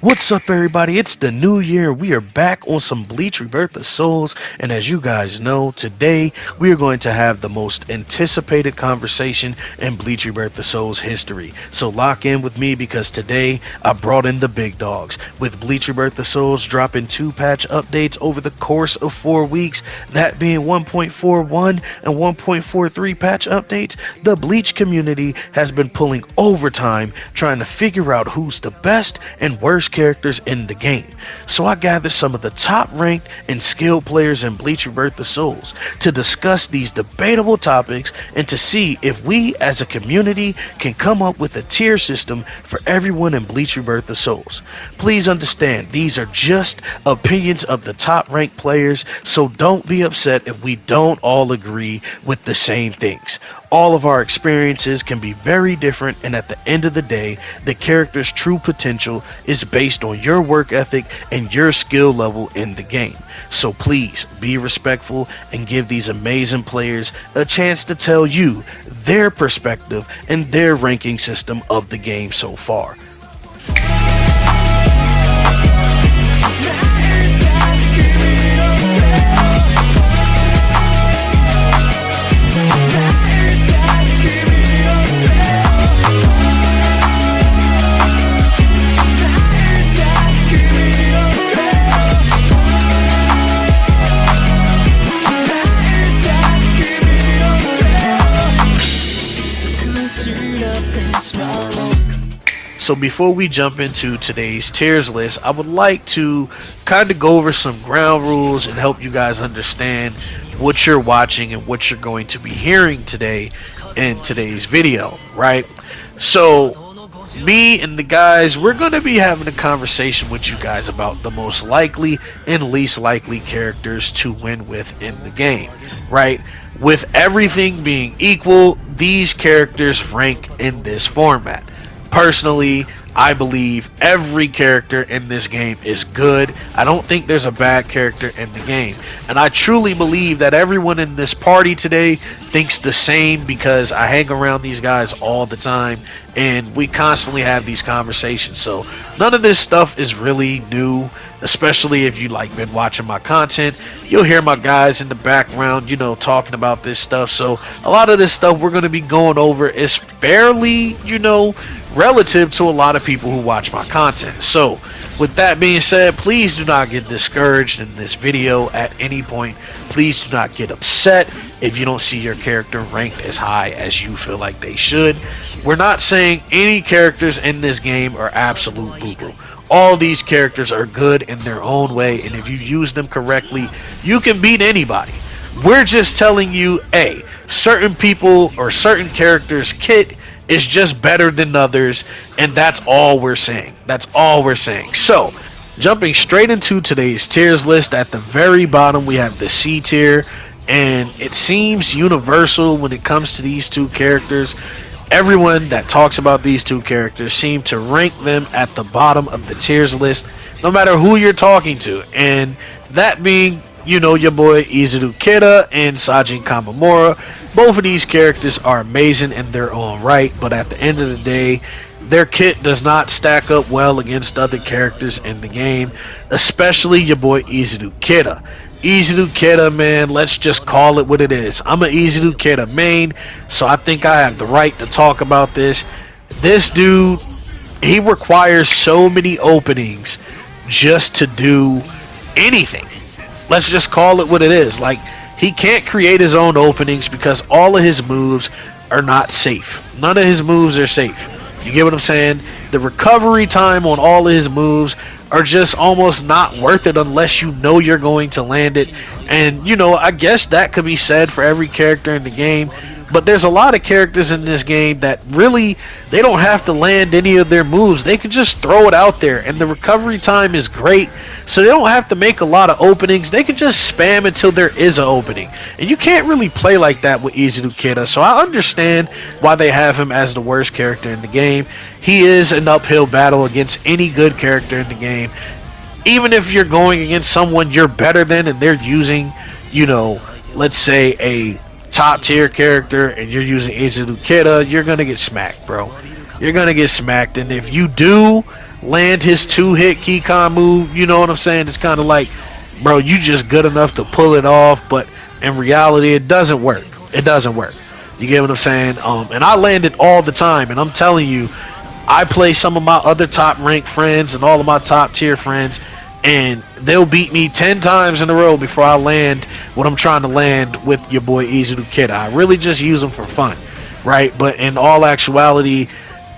What's up, everybody? It's the new year. We are back on some Bleach Rebirth of Souls, and as you guys know, today we are going to have the most anticipated conversation in Bleach Rebirth of Souls history. So lock in with me because today I brought in the big dogs. With Bleach Rebirth of Souls dropping 2 patch updates over the course of 4 weeks, that being 1.41 and 1.43 patch updates, the Bleach community has been pulling overtime trying to figure out who's the best and worst characters in the game. So I gathered some of the top ranked and skilled players in Bleach Rebirth of Souls to discuss these debatable topics and to see if we as a community can come up with a tier system for everyone in Bleach Rebirth of Souls. Please understand, these are just opinions of the top ranked players, so don't be upset if we don't all agree with the same things. All of our experiences can be very different, and at the end of the day, the character's true potential is based on your work ethic and your skill level in the game. So please be respectful and give these amazing players a chance to tell you their perspective and their ranking system of the game so far. So before we jump into today's tiers list, I would like to kind of go over some ground rules and help you guys understand what you're watching and what you're going to be hearing today in today's video, right? So me and the guys, we're going to be having a conversation with you guys about the most likely and least likely characters to win with in the game, right? With everything being equal, these characters rank in this format. Personally, I believe every character in this game is good. I don't think there's a bad character in the game. And I truly believe that everyone in this party today thinks the same because I hang around these guys all the time and we constantly have these conversations. So none of this stuff is really new, especially if you been watching my content. You'll hear my guys in the background, talking about this stuff. So a lot of this stuff we're going to be going over is fairly, relative to a lot of people who watch my content. So with that being said, please do not get discouraged in this video at any point. Please do not get upset if you don't see your character ranked as high as you feel like they should. We're not saying any characters in this game are absolute boo-boo. All these characters are good in their own way, and if you use them correctly, you can beat anybody. We're just telling you, certain people or certain characters' kit is just better than others, and that's all we're saying. That's all we're saying. So, jumping straight into today's tiers list, at the very bottom we have the C tier, and it seems universal when it comes to these two characters. Everyone that talks about these two characters seem to rank them at the bottom of the tiers list, no matter who you're talking to, and that being your boy Izuru Kida and Sajin Kamamura. Both of these characters are amazing in their own right, but at the end of the day, their kit does not stack up well against other characters in the game, especially your boy Izuru Kida. Izuru Kida, man, let's just call it what it is. I'm an Izuru Kida main, so I think I have the right to talk about this. This dude, he requires so many openings just to do anything. Let's just call it what it is. He can't create his own openings because all of his moves are not safe. None of his moves are safe. You get what I'm saying? The recovery time on all of his moves are just almost not worth it unless you know you're going to land it. And, I guess that could be said for every character in the game. But there's a lot of characters in this game that really, they don't have to land any of their moves. They can just throw it out there, and the recovery time is great. So they don't have to make a lot of openings. They can just spam until there is an opening. And you can't really play like that with Izuru Kida. So I understand why they have him as the worst character in the game. He is an uphill battle against any good character in the game. Even if you're going against someone you're better than and they're using, let's say a top tier character and you're using Izuru Kida, you're gonna get smacked, bro. You're gonna get smacked, and if you do, land his 2-hit Keycon move, you know what I'm saying? It's kind of like, bro, you just good enough to pull it off, but in reality, it doesn't work. It doesn't work. You get what I'm saying? And I land it all the time, and I'm telling you, I play some of my other top ranked friends and all of my top tier friends, and they'll beat me 10 times in a row before I land what I'm trying to land with your boy Izuru Kid. I really just use him for fun, right? But in all actuality,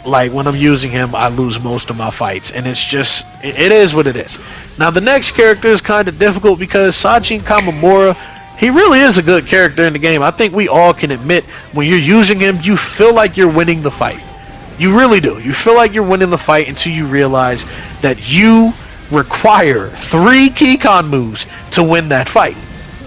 like when I'm using him, I lose most of my fights, and it's just, it is what it is. Now the next character is kind of difficult because Sajin Kamamura, he really is a good character in the game. I think we all can admit when you're using him, you feel like you're winning the fight. You really do. You feel like you're winning the fight until you realize that you require 3 Keycon moves to win that fight.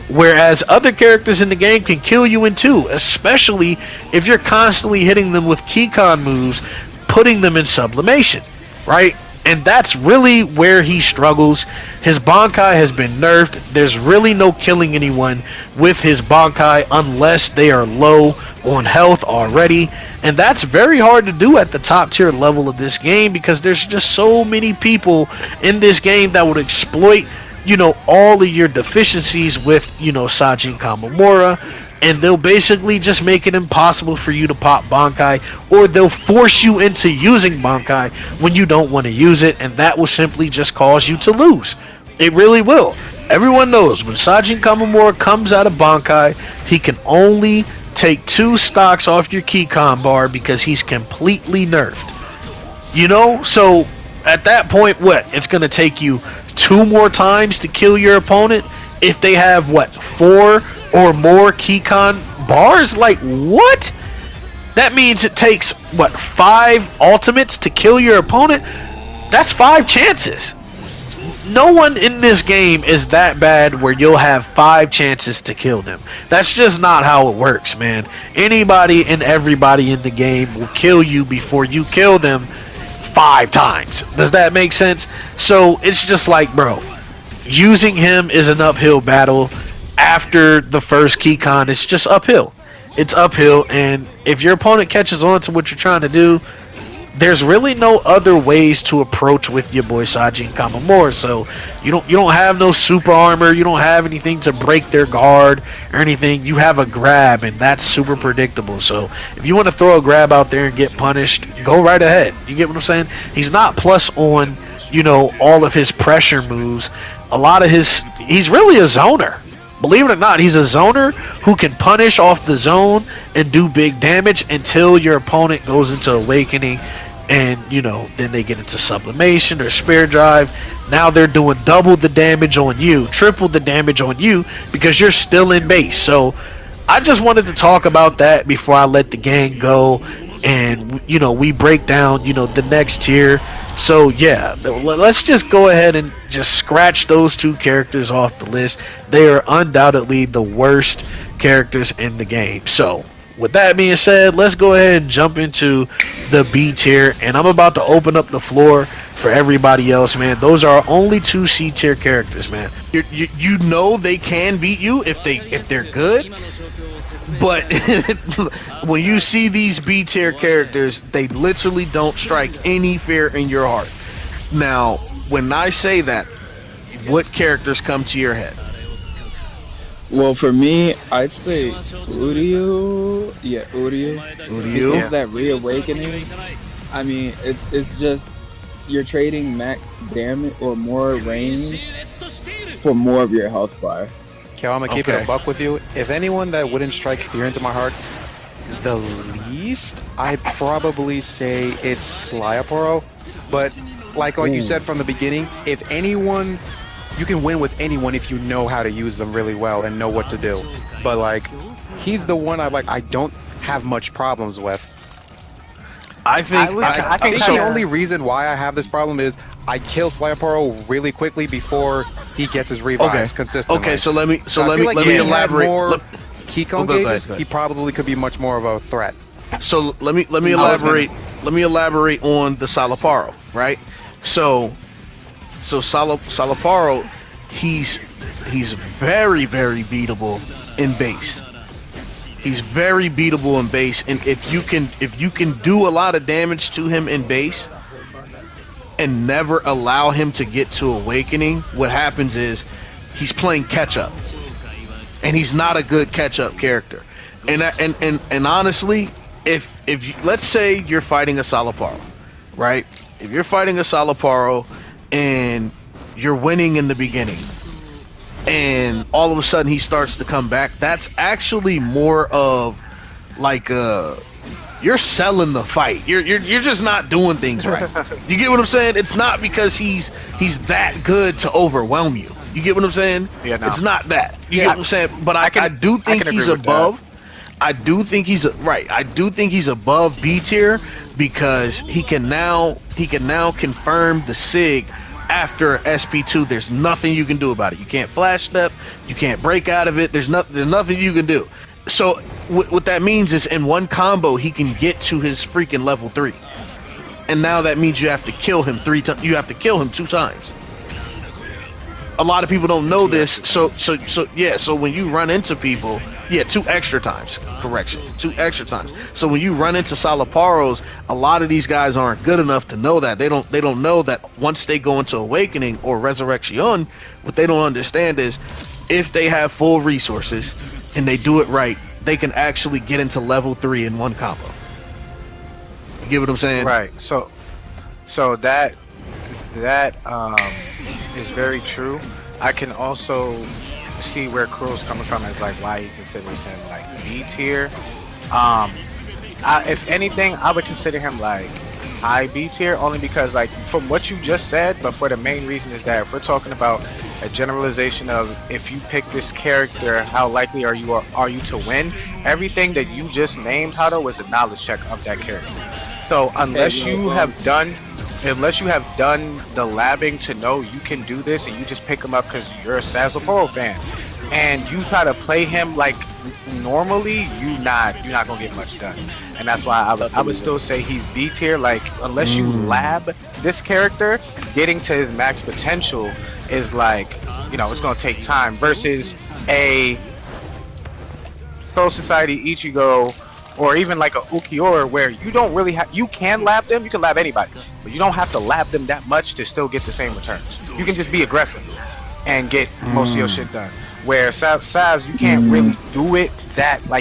Whereas other characters in the game can kill you in 2, especially if you're constantly hitting them with Keycon moves, putting them in sublimation, right? And that's really where he struggles. His Bankai has been nerfed. There's really no killing anyone with his Bankai unless they are low on health already. And that's very hard to do at the top tier level of this game because there's just so many people in this game that would exploit, you know, all of your deficiencies with, you know, Sajin Kamamura. And they'll basically just make it impossible for you to pop Bankai, or they'll force you into using Bankai when you don't want to use it, and that will simply just cause you to lose. It really will. Everyone knows when Sajin Kamamura comes out of Bankai, he can only take 2 stocks off your Keycon bar because he's completely nerfed. You know, so at that point, what? It's going to take you 2 more times to kill your opponent if they have, what, 4 or more Keycon bars? Like, what? That means it takes, what, 5 ultimates to kill your opponent? That's 5 chances. No one in this game is that bad where you'll have 5 chances to kill them. That's just not how it works, man. Anybody and everybody in the game will kill you before you kill them 5 times. Does that make sense? So it's just like, bro, using him is an uphill battle. After the first Keycon, it's just uphill. It's uphill, and if your opponent catches on to what you're trying to do, there's really no other ways to approach with your boy Sajin Kamamura. So you don't have no super armor, you don't have anything to break their guard or anything. You have a grab, and that's super predictable. So if you want to throw a grab out there and get punished, go right ahead. You get what I'm saying? He's not plus on, you know, all of his pressure moves. A lot of he's really a zoner. Believe it or not, he's a zoner who can punish off the zone and do big damage until your opponent goes into awakening, and, you know, then they get into sublimation or spear drive. Now they're doing double the damage on you, triple the damage on you because you're still in base. So I just wanted to talk about that before I let the gang go, and, you know, we break down, you know, the next tier. So yeah, let's just go ahead and just scratch those 2 characters off the list. They are undoubtedly the worst characters in the game. So with that being said, let's go ahead and jump into the B tier, and I'm about to open up the floor for everybody else, man. Those are our only 2 C tier characters, man. You know they can beat you if they're good, but when you see these B tier characters, they literally don't strike any fear in your heart. Now, when I say that, what characters come to your head? Well, for me, I'd say Uryu. Yeah, Uryu. Because that reawakening, I mean, it's just you're trading max damage or more range for more of your health bar. Okay, I'm gonna keep it a buck with you. If anyone that wouldn't strike fear into my heart, the least, I'd probably say it's Sliaporo. But like you said from the beginning, if anyone, you can win with anyone if you know how to use them really well and know what to do. But like, he's the one I don't have much problems with. I think the only reason why I have this problem is I kill Sliaporo really quickly before he gets his revives consistently. Okay, so let me elaborate. Keycon gauges, he probably could be much more of a threat. So let me elaborate. Let me elaborate on the Salaparo, right? So Salaparo, he's very beatable in base. He's very beatable in base, and if you can do a lot of damage to him in base, and never allow him to get to awakening, what happens is he's playing catch up, and he's not a good catch up character. And honestly, if you, let's say you're fighting a Salaparo, right? If you're fighting a Salaparo and you're winning in the beginning, and all of a sudden he starts to come back, that's actually more of like you're selling the fight. You're just not doing things right. You get what I'm saying? It's not because he's that good to overwhelm you. You get what I'm saying? Yeah, no. It's not that. You get what I'm saying? But I do think he's above. I do think he's right. I do think he's above B tier because he can now confirm the SIG after SP2. There's nothing you can do about it. You can't flash step. You can't break out of it. There's nothing you can do. So what that means is in one combo he can get to his freaking level 3, and now that means you have to kill him 3 times. You have to kill him 2 times. A lot of people don't know this. So when you run into people, 2 extra times. Correction, 2 extra times. So when you run into Salaparos, a lot of these guys aren't good enough to know that. They don't know that once they go into Awakening or Resurrection, what they don't understand is if they have full resources and they do it right, they can actually get into level 3 in one combo. You get what I'm saying? Right. So that is very true. I can also see where Crow's coming from as like why he considers him like B tier. If anything, I would consider him like high B tier only because like from what you just said, but for the main reason is that if we're talking about a generalization of if you pick this character, how likely are you to win? Everything that you just named, Hato, was a knowledge check of that character. So unless you have done the labbing to know you can do this, and you just pick him up because you're a Sazaporo fan, and you try to play him like normally, you're not gonna get much done. And that's why I would still say he's B tier. Like unless you lab this character, getting to his max potential is like, it's gonna take time versus a Soul Society Ichigo or even like a Ukiura where you don't really have, you can lab them, you can lab anybody, but you don't have to lab them that much to still get the same returns. You can just be aggressive and get most of your shit done. Where Saz, you can't really do it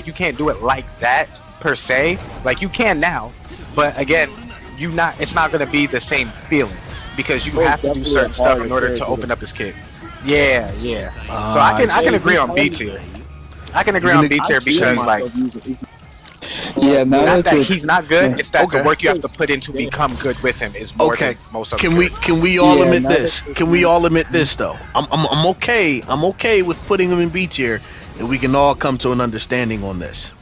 you can't do it like that per se. Like you can now, but again, it's not gonna be the same feeling because you have to do certain stuff in order to open up his kit. Yeah. So I can agree on B tier. I can agree on B tier because like, not that he's not good, it's that the work you have to put in to become good with him is more than most of them. Can we all admit this? Can we all admit this though? I'm okay with putting him in B tier, and we can all come to an understanding on this.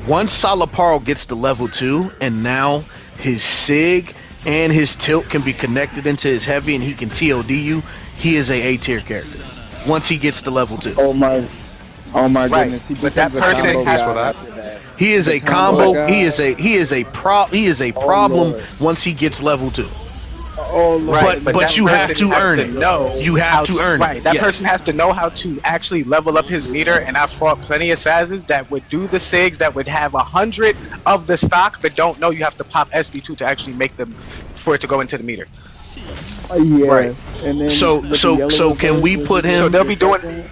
Once Salaparo gets to level 2, and now his SIG and his tilt can be connected into his heavy, and he can TOD you, he is a tier character. Once he gets to level 2. Oh my goodness! But that person has for that. He is a combo. He is a problem once he gets level 2. Right, but you have to earn it. You have to earn it. Right, that person has to know how to actually level up his meter. And I've fought plenty of Sazes that would do the SIGs that would have 100 of the stock, but don't know you have to pop SB2 to actually make them for it to go into the meter. Right. And then so can we put him? So they'll be doing.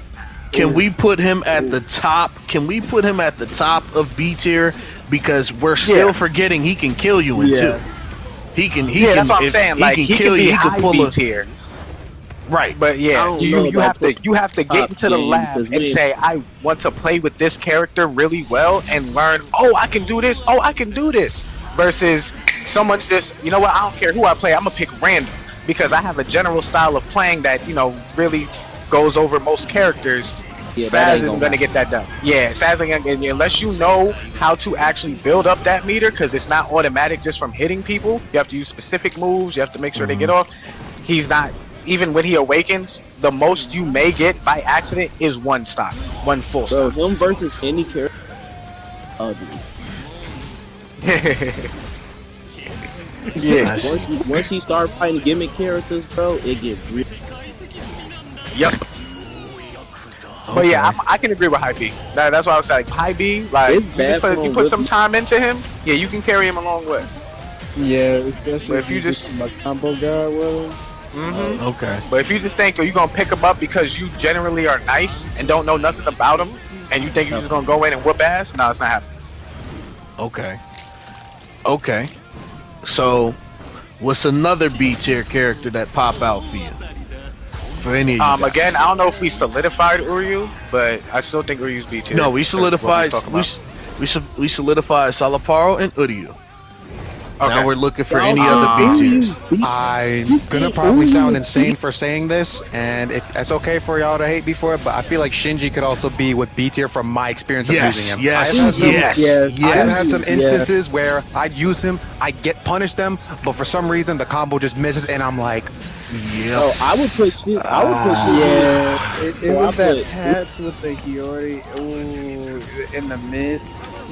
Can we put him at the top? Can we put him at the top of B tier? Because we're still forgetting he can kill you in 2. He can. That's what I'm saying. Like he can kill you. He can pull a tier. Right. But you have to get into the lab and say, I want to play with this character really well and learn. Oh, I can do this. Oh, I can do this. Versus someone just, I don't care who I play. I'm gonna pick random because I have a general style of playing that really goes over most characters. Saz isn't gonna get that done. Saz ain't gonna, unless you know how to actually build up that meter, because it's not automatic just from hitting people. You have to use specific moves. You have to make sure they get off. He's not, even when he awakens, the most you may get by accident is 1 stock, 1 full stock. Him versus any character, ugly. Once he start fighting gimmick characters, bro, it gets real. Yep. But I can agree with High B. That's why I was like, High B, like, it's bad you put some time into him, you can carry him a long way. Yeah, especially But if you just become a combo guy with him. Okay. But if you just think, you're gonna pick him up because you generally are nice and don't know nothing about him, and you think you're just gonna go in and whoop ass, no, it's not happening. Okay. Okay. So, what's another B tier character that pop out for you? For any of you guys? Again, I don't know if we solidified Uryu, but I still think Uryu's B tier. No, we solidified. We solidified Salaparo and Uryu. Okay. Now we're looking for any other B tiers. I'm gonna probably sound insane for saying this, and it's okay for y'all to hate me for it, but I feel like Shinji could also be with B tier from my experience of using him. Yes, I've had some, yes. I've had some instances where I'd use him, I get punished them, but for some reason the combo just misses, and I'm like, yeah. Oh, I would push it. Yeah, it was I that put- patch with the Hiyori in the miss.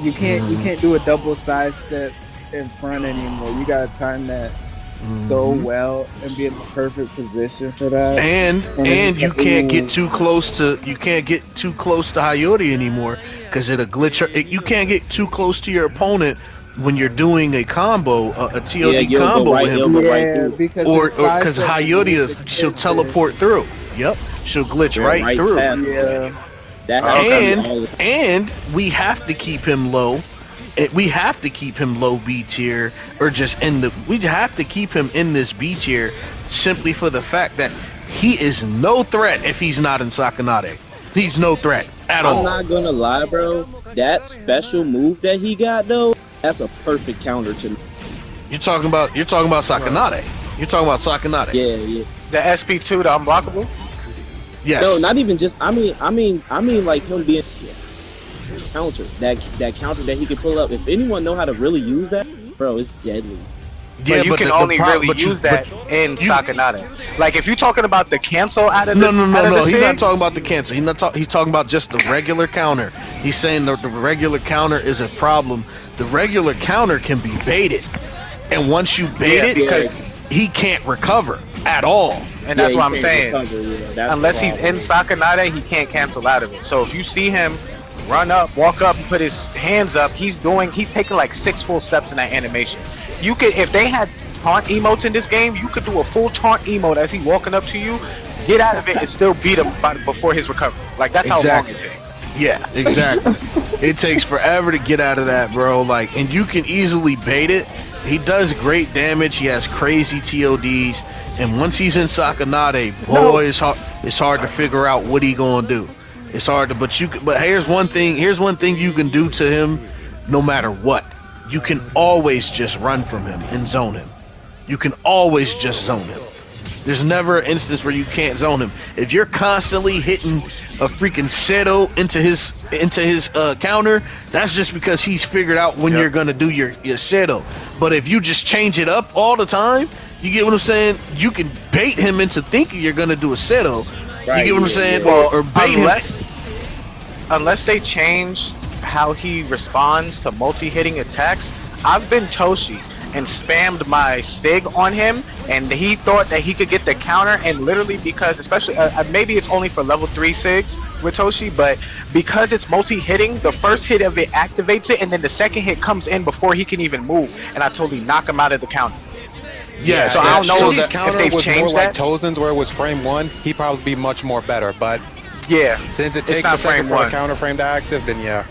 You can't do a double side step in front anymore. You gotta time that so well and be in the perfect position for that. And it's you like, can't ooh. get too close to Hayori anymore because it'll glitch. You can't get too close to your opponent when you're doing a combo, a TOD you'll go combo right- with you'll him, go right Yeah, through. because or it's side because step, Hayori she'll teleport through. Yep, she'll glitch right through. past. Yeah. That happens all the time. And we have to keep him low. We have to keep him low B tier, or just in the. We have to keep him in this B tier simply for the fact that he is no threat if he's not in Sakanade. He's no threat at all. I'm not gonna lie, bro. That special move that he got though, that's a perfect counter to me. You're talking about Sakanade. You're talking about Sakanade. Yeah. The SP2, the unblockable. Yes. No, not even just. I mean, like him being counter. That counter that he can pull up. If anyone know how to really use that, bro, it's deadly. Yeah, But you can only really use that in Sakanade. Like if you're talking about the cancel out of No. this He's not scene, talking about the cancel. He's talking about just the regular counter. He's saying that the regular counter is a problem. The regular counter can be baited, and once you bait it, because he can't recover at all. and that's Yeah, what he I'm can't saying. recover, that's Unless the he's in Sakanade, he can't cancel out of it. So if you see him run up, walk up, and put his hands up, he's taking like 6 full steps in that animation. You could, if they had taunt emotes in this game, you could do a full taunt emote as he walking up to you, get out of it, and still beat him before his recovery. Like that's how long it takes. Yeah, exactly. It takes forever to get out of that, bro. Like, and you can easily bait it. He does great damage. He has crazy TODs, and once he's in Sakanade, boy, it's hard to figure out what he gonna do. It's hard to, but here's one thing you can do to him, no matter what. You can always just run from him and zone him. You can always just zone him. There's never an instance where you can't zone him. If you're constantly hitting a freaking Seto into his counter, that's just because he's figured out when you're gonna do your Seto. But if you just change it up all the time, you get what I'm saying? You can bait him into thinking you're gonna do a Seto. You get what I'm saying? Well, Or bait him. Unless they change how he responds to multi-hitting attacks, I've been Toshi and spammed my Stig on him, and he thought that he could get the counter, and literally because, especially, maybe it's only for level 3 Sigs with Toshi, but because it's multi-hitting, the first hit of it activates it, and then the second hit comes in before he can even move, and I totally knock him out of the counter. Yeah, so I don't know if if counter they've was more changed like that. Tozen's where it was frame 1, he'd probably be much more better, but Yeah, since it it's takes not a second frame for one. the counter frame to active, then yeah.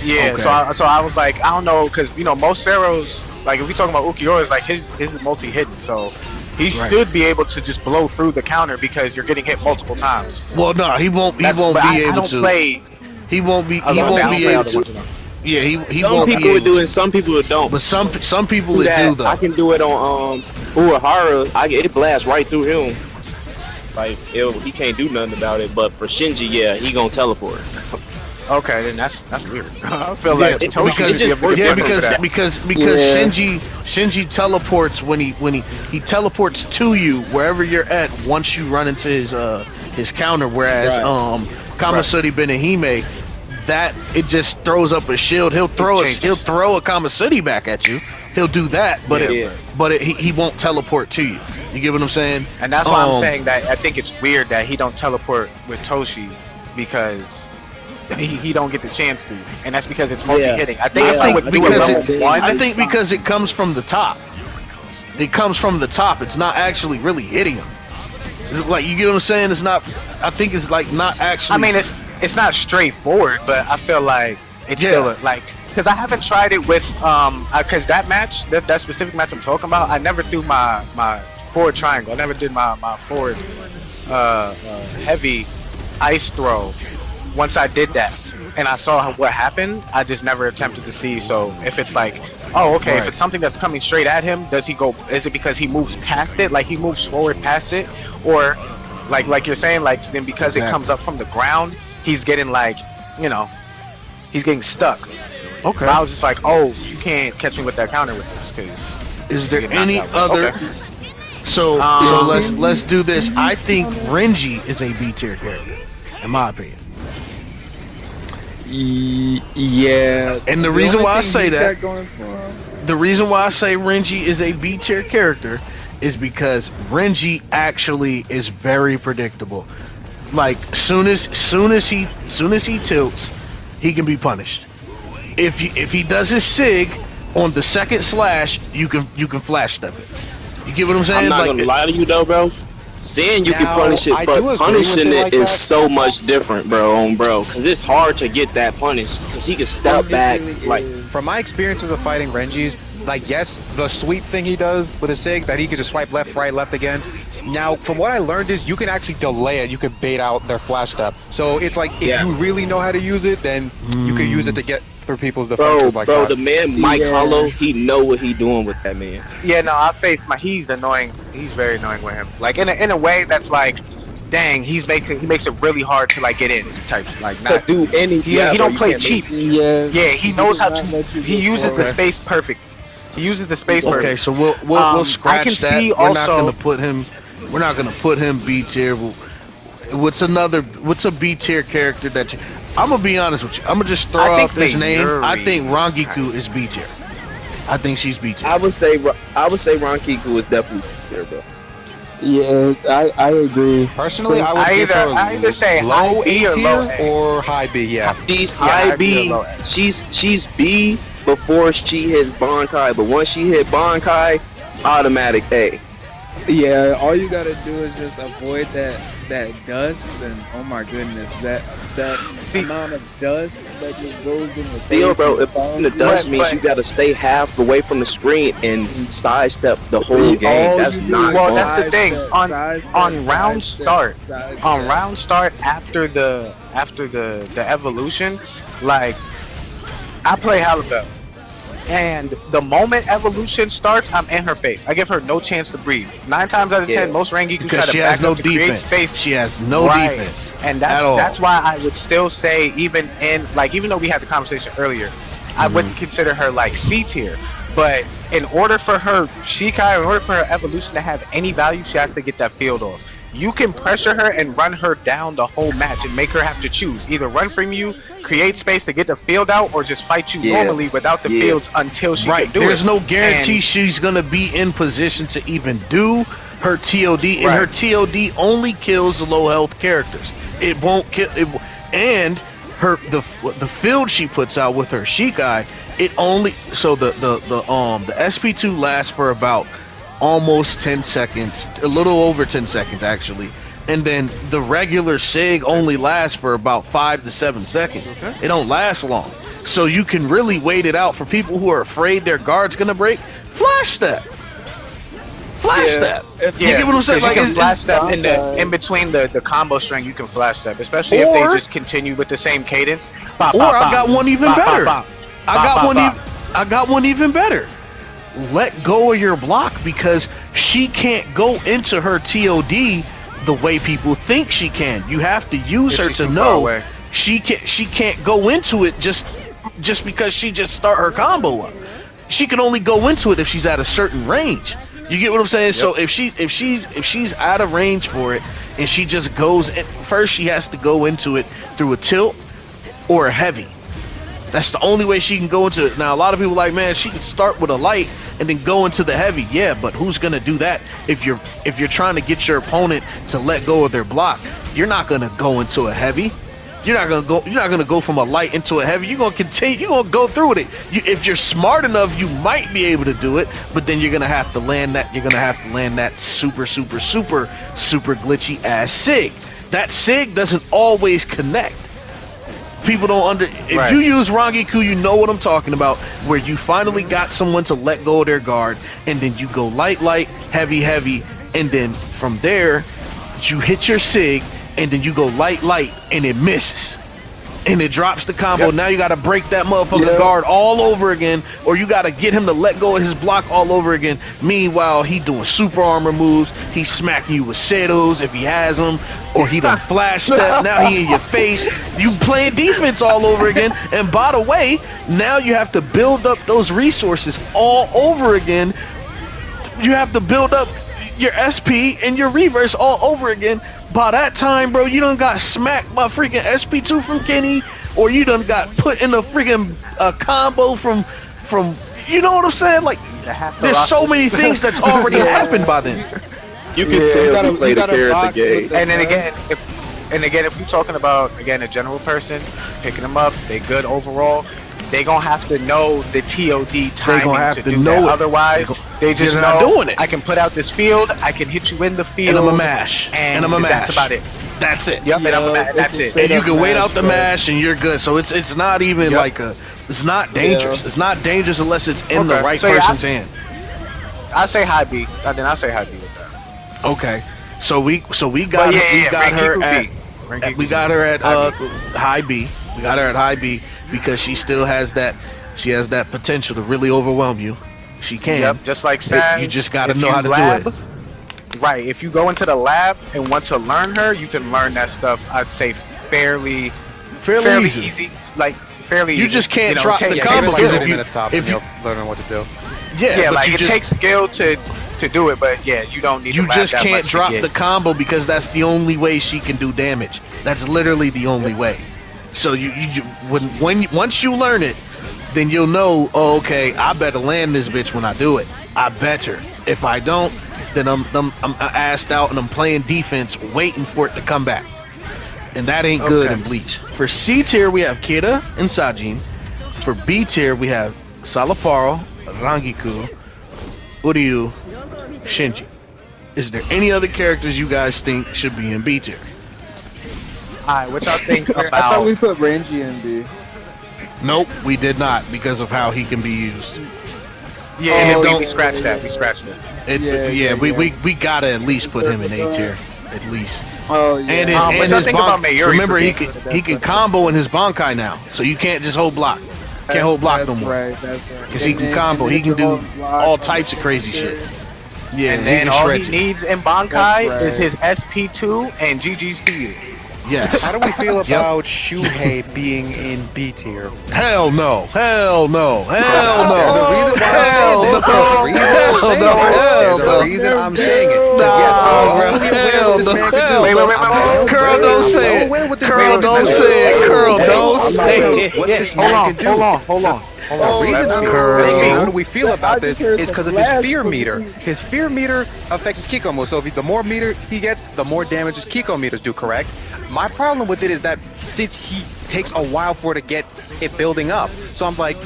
Yeah, Okay. so I was like, I don't know, because most Pharaohs, like if we talking about Ukiyora's, like his is multi-hitting, so he should be able to just blow through the counter because you're getting hit multiple times. Well, no, he won't. He That's- won't but be I able don't to. play. He won't be. I He was gonna say, I won't don't be play able other to. ones. Yeah, he Some won't be people would able do to. it, some people don't. But some people would that do though. I can do it on Uehara. It blasts right through him. Like he can't do nothing about it. But for Shinji, yeah, he gonna teleport. Okay, then that's weird. I feel like it- Toshi because- should be a bigger Yeah, difference for that. because Yeah. Shinji teleports when he teleports to you wherever you're at once you run into his counter. Whereas Right. Kamasuri Benihime, that it just throws up a shield. He'll throw a Kamasuri back at you. He'll do that, but he won't teleport to you. You get what I'm saying? And that's why I'm saying that I think it's weird that he don't teleport with Toshi because he don't get the chance to, and that's because it's multi-hitting. I think if I would do a level 1, I think because it comes from the top. it comes from the top. It's not actually really hitting him. It's like, you get what I'm saying? It's not. I think it's like not actually. I mean, it's not straightforward, but I feel like it's still like, because I haven't tried it with because that match, that specific match I'm talking about, I never threw my forward triangle. I never did my forward heavy ice throw. Once I did that and I saw what happened, I just never attempted to see. So if it's like, oh, okay, if it's something that's coming straight at him, does he go? Is it because he moves past it, like he moves forward past it, or like you're saying, like then because it comes up from the ground, he's getting like, you know, he's getting stuck. Okay. But I was just like, oh, you can't catch me with that counter with this. Cause is there any other? Okay. So let's do this. I think Renji is a B tier character, in my opinion. Yeah, and the reason why I say that, the reason why I say Renji is a B tier character is because Renji actually is very predictable. Like soon as he tilts, he can be punished. If he does his sig on the second slash, you can flash step it. You get what I'm saying? I'm not gonna lie to you though, bro. Saying you can punish it, but punishing it is so much different, bro, because it's hard to get that punished, because he can step back. Like, from my experiences of fighting Renjis, like, yes, the sweep thing he does with his sig, that he can just swipe left, right, left again. Now, from what I learned is you can actually delay it. You can bait out their flash step. So it's like, if you really know how to use it, then you can use it to get through people's defenses like that. The man Mike Hollow, he know what he doing with that man. Yeah, no, I faced he's annoying. He's very annoying with him. Like in a way that's like, dang, he makes it really hard to like get in type. Like not to do any. He don't play cheap. Yeah, he knows how to. He uses the space perfect. He uses the space perfect. Okay, so we'll scratch that. We're not gonna put him B tier. What's a B tier character that you? I'm gonna be honest with you. I'm gonna just throw out this name. I think Rangiku is B tier. I think she's B tier. I would say Rangiku is definitely B tier, bro. Yeah, I agree. Personally, I would either say low high B A tier or high B. Yeah, she's high B. She's B before she hits Bankai, but once she hit Bankai, automatic A. Yeah, all you gotta do is just avoid that dust, and oh my goodness, that amount of dust that just goes in the face. Bro, if the dust means you gotta stay half away from the screen and sidestep the whole game. That's not. Well, that's the thing. On round start after the evolution, like I play Halibel. And the moment evolution starts, I'm in her face. I give her no chance to breathe. 9 times out of 10, most Rangiku try to back up to create space. She has no defense. And that's why I would still say, even though we had the conversation earlier, I wouldn't consider her like C tier. But in order for her Shikai, in order for her evolution to have any value, she has to get that field off. You can pressure her and run her down the whole match and make her have to choose. Either run from you, create space to get the field out, or just fight you normally without the fields until she can do it. There's no guarantee she's going to be in position to even do her TOD, and her TOD only kills the low health characters. It won't kill it, and the field she puts out with her Shikai, it only the SP2 lasts for about almost 10 seconds, a little over 10 seconds actually, and then the regular SIG only lasts for about 5 to 7 seconds. It don't last long, so you can really wait it out. For people who are afraid their guard's gonna break, flash step. You get what I'm saying? Like, you can flash step in between the combo string. You can flash step, especially if they just continue with the same cadence. I got one even better. I got one even better. Let go of your block, because she can't go into her TOD the way people think she can. You have to use her to know she can't go into it just because she just start her combo up. She can only go into it if she's at a certain range. You get what I'm saying? Yep. So if she's out of range for it and she just goes in, first she has to go into it through a tilt or a heavy. That's the only way she can go into it. Now, a lot of people are like, man, she can start with a light and then go into the heavy. Yeah, but who's gonna do that if you're trying to get your opponent to let go of their block? You're not gonna go into a heavy. You're not gonna go from a light into a heavy. You're gonna continue. You're gonna go through with it. If you're smart enough, you might be able to do it. But then you're gonna have to land that. You're gonna have to land that super glitchy ass sig. That sig doesn't always connect. People don't if you use Rangiku, you know what I'm talking about, where you finally got someone to let go of their guard, and then you go light, heavy, and then from there, you hit your sig, and then you go light, and it misses. And it drops the combo. Now you gotta break that motherfucker guard all over again, or you gotta get him to let go of his block all over again. Meanwhile, he doing super armor moves. He's smacking you with shadows if he has them, or he done flash step. Now he in your face. You playing defense all over again. And by the way, now you have to build up those resources all over again. You have to build up your SP and your reverse all over again. By that time, bro, you done got smacked by freaking SP2 from Kenny, or you done got put in a freaking combo from you know what I'm saying? Like, there's so many things that's already happened by then. You can tell you play the character game. And then again, if we're talking about a general person picking them up, they good overall. They gonna have to know the TOD timing to do that. Otherwise, they just know doing it. I can put out this field. I can hit you in the field. And I'm a mash. And I'm a mash. That's about it. That's it. Yep. And I'm a mash. That's it. And you can wait out the mash, and you're good. So it's not even like a. It's not dangerous. Yeah. It's not dangerous unless it's in the right person's hand. I say high B. Then I say high B with that. Okay. So we got her at high B. We got her at high B because she still has that. She has that potential to really overwhelm you. She can. Yep. Just like Sam. You just got to know how to do it. Right. If you go into the lab and want to learn her, you can learn that stuff. I'd say fairly easy. Like fairly. You just can't drop the combo because if you learning what to do. Yeah, like it takes skill to do it, but you don't need. You just can't drop the combo because that's the only way she can do damage. That's literally the only way. So once you learn it, then you'll know. Oh, okay, I better land this bitch when I do it. I better. If I don't, then I'm assed out and I'm playing defense, waiting for it to come back. And that ain't good in Bleach. For C tier, we have Kira and Sajin. For B tier, we have Salaparo, Rangiku, Uryu, Shinji. Is there any other characters you guys think should be in B tier? Alright, what y'all think about... I thought we put Renji in B. Nope, we did not because of how he can be used. Yeah, we scratched that. We scratched it. We gotta at least put him in A tier, at least. Oh yeah. And his remember he can combo in his Bankai now, so you can't just hold block. Can't hold block no more. Right, that's right. Because he can combo. He can do all types of crazy shit. Yeah, and then all he needs in Bankai is his SP2 and GG's Speed. Yes. How do we feel about Shuhei being in B tier? Hell no. Hell no. Hell no. There's a reason I'm saying it. Hell no. Wait. Curl, don't say it. Curl, don't say it. Curl, don't say it. What this man can do. Hold on. The reason I'm saying how do we feel about this is because of his fear meter. His fear meter affects his Kiko move. So if the more meter he gets, the more damage his Kiko meters do, correct? My problem with it is that since he takes a while for it to get it building up. So I'm like,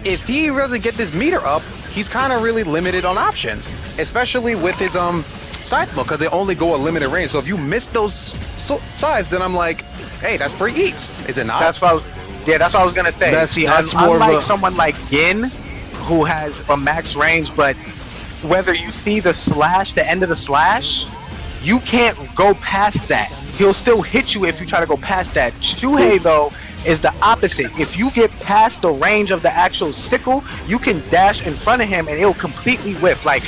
if he doesn't get this meter up, he's kind of really limited on options. Especially with his side smoke, because they only go a limited range. So if you miss those sides, then I'm like, hey, that's pretty easy. Is it not? That's what I was gonna say. Unlike someone like Yin, who has a max range, but whether you see the end of the slash, you can't go past that. He'll still hit you if you try to go past that. Shuhei, though, is the opposite. If you get past the range of the actual sickle, you can dash in front of him and it'll completely whiff. Like,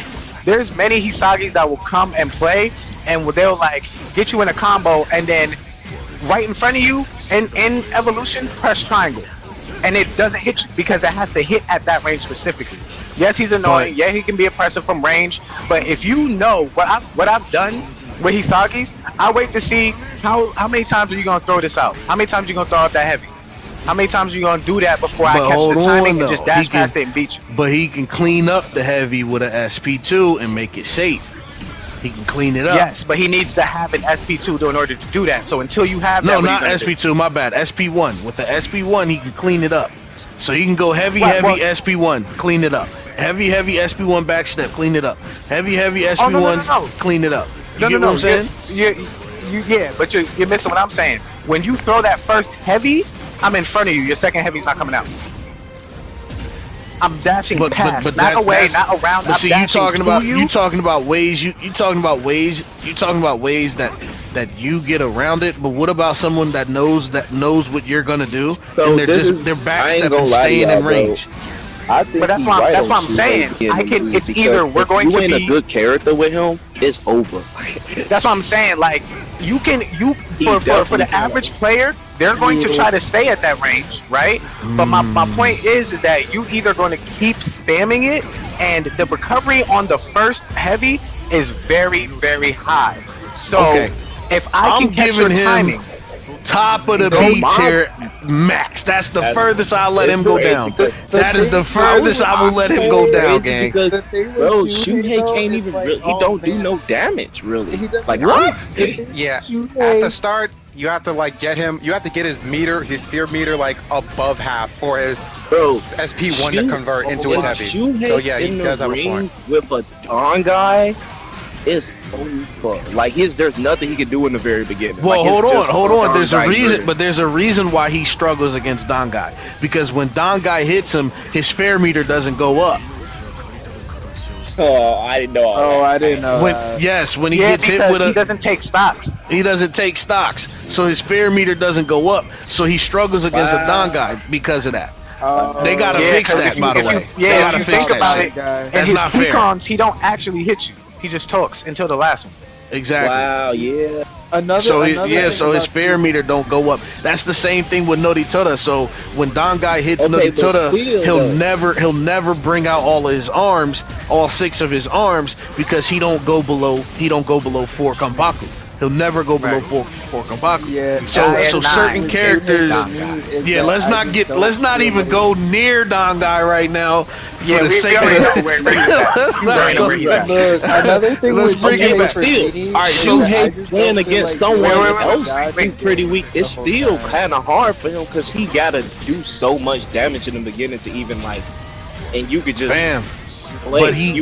there's many Hisagis that will come and play, and they'll like get you in a combo, and then right in front of you in evolution, press triangle, and it doesn't hit you because it has to hit at that range specifically. Yes, he's annoying. Yeah, he can be oppressive from range, but if you know what I've done with Hisagis, I wait to see how many times are you gonna throw this out? How many times are you gonna throw out that heavy? How many times are you gonna do that before I catch the timing and just dash past it and beat you? But he can clean up the heavy with an SP2 and make it safe. He can clean it up. Yes, but he needs to have an SP2 in order to do that. So until you have that, No, what are you not gonna do? SP2. My bad. SP1. With the SP1, he can clean it up. So you can go heavy SP1, clean it up. Heavy SP1 backstep, clean it up. Heavy SP1, clean it up. You get what I'm saying? Yeah, but you're missing what I'm saying. When you throw that first heavy, I'm in front of you. Your second heavy's not coming out. I'm dashing past, not away, not around. But see, you talking about ways that you get around it. But what about someone that knows what you're gonna do, So and they're backstepping, staying in range? I think but that's what I'm saying. It's either we're going to be a good character with him, it's over. That's what I'm saying. Like for the average player, they're going to try to stay at that range, right? But my point is that you either going to keep spamming it, and the recovery on the first heavy is very, very high. So if I can catch your timing. Top of the B tier max. That's the furthest I'll let him go down. That is the furthest I will let him go down, gang. Because, bro, Shuhei can't even really, he don't do no damage, really. Like, what? Yeah, at the start, you have to like get him, you have to get his fear meter like above half for his SP1 to convert into his heavy. So yeah, he does have a point. With a Don guy, it's over. Like there's nothing he can do in the very beginning. Well, like, hold on. There's a reason, driven. but there's a reason why he struggles against Don Guy. Because when Don Guy hits him, his fair meter doesn't go up. Oh, I didn't know. I didn't know. When he gets hit with he doesn't take stocks. He doesn't take stocks, so his fair meter doesn't go up. So he struggles against a Don Guy because of that. They gotta fix that, by the way. Yeah, if you think about it, that's his not fair. precons, he don't actually hit you. He just talks until the last one. Exactly. Wow, yeah. So his fair meter don't go up. That's the same thing with Noritora. So when Don Guy hits Noritora, he'll never bring out all of his arms, all 6 of his arms, because he don't go below 4 Kambaku. He'll never go below 4 Kambaku. Yeah. So certain characters. Yeah. Let's not even go near Don Guy right now. For the sake of another thing. Let's bring it back. Still, all right. Shuhei playing against someone else pretty weak. It's still kind of hard for him because he gotta do so much damage in the beginning to even and you could just. Bam. But he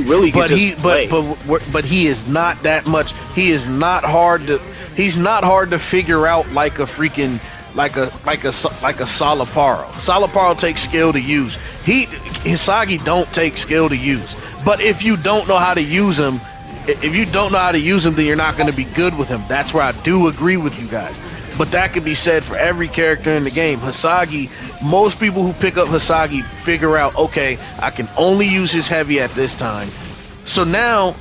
is not that much. He is not hard to. He's not hard to figure out like a freaking like a Solaparo. Solaparo takes skill to use. Hisagi don't take skill to use. But if you don't know how to use him, then you're not going to be good with him. That's where I do agree with you guys. But that could be said for every character in the game. Hisagi, most people who pick up Hisagi figure out, okay, I can only use his heavy at this time. Come out.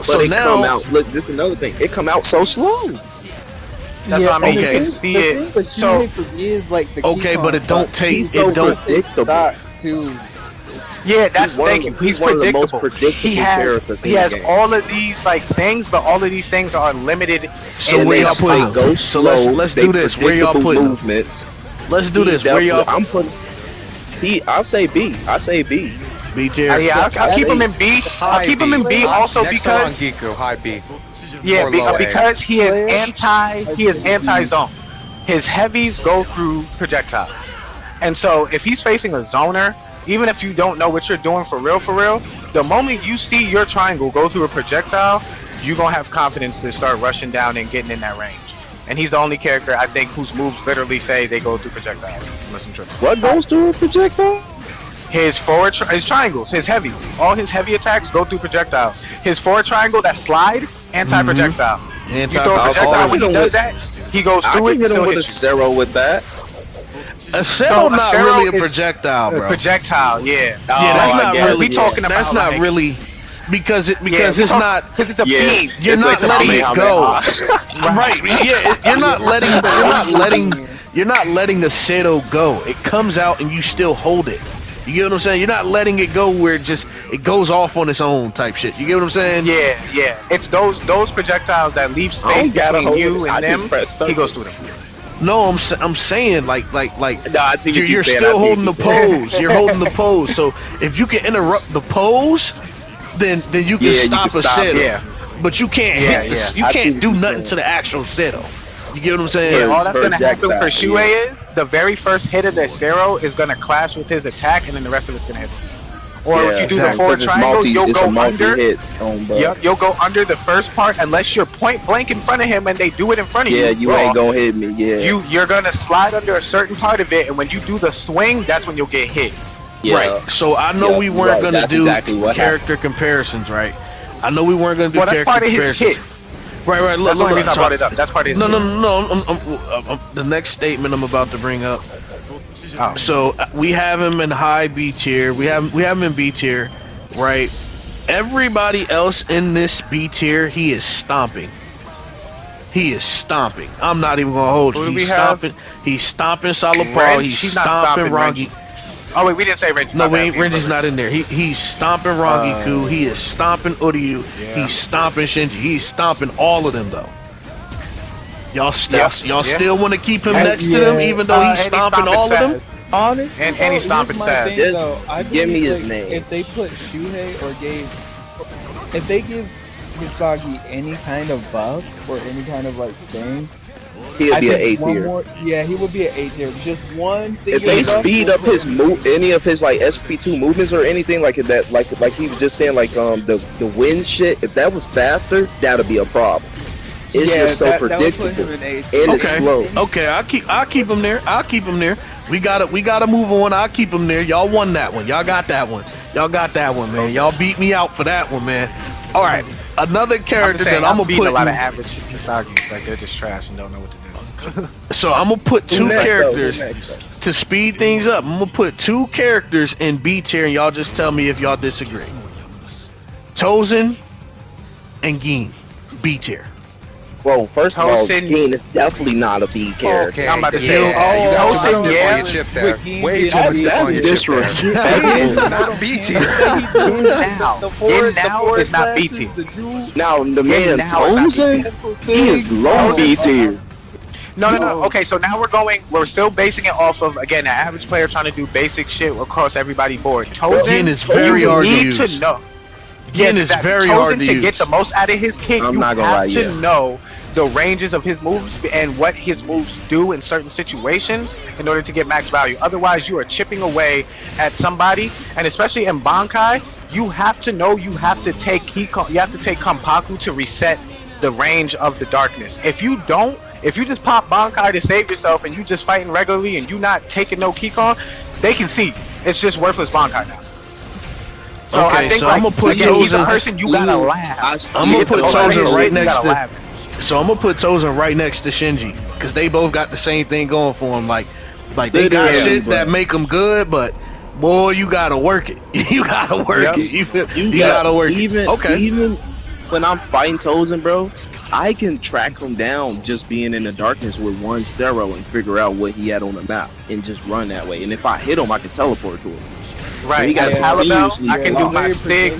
Look, this is another thing. It come out so slow. That's what I mean. You can see it. So for me is like the but it don't take. He's so predictable. Yeah, that's he's one of the most predictable characters. He has all of these things, but all of these things are limited. So where y'all put him? So let's do this. Where y'all put movements? Let's do this. Where y'all? I'm putting. I'll say B. B tier. Yeah, I'll keep him in B. I'll keep him in B also because Giku, high B. Yeah, because he is anti-zone. His heavies go through projectiles, and so if he's facing a zoner. Even if you don't know what you're doing for real, the moment you see your triangle go through a projectile, you're going to have confidence to start rushing down and getting in that range. And he's the only character, I think, whose moves literally say they go through projectiles. What goes through a projectile? His his triangles, his heavies. All his heavy attacks go through projectiles. His forward triangle, that slide, anti-projectile. You throw a projectile, when he does that, he goes through it. I can hit him with a Zero with that. A Zero not really a projectile, bro. Projectile, yeah. That's not really. Talking about. That's not really because it's not. Because it's a beam. You're not letting it go. Right? Yeah. You're not letting a Zero go. It comes out and you still hold it. You get what I'm saying? You're not letting it go where it goes off on its own type shit. You get what I'm saying? Yeah. It's those projectiles that leave space between you and them. He goes through them. No, I'm saying like you're saying. Still holding the pose. You're holding the pose. So if you can interrupt the pose, then you can stop a Zero. Yeah. but you can't hit this. You I see can't what do you're nothing saying. to the actual Zero. You get what I'm saying? Yeah, all that's gonna happen Projectile, for Shue is the very first hit of the Zero is gonna clash with his attack, and then the rest of it's gonna hit him. Or if you do the forward triangle, you'll go under. Yep, you'll go under the first part unless you're point blank in front of him and they do it in front of you. Yeah, you ain't gonna hit me. Yeah. You're gonna slide under a certain part of it, and when you do the swing, that's when you'll get hit. Yeah. Right. So I know we weren't gonna do character comparisons, right? I know we weren't gonna do character comparisons. That's part of his hit. Right. That's the only reason I brought it up. That's part of his hit. No. The next statement I'm about to bring up. So we have him in high B tier. We have him in B tier, right? Everybody else in this B tier, he is stomping. He is stomping. I'm not even gonna hold you. He's stomping. He's stomping Salaparo. He's stomping Rangi. Oh wait, we didn't say Renji. No, Renji's not in there. He's stomping Rangiku. He is stomping Uryu. Yeah. He's stomping Shinji. He's stomping all of them though. Y'all still want to keep him next to them, even though he's stomping all of them? Honestly, and he's stomping sad. Give me his name. If they put Shuhei if they give Hisagi any kind of buff or any kind of like thing, he'll be an A tier. Yeah, he would be an A tier. Just one thing. If they speed up his any of his like SP2 movements or anything like that, like he was just saying, like the wind shit. If that was faster, that'll be a problem. It's just so predictable and it's slow. Okay, I'll keep him there. We gotta move on. I'll keep him there. Y'all won that one. Y'all got that one, man. Y'all beat me out for that one, man. All right, another character that I'm gonna put. A lot of average Hisagis, like they're just trash and don't know what to do. So I'm gonna put two characters to speed things up. I'm gonna put two characters in B tier, and y'all just tell me if y'all disagree. Tozen and Gin, B tier. Well, first of all, Gin is definitely not a B character. Okay, I'm about to say, you got too much dip on your chip there. Way too much dip on your chip there. Not B tier. Gin now is not B tier. Now, the man Tozen, he is low B tier. No. Okay, so now we're still basing it off of, again, an average player trying to do basic shit across everybody's board. Tozen, Gin is very hard to use. You need to know. Gin is very hard to use. To get the most out of his kit, you have to know the ranges of his moves and what his moves do in certain situations in order to get max value. Otherwise, you are chipping away at somebody, and especially in Bankai, you have to know you have to take Kampaku to reset the range of the darkness. If you just pop Bankai to save yourself and you just fighting regularly and you not taking no Keycon, they can see it's just worthless Bankai now. So okay, I think I'm gonna put he's a person you gotta laugh. I'm gonna put Tozen right next to. So I'm gonna put Tozen right next to Shinji because they both got the same thing going for them. Like they got shit that make them good, but boy, you gotta work it. You gotta work it. You gotta work it. Even when I'm fighting Tozen, bro, I can track him down just being in the darkness with one Zero and figure out what he had on the map and just run that way. And if I hit him, I can teleport to him. Right, he got Halibel, I can do my stick.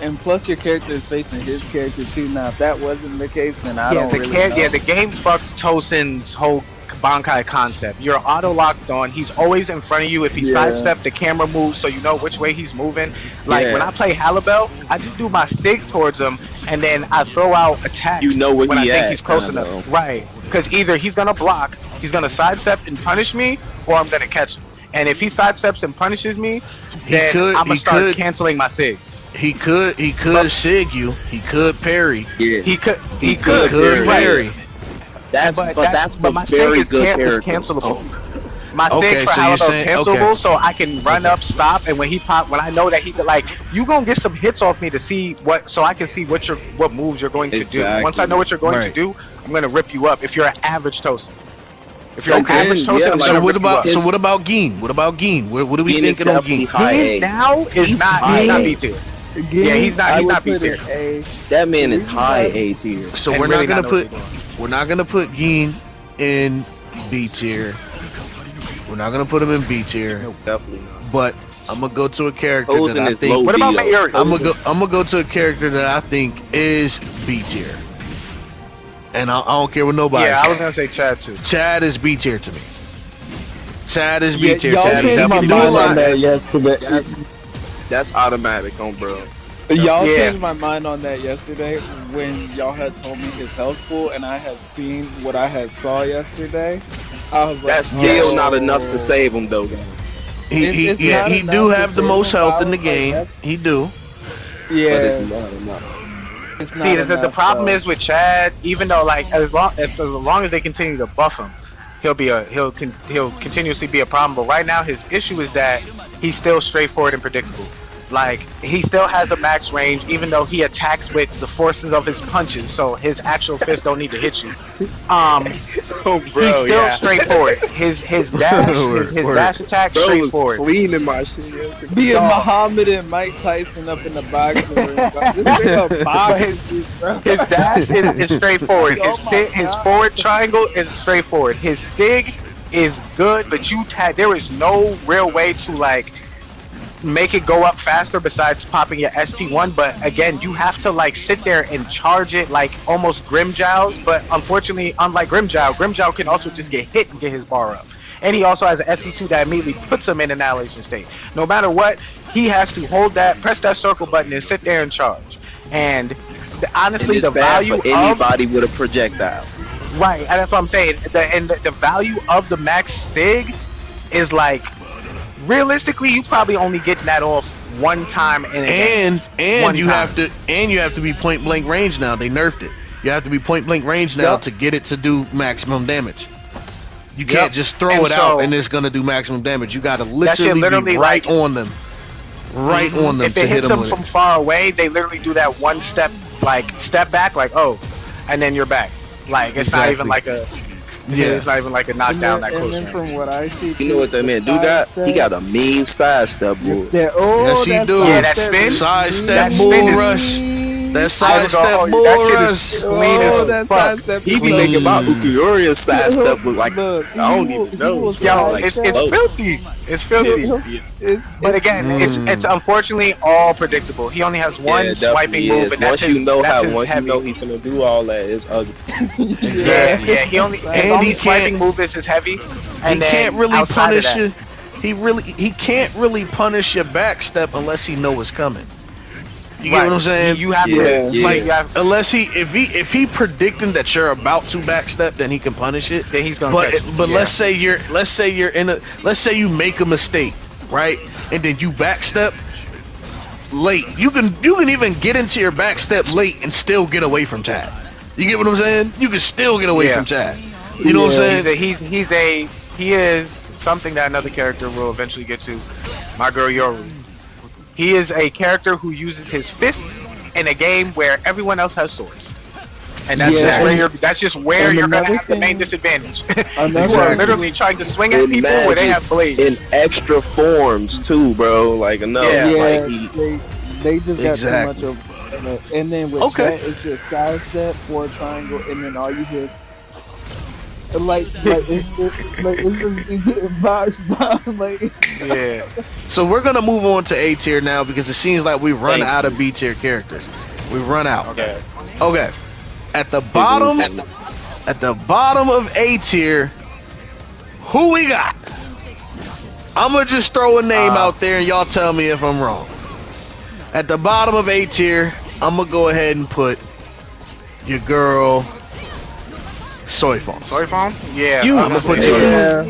And plus your character is facing his character too. Now, if that wasn't the case, then I don't really know. Yeah, the game fucks Tozen's whole Bankai concept. You're auto locked on. He's always in front of you. If he sidestep, the camera moves so you know which way he's moving. Like when I play Halibel, I just do my stick towards him and then I throw out attacks. You know when I think he's close enough. Right, because either he's gonna block, he's gonna sidestep and punish me, or I'm gonna catch him. And if he sidesteps and punishes me, then I'm gonna start canceling my SIGs. He could SIG you. He could parry. Yeah. He could parry. But my SIG is cancelable. My SIG for Halibel is cancelable, so I can run up, stop, and when I know that he could, like, you gonna get some hits off me to see so I can see what moves you're going to do. Once I know what you're going to do, I'm gonna rip you up. If you're an average Tozen. If you're an average Tozen, so what about Gin? What are we thinking on Gin? Gin now is not B tier. Yeah, he's not B tier. That man is high A tier. So we're not gonna put Gin in B tier. We're not gonna put him in B tier. No, definitely not. But I'm gonna go to a character Tozen that I think. What about Mayuri? I'm gonna go to a character that I think is B tier. And I don't care what nobody says. I was gonna say Chad too. Chad is B tier to me. Chad is B tier. Y'all changed my mind on that yesterday. That's automatic, bro. Y'all Yeah. changed my mind on that yesterday when y'all had told me his health pool, and I had seen what I had saw yesterday. I was like, That's still oh. not enough to save him, though. It's He not do enough have to the save most him, health but in the I was like, game. that's- He do. But Yeah, it's not enough. it's not See, the enough, problem though. is with Chad. Even though, like, as long as they continue to buff him, he'll continuously be a problem. But right now, his issue is that he's still straightforward and predictable. Like, he still has a max range, even though he attacks with the forces of his punches, so his actual fists don't need to hit you. Oh, He's still straightforward. His dash, his dash attack, Bro was straightforward. cleaning my shit yesterday. Being Muhammad and Mike Tyson up in the boxing ring. Like, this nigga boxing, bro. His dash is straightforward. Oh my His God. forward triangle is straightforward. His dig is good, but there is no real way to like make it go up faster besides popping your SP1. But again, you have to like sit there and charge it like almost Grimjow's. But unfortunately, unlike Grimjow can also just get hit and get his bar up. And he also has an SP2 that immediately puts him in annihilation state. No matter what, he has to hold that, press that circle button, and sit there and charge. And honestly, It's the bad value for of anybody with a projectile. right, and that's what I'm saying. The value of the max Stig is like realistically, you probably only get that off one time in a game. And One you time. have to be point blank range now. They nerfed it. You have to be point blank range now Yep. to get it to do maximum damage. You can't Yep. just throw And it out so- and it's gonna do maximum damage. You got to shit literally literally be right like- Mm-hmm. on them, right on them If to it hit hits them them with from it. far away, they literally do that one step back, like oh, and then you're back. Like it's not even like a it's not even like a knockdown that And close. then range. from what I see, You know what that man do got? He got a mean sidestep, boy. Yes, he do. Yeah, that spin? Sidestep That bull spin is- rush. That I sidestep ain't gonna hold you, bull that shit rush. is clean as fuck. He be making my Ukuriya sidestep look like I don't even know. Yo, Like, it's slow. filthy. It's filthy. But again, it's unfortunately all predictable. He only has one Yeah, swiping definitely move, is. and that's Once you know that's how, his once you heavy. know he's gonna do all that, it's ugly. Yeah, he only his And only he swiping can't- move is his heavy, He and then can't really outside of punish that- you. He can't really punish your backstep unless he know it's coming. You get Right. what I'm saying? You have Yeah. to, Yeah. like, you have, Unless if he predicting that you're about to backstep, then he can punish it. then he's gonna. But catch but yeah. let's say let's say you make a mistake, right? And then you backstep late. You can even get into your backstep late and still get away from Chad. You get what I'm saying? You can still get away Yeah. from Chad. You know what I'm saying? He is something that another character will eventually get to. My girl Yoru. He is a character who uses his fist in a game where everyone else has swords. And that's Yeah. just where And you're gonna another have the main thing- disadvantage. Another You are thing- literally trying to swing at In people where they magic, have blades. in extra forms too, bro. Like enough. Yeah. Like he, they just got Exactly. too much of. And then with Okay. that, it's just sidestep, forward triangle, and then all you hear. It's just like Yeah. So we're gonna move on to A tier now because it seems like we've run Thank out of B tier characters. We've run out. Okay. Okay. At the bottom of A tier, who we got? I'm gonna just throw a name out there and y'all tell me if I'm wrong. At the bottom of A tier, I'm gonna go ahead and put your girl Soy Phone. Soy phone? Yeah. You- I'm gonna put yeah.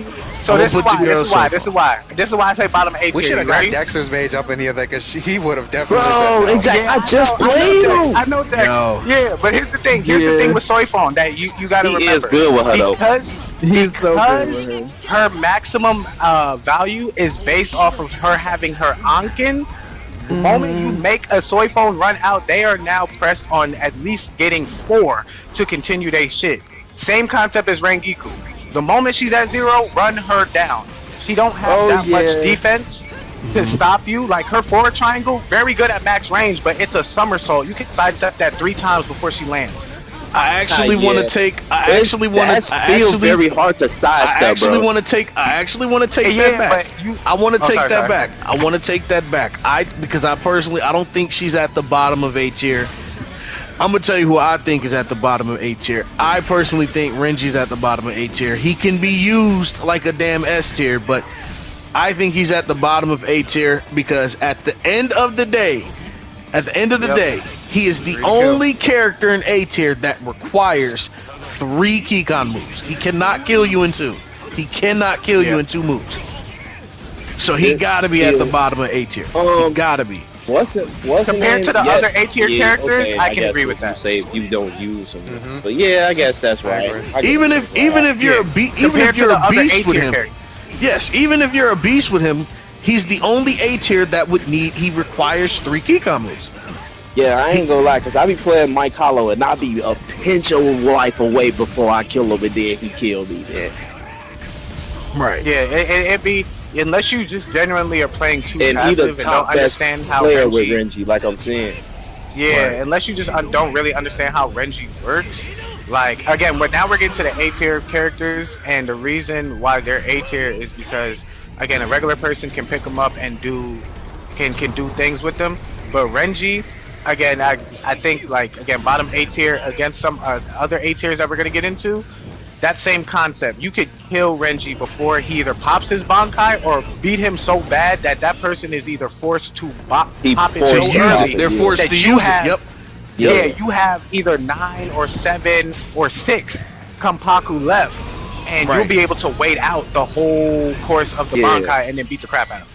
So I'ma this is put your why. girl This is why. Soy This is why I say bottom 8 We tier. should have You got ready? Dexter's mage up in here because he would have definitely. bro, said no. exactly. I just I know played that. him. I know that. Yo. Yeah, but here's the thing. Here's the Yeah. thing with Soy phone that you gotta He remember. is good with her though. Because he's so good because with him. her maximum value is based off of her having her Ankin. The moment you make a soy phone run out, they are now pressed on at least getting 4 to continue their shit. Same concept as Rangiku. The moment she's at 0, run her down. She don't have that much defense to stop you. Like her forward triangle, very good at max range, but it's a somersault. You can sidestep that 3 times before she lands. I actually Yeah. want to take. That's still very hard to I sidestep, actually bro. want to take. I actually want to take Yeah, that back. but you- I want to Oh, take sorry, that sorry. back. I want to take that back. Because I personally I don't think she's at the bottom of A tier. I'm gonna tell you who I think is at the bottom of A tier. I personally think Renji's at the bottom of A tier. He can be used like a damn S tier, but I think he's at the bottom of A tier because at the end of the day, At the end of the day, he is the only character in A tier that requires 3 Keycon moves. He cannot kill you in 2. He cannot kill you in 2 moves. So he gotta be at the bottom of A tier. He gotta be. Compared to the other A tier characters, okay, I can agree with that. You say if you don't use them, but yeah, I guess that's right. Even if you're a beast with him, yes, even if you're a beast with him, he's the only A tier that would need. He requires 3 Keycon moves. Yeah, I ain't gonna lie, cause I be playing Mike Hollow and I be a pinch of life away before I kill him, and then he killed me. Yeah. Right. Yeah, it'd be unless you just genuinely are playing too and passive either and don't understand how player Renji, with Renji, like I'm saying. Yeah, unless you just don't really understand how Renji works. Like again, now we're getting to the A tier characters, and the reason why they're A tier is because again, a regular person can pick them up and can do things with them, but Renji. Again, I think like again bottom A tier against some other A tiers that we're gonna get into. That same concept. You could kill Renji before he either pops his Bankai or beat him so bad that that person is either forced to pop it so early. They're forced to use it. Yep. Yeah, you have either 9 or 7 or 6 Kampaku left, and you'll be able to wait out the whole course of the Bankai and then beat the crap out of him.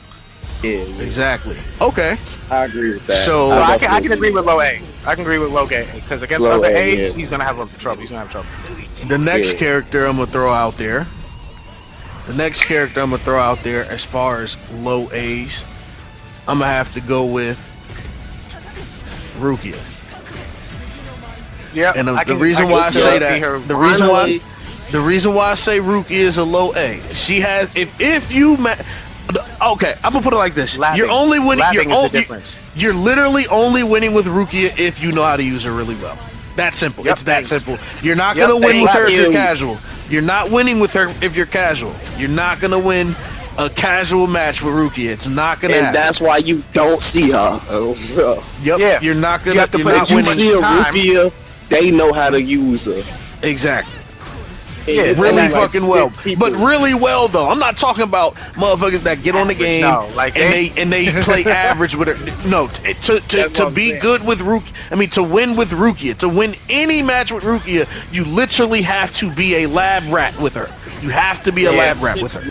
Yeah, exactly. Okay, I agree with that. So I can agree with low A. I can agree with low A because against other A's, he's gonna have trouble. He's gonna have trouble. The next character I'm gonna throw out there. As far as low A's, I'm gonna have to go with Rukia. Yeah, and the reason why I say that, the reason why I say Rukia is a low A. She has if you okay, I'm gonna put it like this: you're only winning. You're literally only winning with Rukia if you know how to use her really well. That simple. It's that simple. You're not gonna win with her if you're casual. You're not winning with her if you're casual. You're not gonna win a casual match with Rukia. It's not gonna happen. And that's why you don't see her. Yep. Yeah. You're not gonna. If you see a Rukia, they know how to use her. Exactly. Yeah, really fucking well, but really well though. I'm not talking about motherfuckers that get on the game and they play average with her. No, to be good with Rukia, I mean to win with Rukia, to win any match with Rukia, you literally have to be a lab rat with her. You have to be a lab rat with her.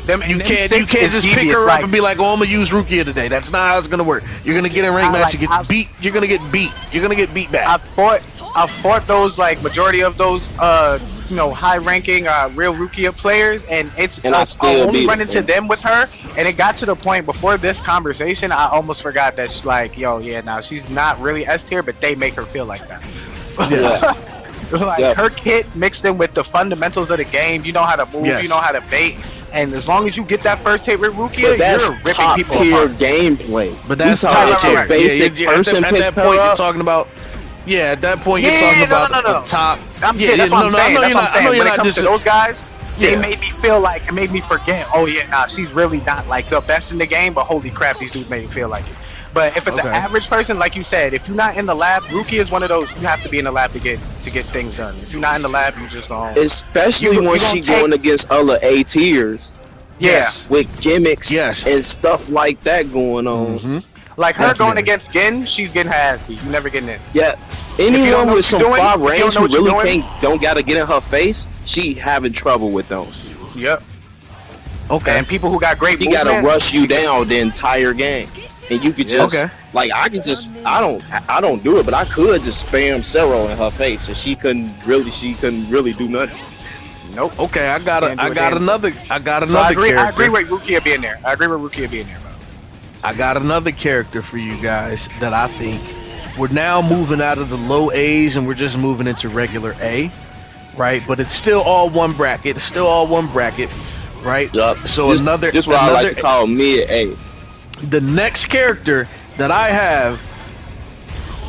You can't just pick her up and be like, oh, I'm gonna use Rukia today. That's not how it's gonna work. You're gonna get in a rank match and get beat. You're gonna get beat. You're gonna get beat back. I've fought those majority of those high-ranking real Rukia players, and I only run into them with her, and it got to the point before this conversation, I almost forgot that she's like, she's not really S tier, but they make her feel like that. Her kit mixed in with the fundamentals of the game. You know how to move, you know how to bait. And as long as you get that first hit with Rukia, you're ripping people apart. Gameplay. But that's top tier. Basic person at that point, you're talking about. Yeah, at that point, you're talking about the top. That's what I'm saying. When it comes to those guys, they made me feel like, it made me forget. Oh she's really not like the best in the game. But holy crap, these dudes made me feel like it. But if it's an average person, like you said, if you're not in the lab, Rukia is one of those. You have to be in the lab to get things done. If you're not in the lab, you just don't. Especially when she going against other A tiers. Yes. With gimmicks and stuff like that going on. Mm-hmm. Like her going against Gin, she's getting her ass beat. You never getting in. Yeah. Anyone with some far range who really don't gotta get in her face, she having trouble with those. Yep. Okay. And people who got great movement, gotta rush you down the entire game. And you could just I don't do it, but I could just spam Zero in her face and she couldn't really do nothing. Nope. Okay, I got another character. I agree with Rukia being there. Bro. I got another character for you guys that I think we're now moving out of the low A's and we're just moving into regular A, right? But it's still all one bracket. Right? Yep. So this is what I like to call mid A. The next character that I have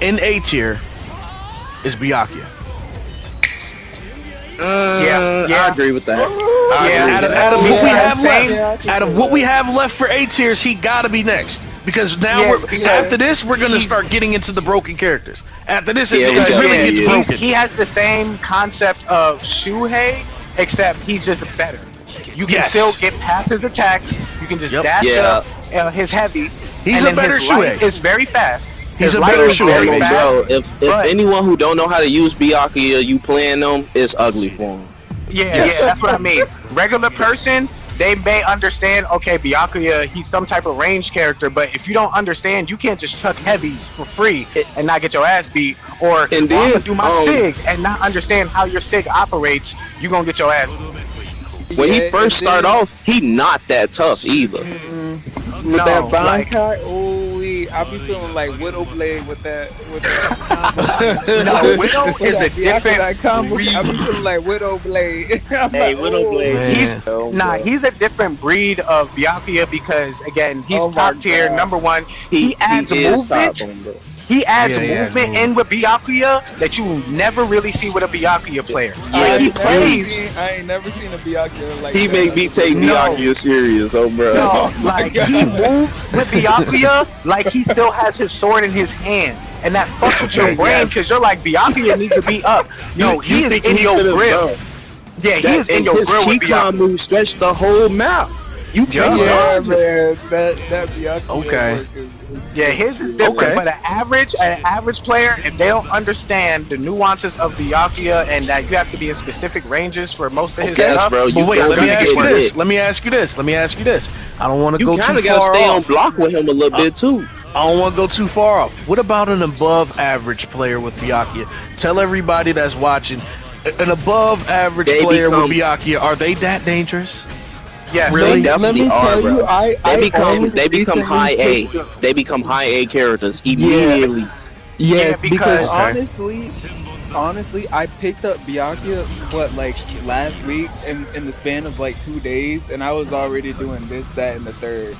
in A tier is Byakuya. I agree with that. Out of what we have left for A tiers, he gotta be next. Because now after this, we're gonna start getting into the broken characters. After this, it really gets broken. He has the same concept of Shuhei, except he's just better. You can still get past his attacks. You can just dash up his heavy, He's a better Shuei. It's very fast. He's a light better is very Shuei. fast, Bro, if but- anyone who don't know how to use Byakuya, you playing them, it's ugly for them. Yeah, that's what I mean. Regular person, they may understand, okay, Byakuya, he's some type of range character, but if you don't understand, you can't just chuck heavies for free and not get your ass beat, or And I'm then, gonna do my SIG and not understand how your SIG operates, you gonna get your ass beat. When he first started off, he not that tough either. With that like- Bankai, I be feeling like Widowblade with that. No, Widow is a different combo. breed. I be feeling like Widowblade. Hey, Widowblade. He's a different breed of Byakuya because again he's Oh my top tier. God. Number one, he adds is top, movement. bro. He adds Yeah, he adds movement in with Byakuya that you never really see with a Byakuya player. Yeah, Like, he he plays. I ain't never seen a Byakuya like He that. make me take No. Byakuya serious, oh bro. No, like he moves with Byakuya like he still has his sword in his hand. And that fucks with your brain because you're like, Byakuya needs to be up. No, he is in your grill. Yeah, he is in your his grill with Keycon Byakuya. move stretched the whole map. You can't Yeah, dodge it. man, that Byakuya Okay. work is Yeah, his is different, Okay. but an average player, if they don't understand the nuances of Byakuya and that you have to be in specific ranges for most of his Yes, stuff. bro. You But wait, gotta let me get ask you hit. this. Let me ask you this. I don't want to go You kind too of gotta far stay on off. block with him a little bit too. I don't want to go too far off. What about an above average player with Byakuya? Tell everybody that's watching, an above average They player become- with Byakuya, are they that dangerous? Yeah, Really? They Let me definitely are, tell bro. you, I They become recently high A. picked up- They become high A characters immediately. Yes, Yeah, because because- honestly, I picked up Byakuya like last week in the span of like 2 days, and I was already doing this, that, and the third.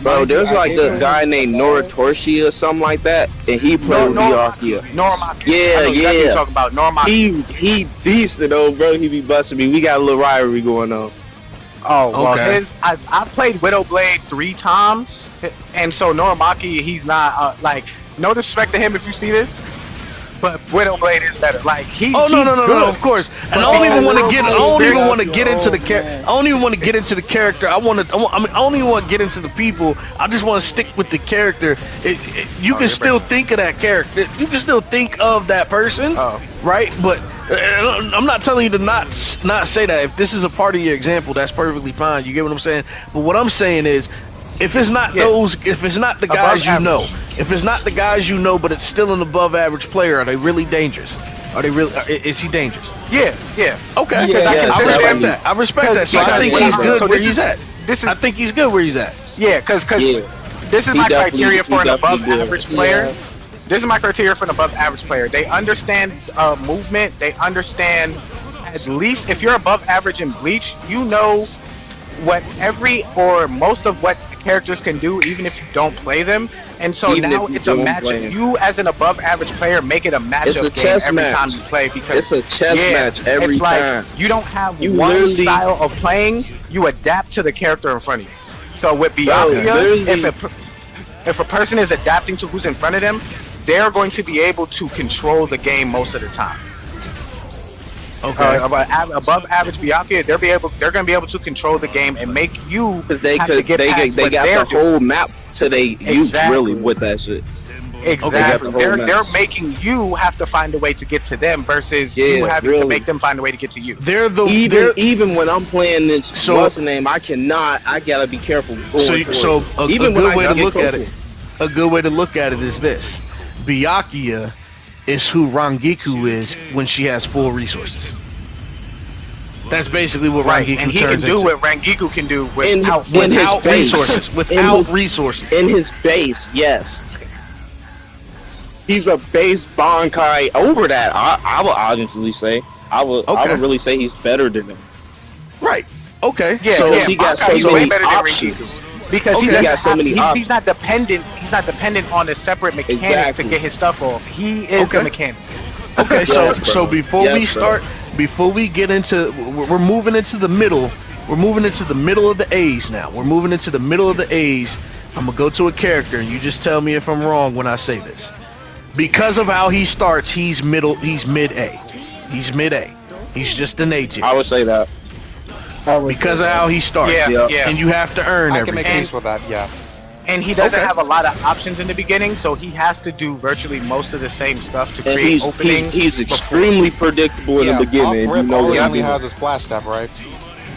Bro, Mind you, there's I like gave a him guy named Noratorshi or something like that, and he plays Byakuya. Normaki. Yeah, I know exactly what yeah. you're talking about Normaki. He decent though, bro. He be busting me. We got a little rivalry going on. Oh, well, Okay. I've played Widowblade 3 times, and so Normaki, he's not, like, no disrespect to him if you see this, but Widowblade is better. Like, Oh no, good. of course. And I don't even want to get. I don't even want to get into the character. I don't even want to get into the character. I don't even want to get into the people. I just want to stick with the character. You can still think of that character. You can still think of that person, Oh. right? But I'm not telling you to not say that. If this is a part of your example, that's perfectly fine. You get what I'm saying? But what I'm saying is, if it's not if it's not the guys you know, if it's not the guys you know, but it's still an above average player, are they really dangerous? Are they really? Is he dangerous? Yeah. Okay, Yeah, I yeah, respect yeah. that. I respect that. So Because- I think because- he's good so where this he's is- at. This is, I think he's good where he's at. yeah, because Yeah. this is He my definitely- criteria for he an above definitely average good. player. This is my criteria for an above average player. They understand movement. They understand, at least if you're above average in Bleach, you know what every or most of what characters can do, even if you don't play them. And so Even now if you it's a don't matchup. play 'em. You as an above average player make it a matchup It's a game chess every match. time you play because It's a chess match every it's like, time. you don't have You one literally- style of playing. You adapt to the character in front of you. So with Bro, Byakuya, literally- if a person is adapting to who's in front of them, they're going to be able to control the game most of the time. Okay. Above average Byakuya, they're going to be able to control the game and make you Because they have to could, get they past got what they're the doing. whole map to they use Exactly. really with that shit. Exactly. the whole They're mess. making you have to find a way to get to them versus you Yeah, having to really. make them find a way to get to you. They're the Even when I'm playing this, So- what's the name? I gotta be careful. Going for so it. a Even good when way I to get look close at to it. A good way to look at it is this: Byakuya is who Rangiku is when she has full resources. That's basically what Right, Rangiku and he can turns do into. what Rangiku can do In without his Without face. resources. In Without his- resources. In his base, yes. He's a base Bankai over that. I would honestly say. I would really say he's better than him. Right. Okay. Yeah, so yeah, he got Bankai, so he's way many better than options. because Okay. he He got so many he's options. not dependent. He's not dependent on a separate mechanic Exactly. to get his stuff off. He is Okay. the mechanic. Okay, so Yes, bro. so before Yes, we bro. start, before we get into, we're moving into the middle. We're moving into the middle of the A's now. We're moving into the middle of the A's. I'm gonna go to a character, and you just tell me if I'm wrong when I say this. Because of how he starts, he's mid A. He's mid A. He's just an A tier. I would say that. Because of how he starts. Yeah, Yeah. yeah. And you have to earn I can everything. make peace with that. Yeah. And he doesn't have a lot of options in the beginning, so he has to do virtually most of the same stuff to create openings. He's extremely predictable in the beginning. Off rip, all he only has is flash step, right?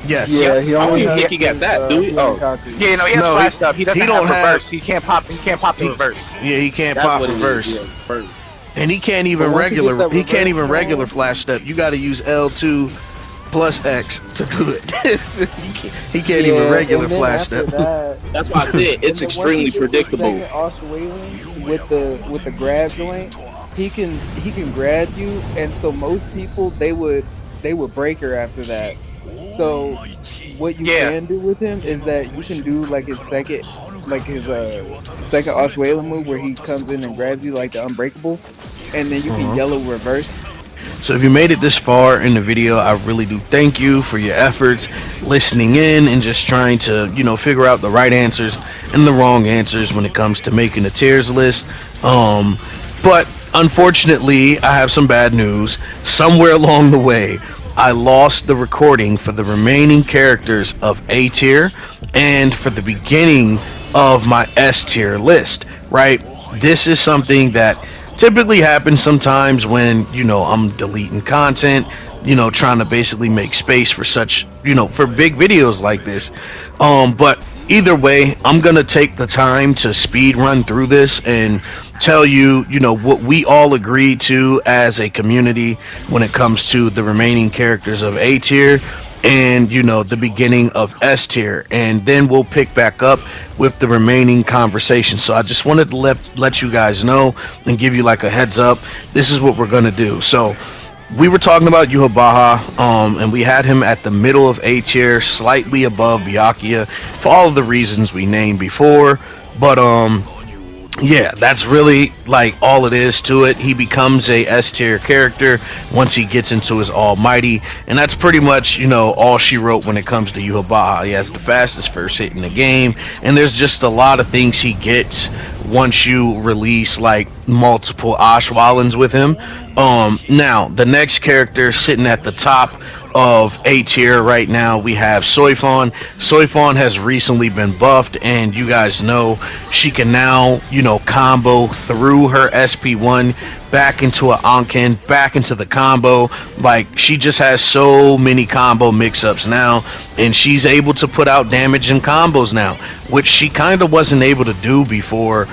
Yes. Yeah, he only has. He got that, do he? Oh, Yeah, no, he has flash stuff. He doesn't have reverse. He can't pop the reverse. Yeah, he can't that's pop what reverse. it is, yeah, first. And he can't even But once he gets regular. that He can't even reverse regular down- flash step. You got to use L2 plus X to do it. he can't even regular and then flash after step. that- That's why I said it's and then once extremely he gets the predictable. second Australian with the grab joint, he can grab you, and so most people they would break her after that. So what you can do with him is that you can do like his second Australian move where he comes in and grabs you like the unbreakable, and then you can yellow reverse. So if you made it this far in the video, I really do thank you for your efforts listening in and just trying to, figure out the right answers and the wrong answers when it comes to making a tiers list. But unfortunately, I have some bad news. Somewhere along the way, I lost the recording for the remaining characters of A tier and for the beginning of my S tier list, right? This is something that typically happens sometimes when, I'm deleting content, trying to basically make space for such, for big videos like this. But either way, I'm going to take the time to speed run through this and tell you, what we all agreed to as a community when it comes to the remaining characters of A tier and, the beginning of S tier. And then we'll pick back up with the remaining conversation. So I just wanted to let you guys know and give you like a heads up. This is what we're going to do. So we were talking about Yuhabaha, and we had him at the middle of A tier, slightly above Byakuya, for all of the reasons we named before. But yeah, that's really like all it is to it. He becomes a S tier character once he gets into his almighty, and that's pretty much, all she wrote when it comes to Yuhabaha. He has the fastest first hit in the game, and there's just a lot of things he gets once you release like multiple Ashwalans with him. Now the next character sitting at the top of A tier right now, we have Soifon. Soifon has recently been buffed, and you guys know she can now, combo through her SP1 back into an Anken, back into the combo. Like, she just has so many combo mix-ups now, and she's able to put out damage in combos now, which she kind of wasn't able to do before.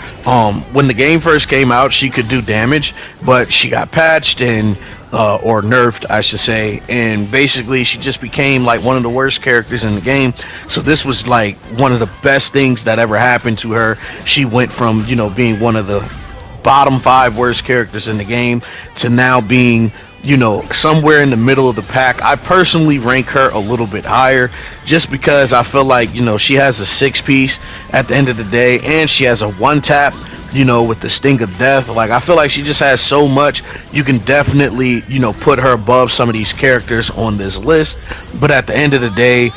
When the game first came out, she could do damage, but she got patched and or nerfed, I should say, and basically she just became like one of the worst characters in the game. So this was like one of the best things that ever happened to her. She went from, being one of the bottom 5 worst characters in the game to now being, somewhere in the middle of the pack. I personally rank her a little bit higher just because I feel like, she has a 6-piece at the end of the day, and she has a 1-tap, with the Sting of Death. Like, I feel like she just has so much. You can definitely, put her above some of these characters on this list. But at the end of the day,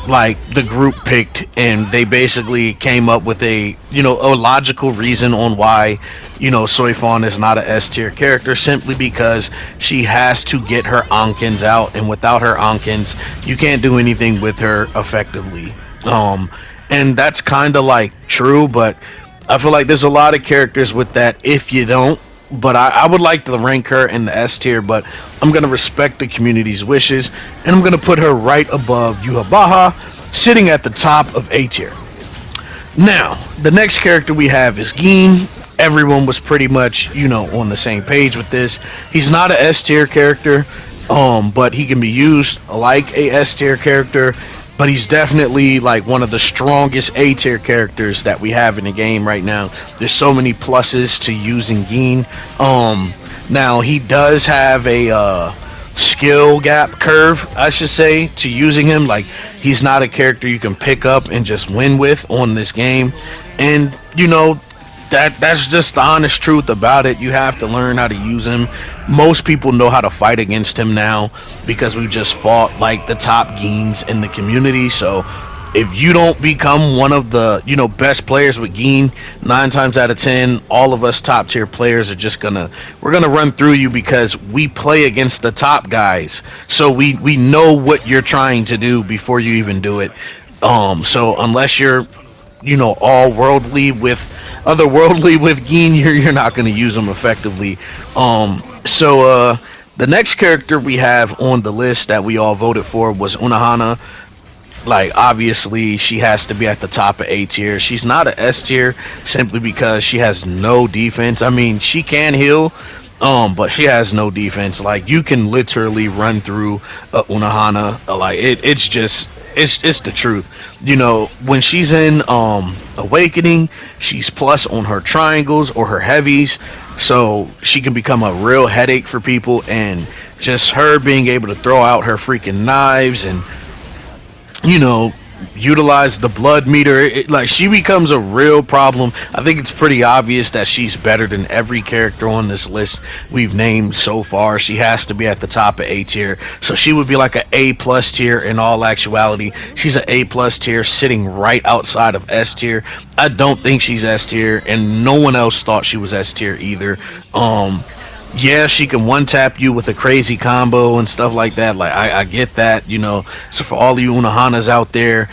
like, the group picked, and they basically came up with a logical reason on why, Soifon is not a S tier character, simply because she has to get her Ankens out, and without her Ankens, you can't do anything with her effectively. And that's kind of like true, but I feel like there's a lot of characters with that if you don't. But I would like to rank her in the S tier, but I'm going to respect the community's wishes, and I'm going to put her right above Yuhabaha, sitting at the top of A tier. Now, the next character we have is Gin. Everyone was pretty much, on the same page with this. He's not a S tier character, but he can be used like a S tier character. But he's definitely like one of the strongest A tier characters that we have in the game right now. There's so many pluses to using Gin. Now he does have a skill gap curve, I should say, to using him. Like, he's not a character you can pick up and just win with on this game. And that's just the honest truth about it. You have to learn how to use him. Most people know how to fight against him now because we've just fought like the top Gins in the community. So if you don't become one of the best players with Gin, 9 times out of 10, all of us top tier players are just we're gonna run through you because we play against the top guys. So we know what you're trying to do before you even do it. So unless you're all worldly with otherworldly with Gin, you're not going to use them effectively. So the next character we have on the list that we all voted for was Unohana. Like, obviously she has to be at the top of A tier. She's not a S tier simply because she has no defense. I mean, she can heal, but she has no defense. Like, you can literally run through Unohana. Like, it's the truth. When she's in Awakening, she's plus on her triangles or her heavies, so she can become a real headache for people. And just her being able to throw out her freaking knives and utilize the blood meter, like, she becomes a real problem. I think it's pretty obvious that she's better than every character on this list we've named so far. She has to be at the top of A tier, so she would be like an A plus tier. In all actuality, she's an A plus tier sitting right outside of S tier. I don't think she's S tier, and no one else thought she was S tier either. Yeah, she can one tap you with a crazy combo and stuff like that. Like, I get that, So for all you Unohanas out there,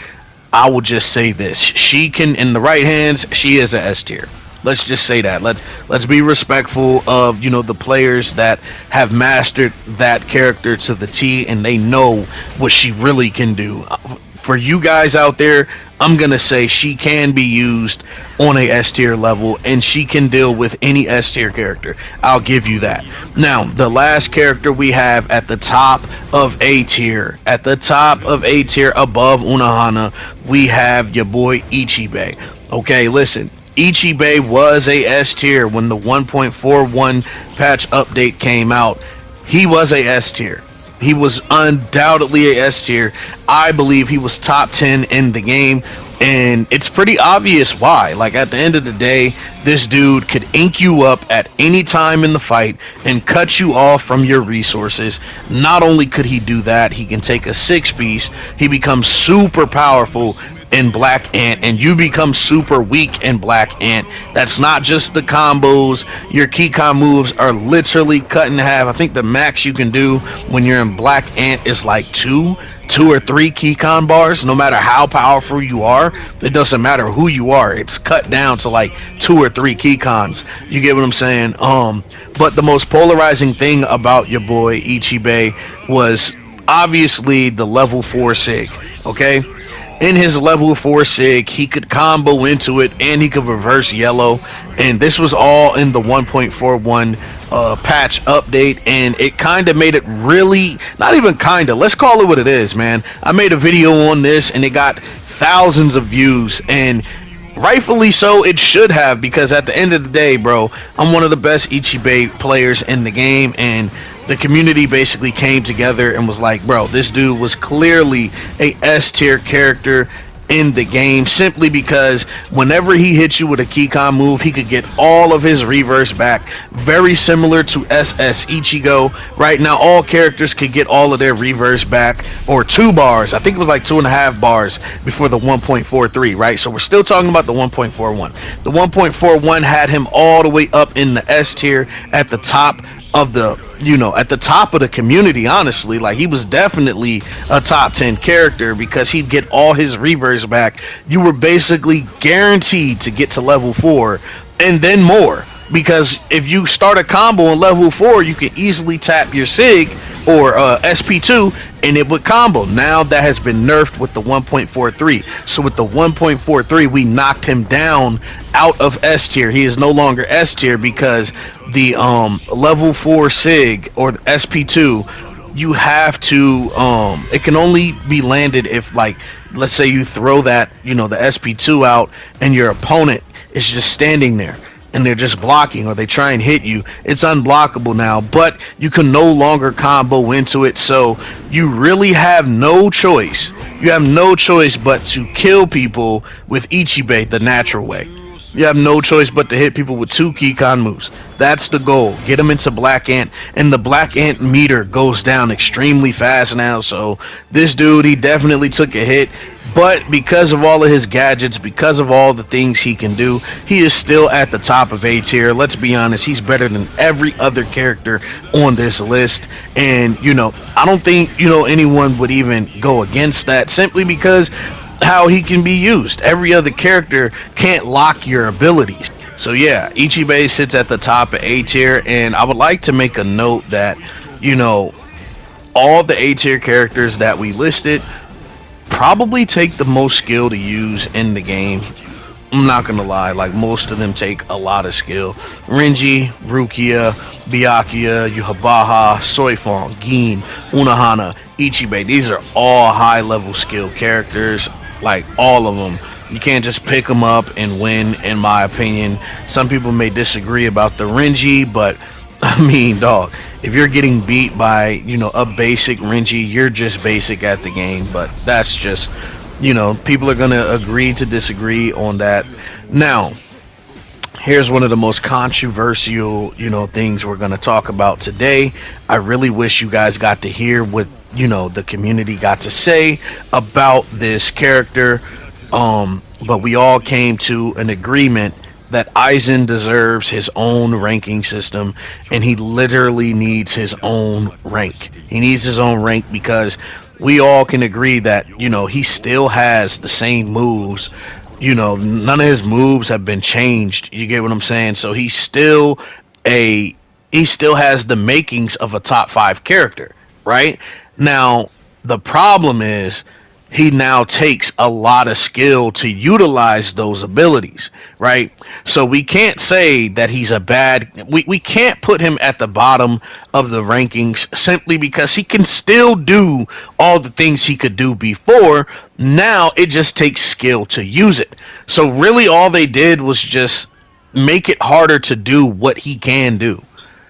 I will just say this: she can, in the right hands, she is a S tier. Let's just say that. Let's be respectful of the players that have mastered that character to the T, and they know what she really can do. For you guys out there, I'm going to say she can be used on a S tier level, and she can deal with any S tier character. I'll give you that. Now, the last character we have at the top of A tier, above Unohana, we have your boy Ichibei. Okay, listen. Ichibei was a S tier when the 1.41 patch update came out. He was a S tier. He was undoubtedly a S tier. I believe he was top 10 in the game, and it's pretty obvious why. Like, at the end of the day, this dude could ink you up at any time in the fight and cut you off from your resources. Not only could he do that, he can take a 6-piece. He becomes super powerful in Black Ant, and you become super weak in Black Ant. That's not just the combos. Your Keycon moves are literally cut in half. I think the max you can do when you're in Black Ant is like two or three Keycon bars. No matter how powerful you are, it doesn't matter who you are, it's cut down to like 2 or 3 Keycons. You get what I'm saying? But the most polarizing thing about your boy Ichibei was obviously the level 4 Sig. Okay, in his level 4 Sig, he could combo into it and he could reverse yellow, and this was all in the 1.41 patch update, and it kind of made it really, not even kind of, let's call it what it is, man. I made a video on this and it got thousands of views, and rightfully so, it should have, because at the end of the day, bro, I'm one of the best Ichibei players in the game, and the community basically came together and was like, bro, this dude was clearly a S tier character in the game, simply because whenever he hit you with a Keycon move, he could get all of his reverse back, very similar to SS Ichigo. Right now, all characters could get all of their reverse back, or 2 bars. I think it was like 2.5 bars before the 1.43, right? So we're still talking about the 1.41. The 1.41 had him all the way up in the S tier, at the top of the community. Honestly, like, he was definitely a top 10 character because he'd get all his reverse back. You were basically guaranteed to get to level 4 and then more, because if you start a combo on level 4, you can easily tap your Sig or SP2 and it would combo. Now that has been nerfed with the 1.43. So with the 1.43, we knocked him down out of S tier. He is no longer S tier because the level 4 Sig or the SP2, you have to it can only be landed if, like, let's say you throw that, the SP2 out and your opponent is just standing there and they're just blocking, or they try and hit you. It's unblockable now, but you can no longer combo into it, so you really have no choice. You have no choice but to kill people with Ichibei the natural way. You have no choice but to hit people with 2 Keycon moves. That's the goal. Get them into Black Ant, and the Black Ant meter goes down extremely fast now, so this dude, he definitely took a hit. But because of all of his gadgets, because of all the things he can do, he is still at the top of A tier. Let's be honest, he's better than every other character on this list. And, I don't think, anyone would even go against that, simply because how he can be used. Every other character can't lock your abilities. So yeah, Ichibei sits at the top of A tier, and I would like to make a note that, you know, all the A tier characters that we listed probably take the most skill to use in the game. I'm not gonna lie, like most of them take a lot of skill. Renji, Rukia, Byakuya, Yuhabaha, Soifong, Gin, Unohana, Ichibei. These are all high level skill characters, like all of them. You can't just pick them up and win, in my opinion. Some people may disagree about the Renji, but I mean, dog, if you're getting beat by, you know, a basic Renji, you're just basic at the game. But that's just, you know, people are going to agree to disagree on that. Now, here's one of the most controversial, you know, things we're going to talk about today. I really wish you guys got to hear what, you know, the community got to say about this character. But we all came to an agreement that Aizen deserves his own ranking system, and he literally needs his own rank. He needs his own rank because we all can agree that, you know, he still has the same moves. You know, none of his moves have been changed. You get what I'm saying? So he still has the makings of a top 5 character, right? Now, the problem is he now takes a lot of skill to utilize those abilities, right? So we can't say that he's a bad... We can't put him at the bottom of the rankings simply because he can still do all the things he could do before. Now it just takes skill to use it. So really all they did was just make it harder to do what he can do.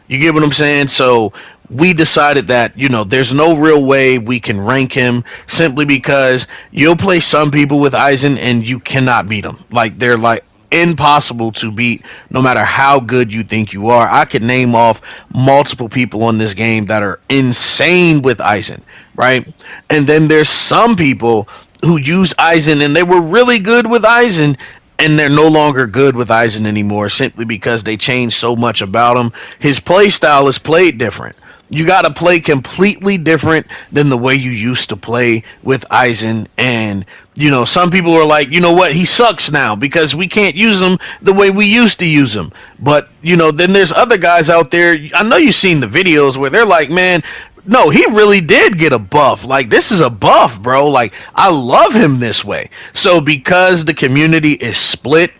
You get what I'm saying? So we decided that, you know, there's no real way we can rank him simply because you'll play some people with Aizen and you cannot beat them. Like, they're like impossible to beat no matter how good you think you are. I could name off multiple people on this game that are insane with Aizen, right? And then there's some people who use Aizen and they were really good with Aizen, and they're no longer good with Aizen anymore simply because they changed so much about him. His play style is played different. You got to play completely different than the way you used to play with Aizen. And, you know, some people are like, you know what, he sucks now because we can't use him the way we used to use him. But, you know, then there's other guys out there. I know you've seen the videos where they're like, man, no, he really did get a buff. Like, this is a buff, bro. Like, I love him this way. So because the community is split,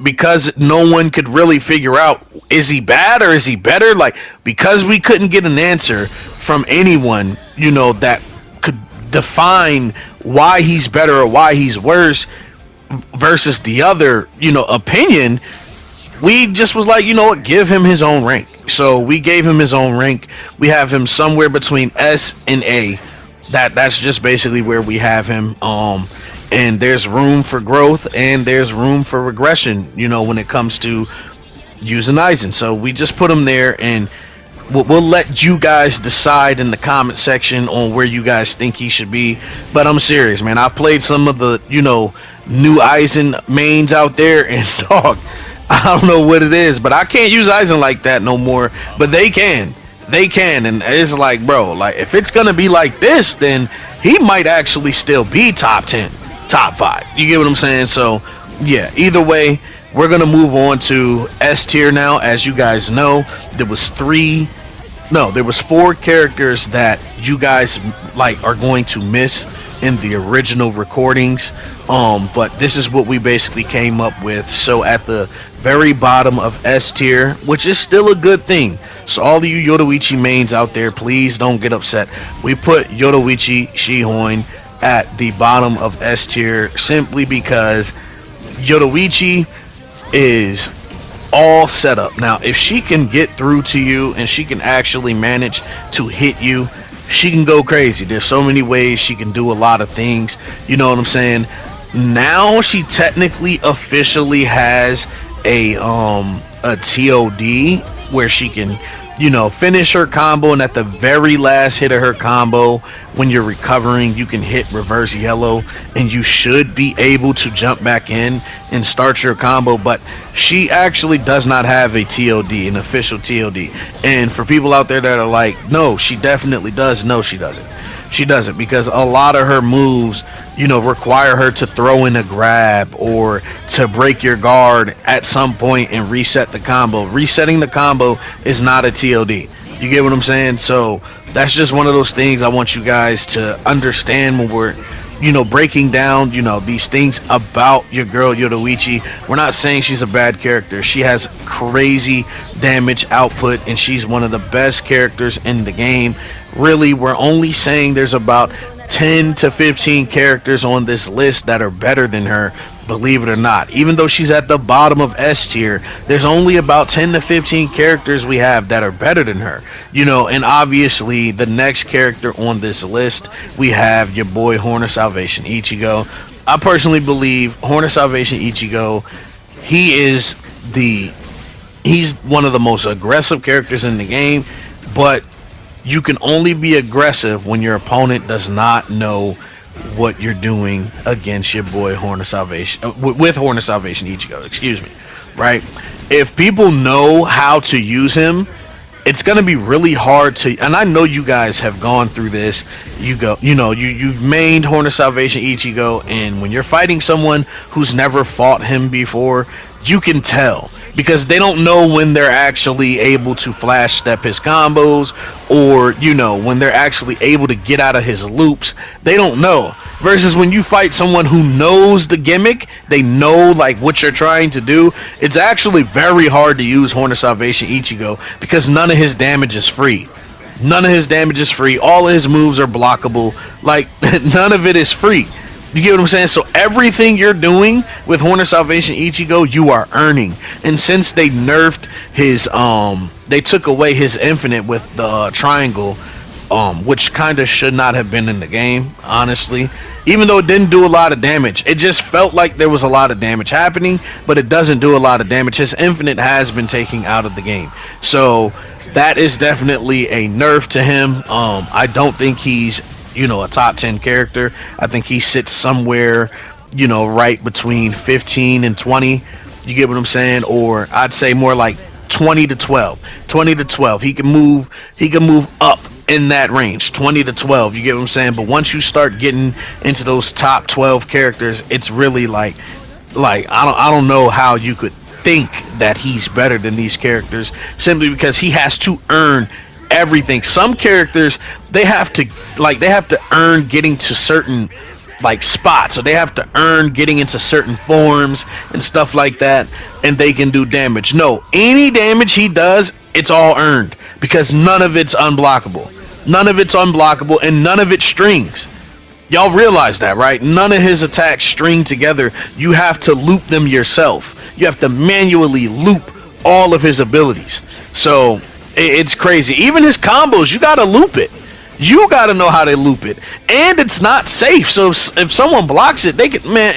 because no one could really figure out, is he bad or is he better? Like, because we couldn't get an answer from anyone, you know, that could define why he's better or why he's worse versus the other, you know, opinion, we just was like, you know what, give him his own rank. So we gave him his own rank. We have him somewhere between S and A. That's just basically where we have him. And there's room for growth and there's room for regression, you know, when it comes to using Aizen. So we just put him there, and we'll let you guys decide in the comment section on where you guys think he should be. But I'm serious, man. I played some of the, you know, new Aizen mains out there, and dog, I don't know what it is, but I can't use Aizen like that no more. But they can. They can. And it's like, bro, like, if it's going to be like this, then he might actually still be top 10, top 5. You get what I'm saying? So, yeah, either way, we're going to move on to S tier now. As you guys know, there was 4 characters that you guys, like, are going to miss in the original recordings. But this is what we basically came up with. So at the very bottom of S tier, which is still a good thing. So all of you Yoruichi mains out there, please don't get upset. We put Yoruichi Shihoin at the bottom of S tier simply because Yoruichi is all set up. Now, if she can get through to you and she can actually manage to hit you, she can go crazy. There's so many ways she can do a lot of things. You know what I'm saying? Now she technically officially has a TOD where she can, you know, finish her combo, and at the very last hit of her combo, when you're recovering, you can hit reverse yellow and you should be able to jump back in and start your combo. But she actually does not have a TOD, an official TOD. And for people out there that are like, no, she definitely does, no, she doesn't. She doesn't, because a lot of her moves require her to throw in a grab or to break your guard at some point and reset the combo. Resetting the combo is not a TLD. You get what I'm saying? So that's just one of those things I want you guys to understand when we're breaking down, these things about your girl Yoruichi. We're not saying she's a bad character. She has crazy damage output, and she's one of the best characters in the game. Really, we're only saying there's about 10 to 15 characters on this list that are better than her, believe it or not. Even though she's at the bottom of S tier, there's only about 10 to 15 characters we have that are better than her. And obviously the next character on this list, we have your boy Horn of Salvation Ichigo. I personally believe Horn of Salvation Ichigo, he's one of the most aggressive characters in the game, but you can only be aggressive when your opponent does not know what you're doing against your boy Horn of Salvation, with Horn of Salvation Ichigo, excuse me, right? If people know how to use him, it's going to be really hard to, and I know you guys have gone through this. You've mained Horn of Salvation Ichigo, and when you're fighting someone who's never fought him before, you can tell, because they don't know when they're actually able to flash step his combos, or when they're actually able to get out of his loops. They don't know. Versus when you fight someone who knows the gimmick, they know like what you're trying to do. It's actually very hard to use Horn of Salvation Ichigo because none of his damage is free. None of his damage is free. All of his moves are blockable. Like none of it is free. You get what I'm saying? So everything you're doing with Horn of Salvation Ichigo, you are earning. And since they nerfed his, they took away his infinite with the triangle, which kind of should not have been in the game, honestly. Even though it didn't do a lot of damage, it just felt like there was a lot of damage happening, but it doesn't do a lot of damage. His infinite has been taken out of the game. So that is definitely a nerf to him. I don't think he's a top 10 character. I think he sits somewhere, right between 15 and 20. You get what I'm saying? Or I'd say more like 20 to 12. 20 to 12. He can move up in that range, 20 to 12. You get what I'm saying? But once you start getting into those top 12 characters, it's really like I don't know how you could think that he's better than these characters, simply because he has to earn everything. Some characters, they have to earn getting to certain spots, so they have to earn getting into certain forms and stuff like that, and they can do damage. No, any damage he does, it's all earned, because none of it's unblockable. None of it's unblockable, and none of it strings. Y'all realize that, right? None of his attacks string together. You have to loop them yourself. You have to manually loop all of his abilities. So it's crazy. Even his combos, you gotta loop it. You gotta know how to loop it, and it's not safe. So if someone blocks it, they can, man.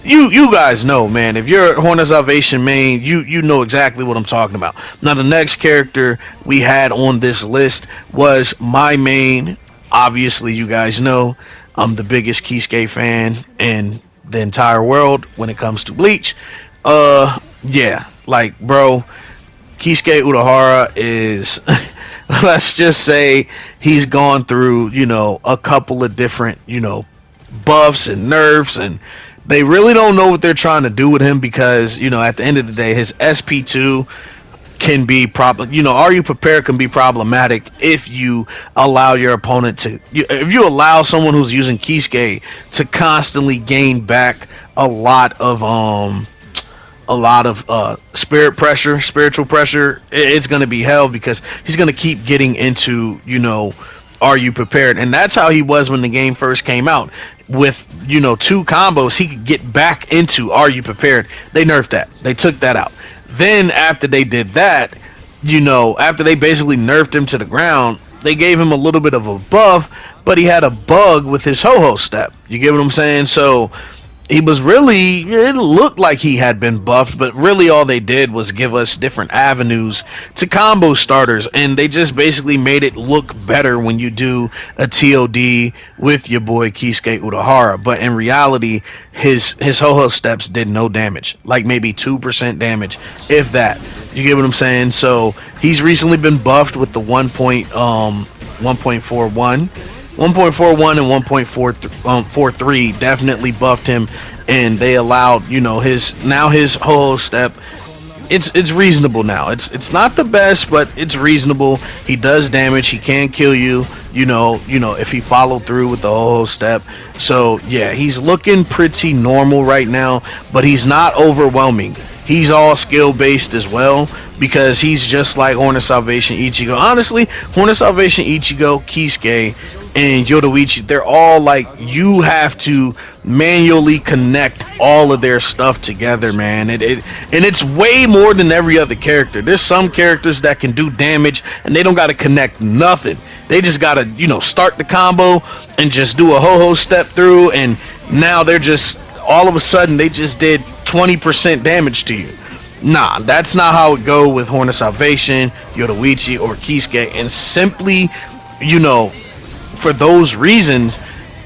You guys know, man. If you're Horn of Salvation main, you know exactly what I'm talking about. Now the next character we had on this list was my main. Obviously, you guys know I'm the biggest Kisuke fan in the entire world when it comes to Bleach. Yeah, bro, Kisuke Urahara is. Let's just say he's gone through, a couple of different, buffs and nerfs, and they really don't know what they're trying to do with him, because, at the end of the day, his SP2 can be Are You Prepared can be problematic if you allow your opponent to, if you allow someone who's using Kisuke to constantly gain back a lot of spiritual pressure. It's going to be hell, because he's going to keep getting into, Are You Prepared? And that's how he was when the game first came out. With, 2 combos, he could get back into Are You Prepared? They nerfed that. They took that out. Then after they did that, after they basically nerfed him to the ground, they gave him a little bit of a buff, but he had a bug with his ho-ho step. You get what I'm saying? So he was really, it looked like he had been buffed, but really all they did was give us different avenues to combo starters, and they just basically made it look better when you do a TOD with your boy Kisuke Urahara. But in reality, his ho-ho steps did no damage, like maybe 2% damage, if that. You get what I'm saying? So he's recently been buffed with the 1.41. 1.41 and 1.43 definitely buffed him, and they allowed his whole step. It's reasonable now. It's not the best, but it's reasonable. He does damage. He can kill you. If he followed through with the whole step. So yeah, he's looking pretty normal right now, but he's not overwhelming. He's all skill based as well, because he's just like Horn of Salvation Ichigo. Honestly, Horn of Salvation Ichigo, Kisuke, and Yoruichi, they're all like, you have to manually connect all of their stuff together, man. And it's way more than every other character. There's some characters that can do damage and they don't got to connect nothing. They just got to, start the combo and just do a ho-ho step through, and now they're just, all of a sudden, they just did 20% damage to you. Nah, that's not how it go with Horn of Salvation, Yoruichi, or Kisuke. And simply, for those reasons,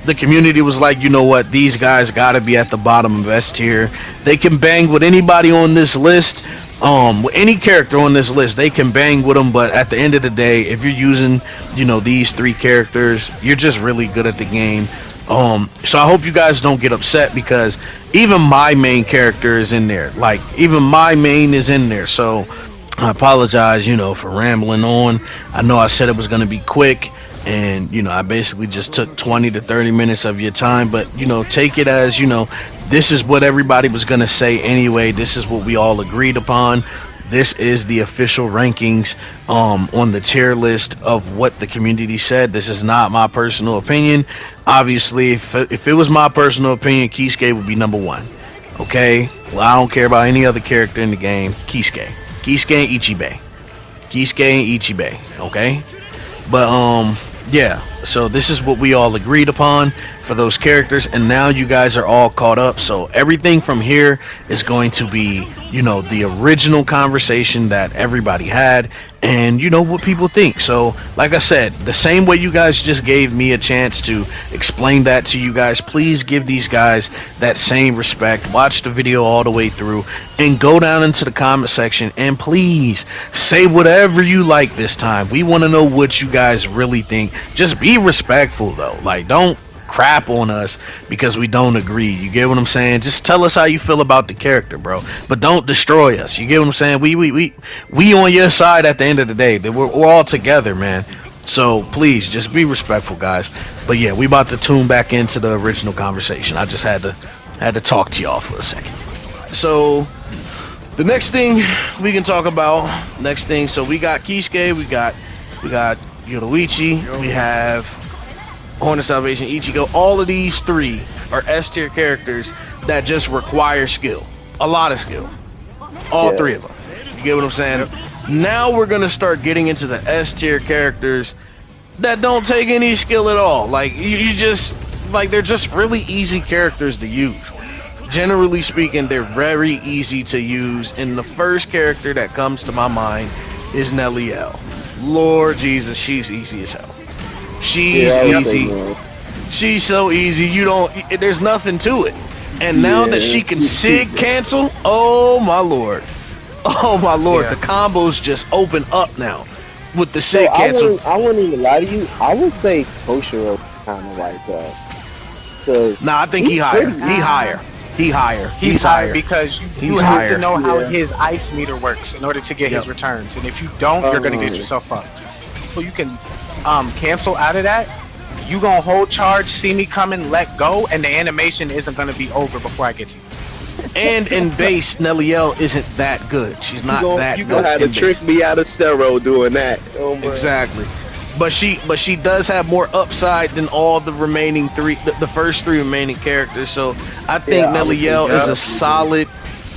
the community was like, you know what, these guys gotta be at the bottom of S tier. They can bang with anybody on this list, with any character on this list, they can bang with them. But at the end of the day, if you're using, these three characters, you're just really good at the game. So I hope you guys don't get upset, because even my main character is in there. Like, even my main is in there. So I apologize, for rambling on. I know I said it was going to be quick, and, I basically just took 20 to 30 minutes of your time. But, take it as, this is what everybody was going to say anyway. This is what we all agreed upon. This is the official rankings on the tier list of what the community said. This is not my personal opinion. Obviously, if it was my personal opinion, Kisuke would be number one. Okay? Well, I don't care about any other character in the game. Kisuke and Ichibe. Okay? But, yeah. So this is what we all agreed upon for those characters, and now you guys are all caught up. So everything from here is going to be, the original conversation that everybody had, and what people think. So like I said, the same way you guys just gave me a chance to explain that to you guys, please give these guys that same respect. Watch the video all the way through and go down into the comment section and please say whatever you like this time. We want to know what you guys really think. Just be respectful though. Like, don't crap on us because we don't agree. You get what I'm saying? Just tell us how you feel about the character, bro, but don't destroy us. You get what I'm saying? We on your side at the end of the day. We're all together, man. So please just be respectful, guys. But yeah, we about to tune back into the original conversation. I just had to talk to y'all for a second. So the next thing we can talk about, so we got Kisuke, we got Yoruichi, we have Horn of Salvation Ichigo. All of these three are S tier characters that just require skill, a lot of skill. All three of them. You get what I'm saying? Now we're gonna start getting into the S tier characters that don't take any skill at all. Like, you just, like, they're just really easy characters to use. Generally speaking, they're very easy to use, and the first character that comes to my mind is Nelly L. Lord Jesus, she's easy as hell. She's easy. She's so easy. There's nothing to it. And now that she can sig cancel, oh my lord. The combos just open up now with the sig cancel. I wouldn't even lie to you. I would say Toshiro kind of like that. Nah, I think he's higher. He's higher because you have to know how his ice meter works in order to get his returns. And if you don't, you're gonna get yourself fucked. So you can cancel out of that. You gonna hold charge, see me coming, let go, and the animation isn't gonna be over before I get to you. And in base, Nelliel isn't that good. She's not that good. You gonna have to trick me out of Zero doing that. Oh my. Exactly. But she does have more upside than all the remaining three, the first three remaining characters. So I think Nelliel is a solid.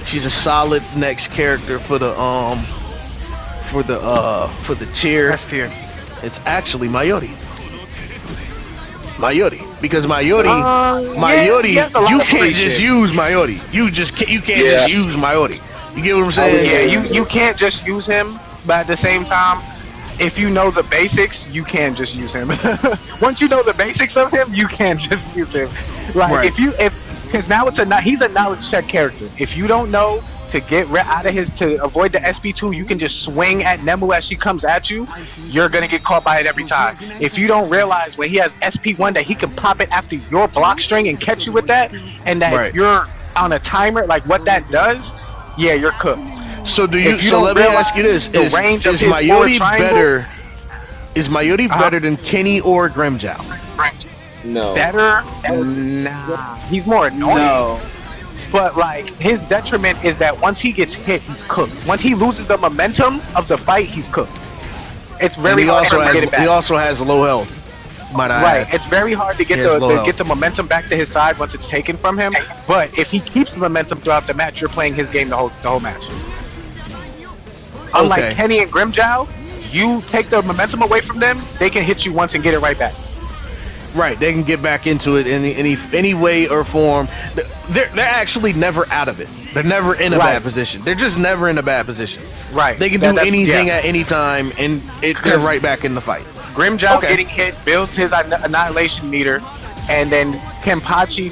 She's a solid next character for the tier. That's tier. It's actually Mayuri. Because Mayuri, you can't just use Mayuri. You can't just use Mayuri. You get what I'm saying? Yeah, you can't just use him, but at the same time, if you know the basics, you can just use him. Once you know the basics of him, you can just use him. Like, right. Because now he's a knowledge check character. If you don't know to get out of his, to avoid the SP2, you can just swing at Nemu as she comes at you. You're gonna get caught by it every time. If you don't realize when he has SP1 that he can pop it after your block string and catch you with that, and that you're on a timer, like what that does, yeah, you're cooked. So do you? So let me ask you this: Is Mayuri better? Is Mayuri better than Kenny or Grimmjow? No. Better? Nah. He's more annoying. No. But like his detriment is that once he gets hit, he's cooked. Once he loses the momentum of the fight, he's cooked. It's very hard to get it back. He also has low health. Right. It's very hard to get the momentum back to his side once it's taken from him. But if he keeps the momentum throughout the match, you're playing his game the whole match. Unlike Kenny and Grimmjow, you take the momentum away from them, they can hit you once and get it right back. Right, they can get back into it in any way or form. They're actually never out of it. They're never in a bad position. They're just never in a bad position. Right. They can do anything at any time, and they're right back in the fight. Grimmjow getting hit builds his annihilation meter, and then Kenpachi,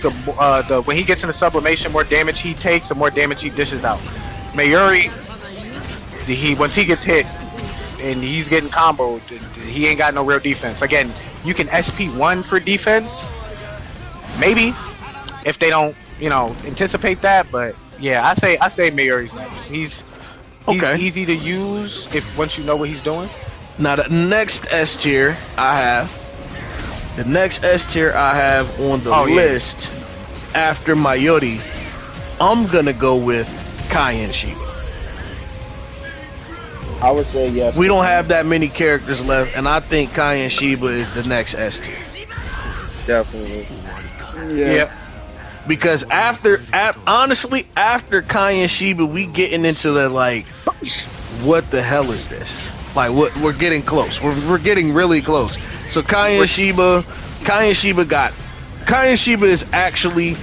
when he gets into sublimation, more damage he takes, the more damage he dishes out. Mayuri, once he gets hit and he's getting comboed, he ain't got no real defense. Again, you can SP1 for defense, maybe, if they don't, anticipate that. But yeah, I say Mayuri's next. He's easy to use once you know what he's doing. Now the next S tier I have on the list after Mayuri, I'm gonna go with Kai and Shiba. I would say yes. We don't have that many characters left, and I think Kai and Shiba is the next S tier. Definitely. Yes. Yep. Because honestly, after Kai and Shiba, we getting into the like, what the hell is this? Like, what we're getting close. We're getting really close. So Kai and Shiba is actually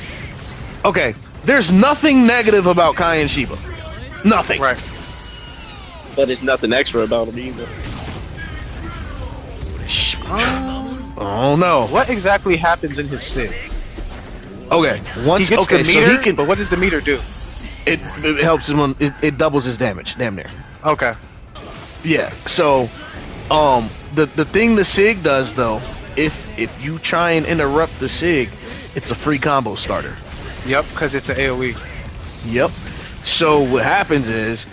okay. There's nothing negative about Kai and Shiba. Nothing. Right. But it's nothing extra about him either. Oh no! What exactly happens in his Sig? Okay, once he gets the meter, so he can. But what does the meter do? It helps him. It doubles his damage, damn near. Okay. Yeah. So, the thing the Sig does though, if you try and interrupt the Sig, it's a free combo starter. Yep, because it's an AOE. Yep. So what happens is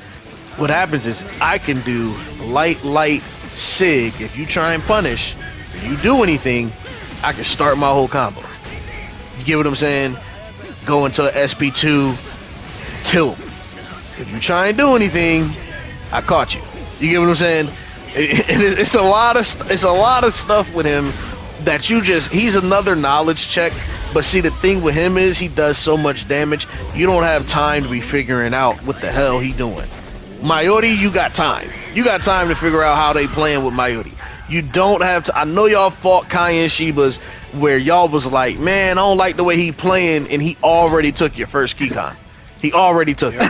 I can do light Sig. If you try and punish, if you do anything, I can start my whole combo. You get what I'm saying? Go into SP2, tilt. If you try and do anything, I caught you. You get what I'm saying? It's a lot of stuff with him that he's another knowledge check. But see, the thing with him is he does so much damage, you don't have time to be figuring out what the hell he doing. Mayuri, you got time. You got time to figure out how they playing with Mayuri. You don't have to. I know y'all fought Kai and Shiba's where y'all was like, man, I don't like the way he playing, and he already took your first Keycon. He already took it.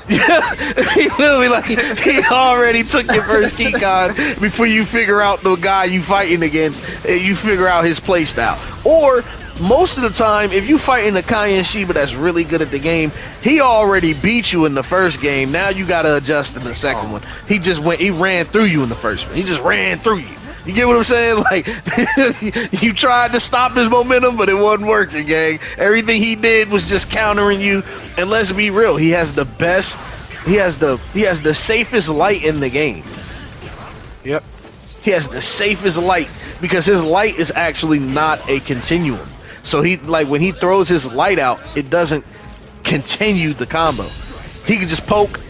He literally he already took your first Keycon before you figure out the guy you fighting against, and you figure out his play style. Or most of the time, if you fighting a Kai and Shiba that's really good at the game, he already beat you in the first game. Now you gotta adjust in the second one. He ran through you in the first one. He just ran through you. You get what I'm saying? Like, you tried to stop his momentum, but it wasn't working, gang. Everything he did was just countering you. And let's be real, he has the safest light in the game. Yep. He has the safest light because his light is actually not a continuum. So when he throws his light out, it doesn't continue the combo. He can just poke.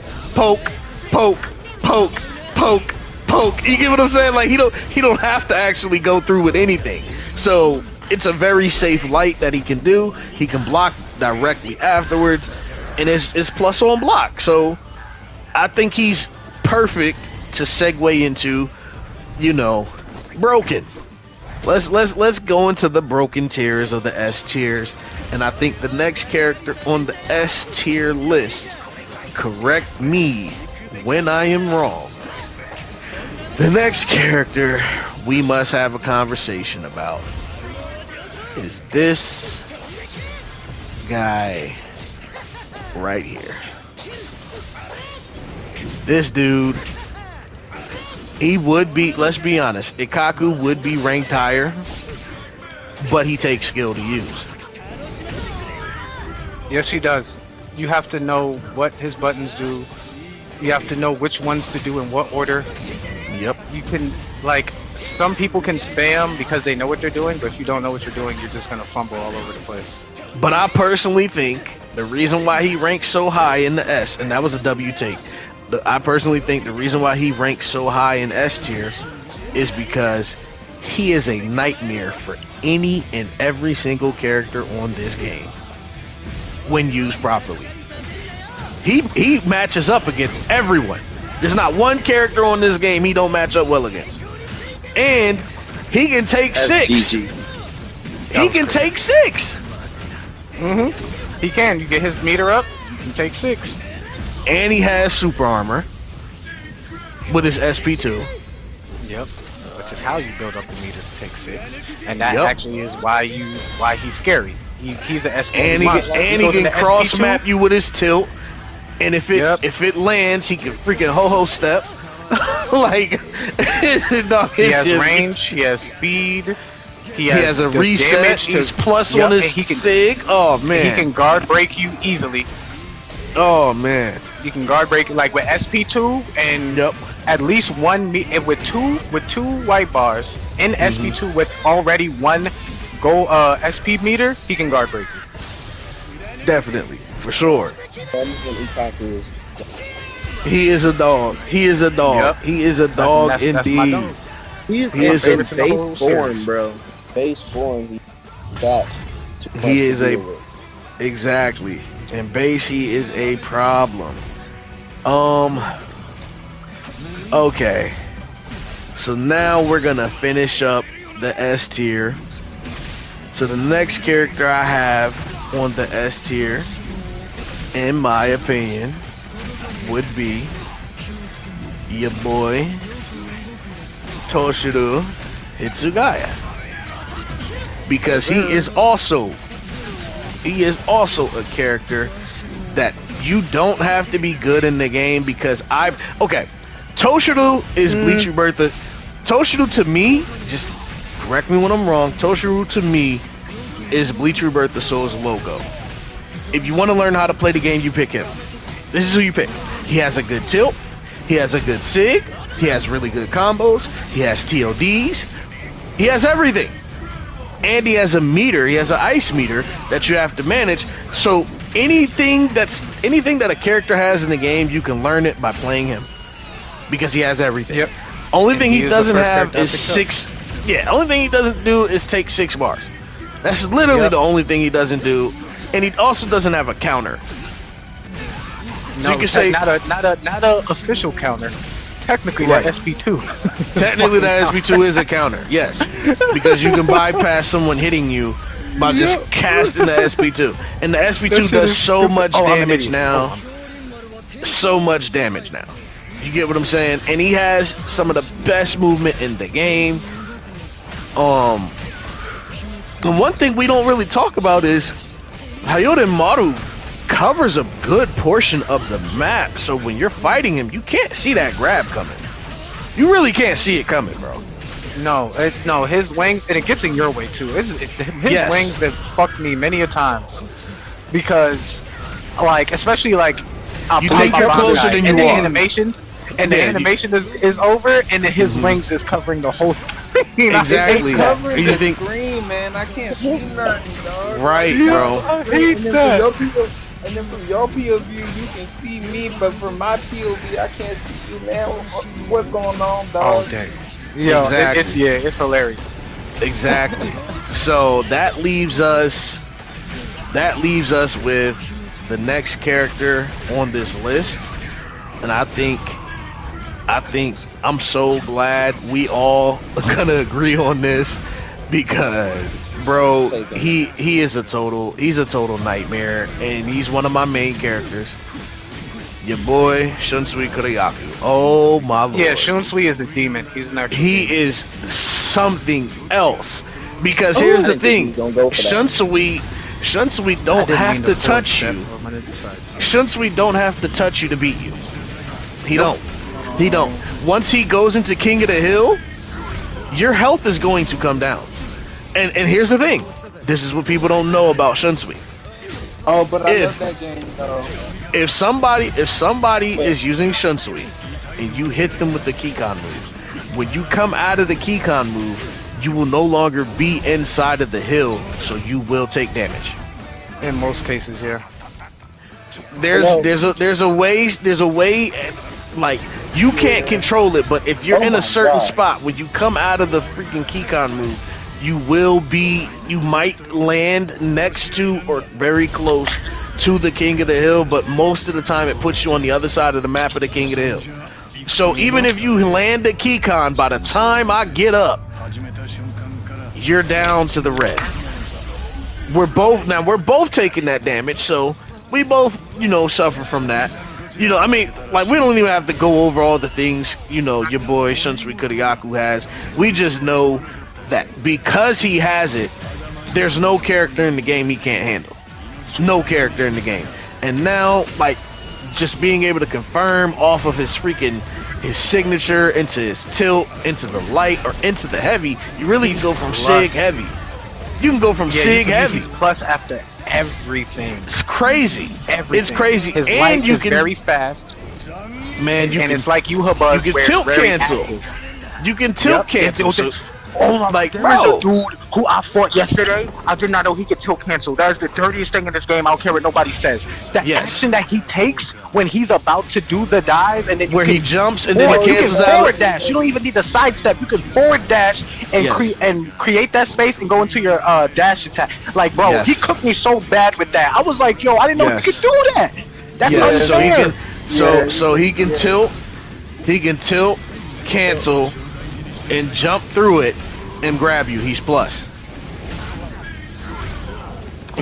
You get what I'm saying? Like he don't have to actually go through with anything. So it's a very safe light that he can do. He can block directly afterwards, and it's plus on block. So I think he's perfect to segue into, broken. Let's go into the broken tiers of the S tiers, and I think the next character on the S tier list, correct me when I am wrong. The next character we must have a conversation about is this guy right here. This dude, he would be, let's be honest, Ikaku would be ranked higher, but he takes skill to use. Yes, he does. You have to know what his buttons do. You have to know which ones to do in what order. Yep. You can, like, some people can spam because they know what they're doing, but if you don't know what you're doing, you're just gonna fumble all over the place. But I personally think the reason why he ranks so high in the S, and that was a W take, I personally think the reason why he ranks so high in S tier is because he is a nightmare for any and every single character on this game when used properly. He matches up against everyone. There's not one character on this game he don't match up well against. And he can take That's 6. GG. He can take 6. He can. You get his meter up, you can take 6. And he has super armor with his SP2. Yep. Which is how you build up the meter to take 6. And that Yep. actually is why he's scary. He's an SP2. And he can cross map you with his tilt. And if it lands, he can freaking ho-ho step. Like, no, he has range, he has speed, he has a reset, he's plus on his sig. Oh man. He can guard break you easily. Oh man. You can guard break like with SP2 and at least one with two white bars in SP2 with already one gold SP meter, he can guard break you. Definitely, for sure. Ikaku is He is a dog. He is a dog. Yep. He is a dog indeed. Dog. he is in in base form, bro. Base form. He is a exactly. In base, he is a problem. Okay. So now we're gonna finish up the S tier. So the next character I have on the S tier, in my opinion, would be your boy Toshiro Hitsugaya, because he is also a character that you don't have to be good in the game, because Toshiro is Bleach Rebirth. Toshiro to me, just correct me when I'm wrong, Toshiro to me is Bleach Rebirth of Souls logo. If you want to learn how to play the game, you pick him. This is who you pick. He has a good tilt. He has a good sig. He has really good combos. He has TODs. He has everything. And he has a meter. He has an ice meter that you have to manage. So anything that a character has in the game, you can learn it by playing him, because he has everything. Yep. Only thing he doesn't have is six. 6. Yeah, only thing he doesn't do is take 6 bars. That's literally the only thing he doesn't do. And he also doesn't have a counter. So No, you can say not a official counter. Technically, Right. that SP2. technically that SP2 is a counter, yes, because you can bypass someone hitting you by just casting the SP2, and the SP2 does so much damage now. So much damage now. You get what I'm saying? And he has some of the best movement in the game. The one thing we don't really talk about is Hayori Maru covers a good portion of the map, so when you're fighting him, you can't see that grab coming. You really can't see it coming, bro. No, his wings, and it gets in your way too. His wings have fucked me many a times, because, like, especially like, You think you're closer than you the are. animation, and the animation is over, and then his wings is covering the whole screen. Exactly. Covering You the think screen, man. I can't see nothing, dog. right, bro? I hate that. And then from your POV, you can see me, but from my POV, I can't see you, man. What's going on, dog? Oh dang. Yeah, Exactly. it's hilarious. Exactly. So that leaves us with the next character on this list, and I think I'm so glad we all are gonna agree on this, because bro, he is a total nightmare, and he's one of my main characters. Your boy Shunsui Kurayaku. Oh my lord. Yeah, Shunsui is a demon. He's an actual demon. He is something else. Because here's the thing, Shunsui don't have to touch you. Shunsui don't have to touch you to beat you. He don't. He don't. Once he goes into King of the Hill, your health is going to come down. And here's the thing. This is what people don't know about Shunsui. Oh, but I love that game though. If somebody is using Shunsui and you hit them with the Kikon move, when you come out of the Kikon move, you will no longer be inside of the hill, so you will take damage. In most cases, yeah. There's a way like you can't control it, but if you're in a certain spot when you come out of the freaking Kikon move, you might land next to or very close to the King of the Hill, but most of the time it puts you on the other side of the map of the King of the Hill. So even if you land the Kikon, by the time I get up, you're down to the red. We're both taking that damage, so we both, suffer from that. I mean, like, we don't even have to go over all the things, your boy Shunsui Kuriyaku has. We just know that because he has it, there's no character in the game he can't handle. No character in the game. And now, like, just being able to confirm off of his signature into his tilt, into the light, or into the heavy, you really can go from Sig heavy. You can go from Sig heavy. Plus after everything. It's crazy. Everything. It's crazy. His and light you is can very fast. Man, it's like Yuhabuz, you can tilt cancel. You can tilt cancel. Oh my like, God, bro. there's a dude who I fought yesterday. I did not know he could tilt cancel. That is the dirtiest thing in this game. I don't care what nobody says. The action that he takes when he's about to do the dive, and then he jumps and then he cancels out. Forward out. dash. You don't even need the sidestep. You can forward dash and create that space and go into your dash attack. Like, bro, he cooked me so bad with that. I was like, yo, I didn't know he could do that. That's unfair. So he can tilt. He can tilt, cancel, and jump through it and grab you. He's plus.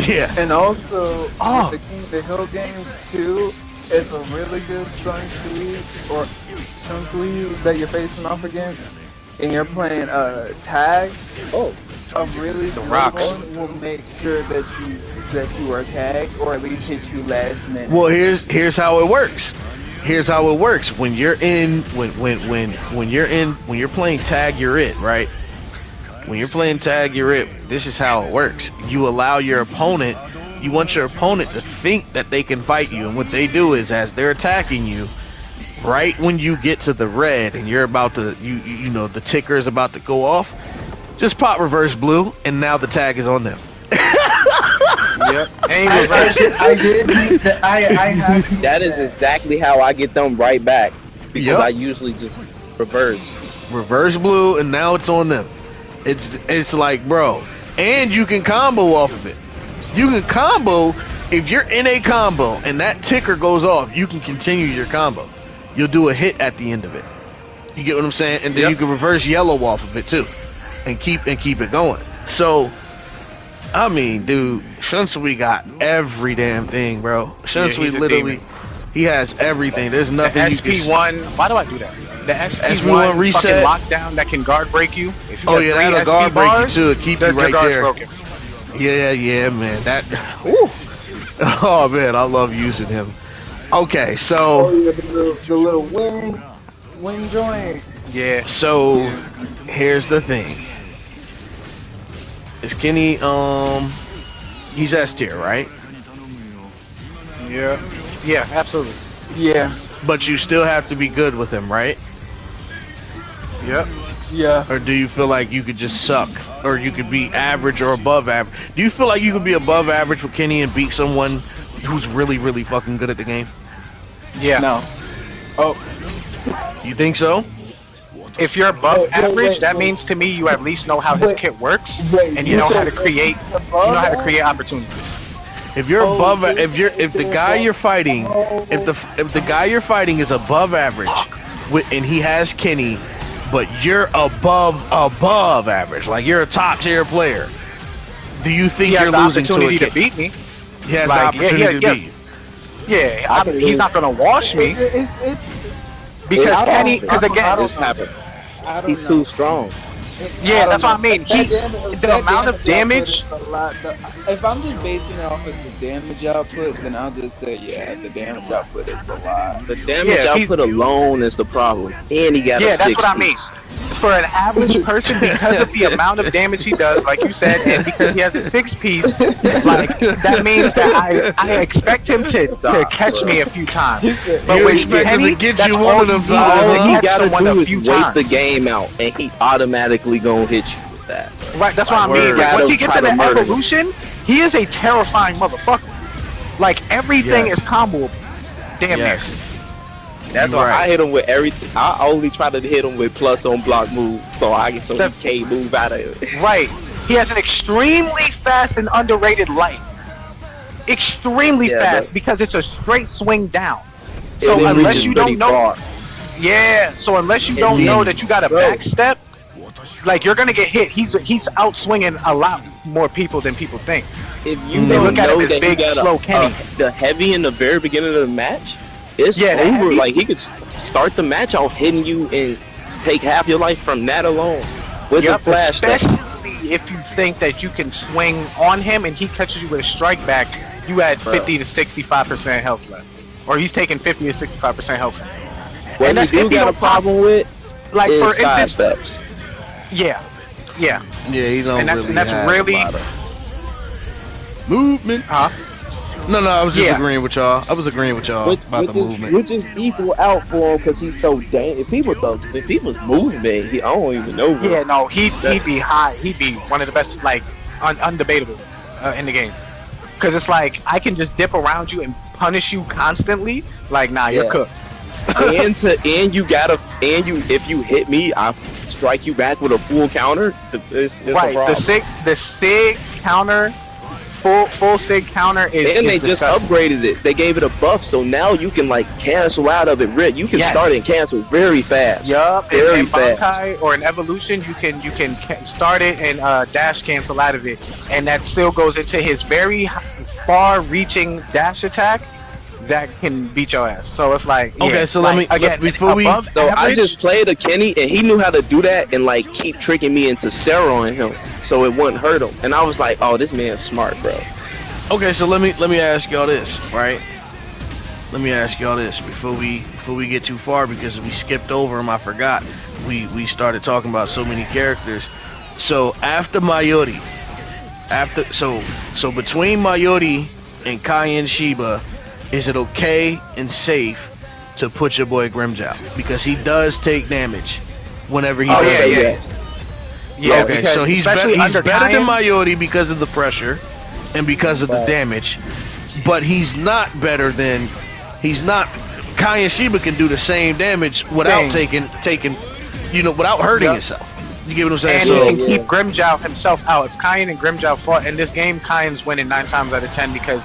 Yeah. And also, the King of the Hill games too is a really good Shunsui that you're facing off against, and you're playing tag. A really good one will make sure that you are tagged, or at least hit you last minute. Well, here's how it works. Here's how it works. When you're playing tag, you're it, right? When you're playing tag, you're it. This is how it works. You allow your opponent. You want your opponent to think that they can fight you, and what they do is, as they're attacking you, right when you get to the red and you're about to, the ticker is about to go off, just pop reverse blue, and now the tag is on them. Yep. I did. I have. That is exactly how I get them right back, because I usually just reverse blue, and now it's on them. It's like, bro, and you can combo off of it. You can combo if you're in a combo and that ticker goes off. You can continue your combo. You'll do a hit at the end of it. You get what I'm saying? And then you can reverse yellow off of it too, and keep it going. So, I mean, dude, Shunsui got every damn thing, bro. Shunsui literally, he has everything. There's nothing the you can. SP1. Why do I do that? The SP1 reset lockdown that can guard break you. If you that'll guard break you too. It keep you right there. Broken. Yeah, man. That. Oh man, I love using him. Okay, so the little wing joint. Yeah. So here's the thing. Is Kenny he's S tier, right? Yeah, absolutely. Yeah. But you still have to be good with him, right? Yep. Yeah. Or do you feel like you could just suck? Or you could be average or above average? Do you feel like you could be above average with Kenny and beat someone who's really, really fucking good at the game? Yeah. No. Oh. You think so? If you're above average, that means to me you at least know how his kit works, and you know how to create opportunities. If you're above, if the guy you're fighting, if the guy you're fighting is above average, and he has Kenny, but you're above average, like you're a top tier player, do you think you're losing to a kid? Beat me? He has the opportunity to beat you. Yeah, he's not gonna wash me because Kenny, because again, he's too strong. Yeah, that's what I mean. The amount of damage. If I'm just basing it off of the damage output, then I'll just say, yeah, the damage output is a lot. The damage output alone is the problem, and he got a 6 that's what I mean. For an average person, because of the amount of damage he does, like you said, and because he has a 6-piece, like that means that I expect him to catch me a few times. But you when expect him to get you one of them times. All he catch gotta someone do a is few wait times. the game out, and he automatically gonna hit you with that. Right, that's what I mean. Like, once he gets to the evolution, he is a terrifying motherfucker. Like everything is comboable. Damn near. That's why I hit him with everything. I only try to hit him with plus on block moves, so he can't move out of it. Right. He has an extremely fast and underrated light. Extremely fast because it's a straight swing down. So unless you don't know, so unless you don't know that you got a back step, like you're gonna get hit. He's out swinging a lot more people than people think. If you don't know that big, slow Kenny, the heavy in the very beginning of the match. It's over. Like he could start the match off hitting you and take half your life from that alone with the flash. Especially if you think that you can swing on him and he catches you with a strike back, you add 50 to 65% health left, or he's taking 50 to 65% health left. What you do got a problem with, like for instance, steps. Yeah, he don't and that's really movement. No, I was just agreeing with y'all. I was agreeing with y'all about the movement. Which is equal out for him because he's so damn. If he was movement, I don't even know. Yeah, no, he'd be high. He'd be one of the best, like undebatable in the game. Because it's like I can just dip around you and punish you constantly. Like, nah, you're cooked. If you hit me, I strike you back with a full counter. It's a problem. The sig counter. Full sig counter is. And they just upgraded it. They gave it a buff, so now you can like cancel out of it. You can start and cancel very fast. Yup. Very in fast. Bankai or in Evolution, you can start it and dash cancel out of it, and that still goes into his very far-reaching dash attack that can beat your ass. So it's like so I just played a Kenny and he knew how to do that and like keep tricking me into Sarah on him so it wouldn't hurt him. And I was like, oh, this man's smart, bro. Okay, so let me ask y'all this, right? Let me ask y'all this before we get too far, because we skipped over them. I forgot. We started talking about so many characters. So after Mayuri, so between Mayuri and Cayenne Shiba, is it okay and safe to put your boy Grimjow? Because he does take damage whenever he does. Yes. Yeah, okay, so he's better than Mayuri because of the pressure and because of the damage. But he's not better than Cayenne Shiba can do the same damage without taking without hurting himself. You get what I'm saying? And he can keep Grimjow himself out. If Cayenne and Grimjow fought in this game, Cayenne's winning 9 times out of 10 because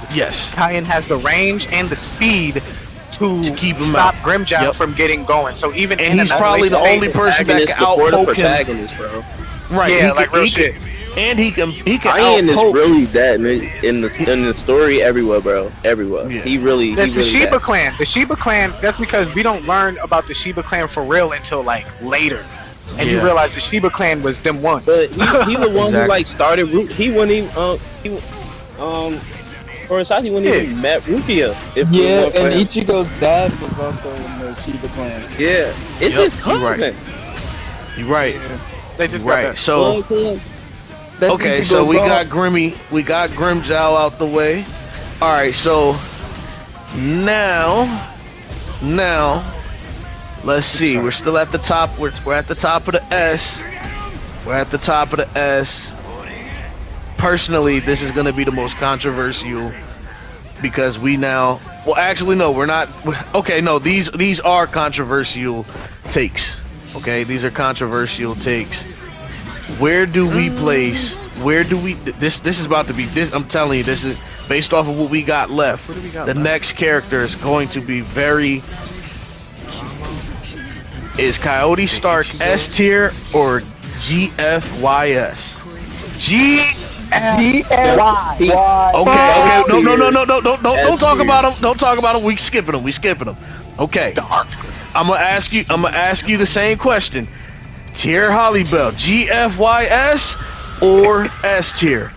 Cayenne has the range and the speed to keep him stop Grimjow from getting going. So even he's probably the only person that can outpoke him. Bro. Right? Yeah, like real shit. And he can Cayenne is really that in the story everywhere, bro. Everywhere. Yeah. He really. The Shiba clan. The Shiba clan. That's because we don't learn about the Shiba clan for real until like later. And you realize the Shiba clan was them one. But he the one who like started he wouldn't even Horasaki wouldn't even met Rukia. And Ichigo's dad was also in the Shiba clan. Yeah. It's his cousin. You're right. They just got that. So okay, so we got Grimjow out the way. Alright, so now let's see. We're still at the top. We're at the top of the S. We're at the top of the S. Personally, this is going to be the most controversial because we now. Well, actually, no, we're not. Okay, no, these are controversial takes. Okay, these are controversial takes. Where do we place? Where do we? This is about to be. This I'm telling you, this is based off of what we got left. The next character is going to be very. Is Coyote Stark S tier or GFYS? GFY. Okay. No. Don't talk about him. Don't talk about him. We skipping him. Okay. I'm gonna ask you the same question. tier Holly Belt, GFYS or S tier?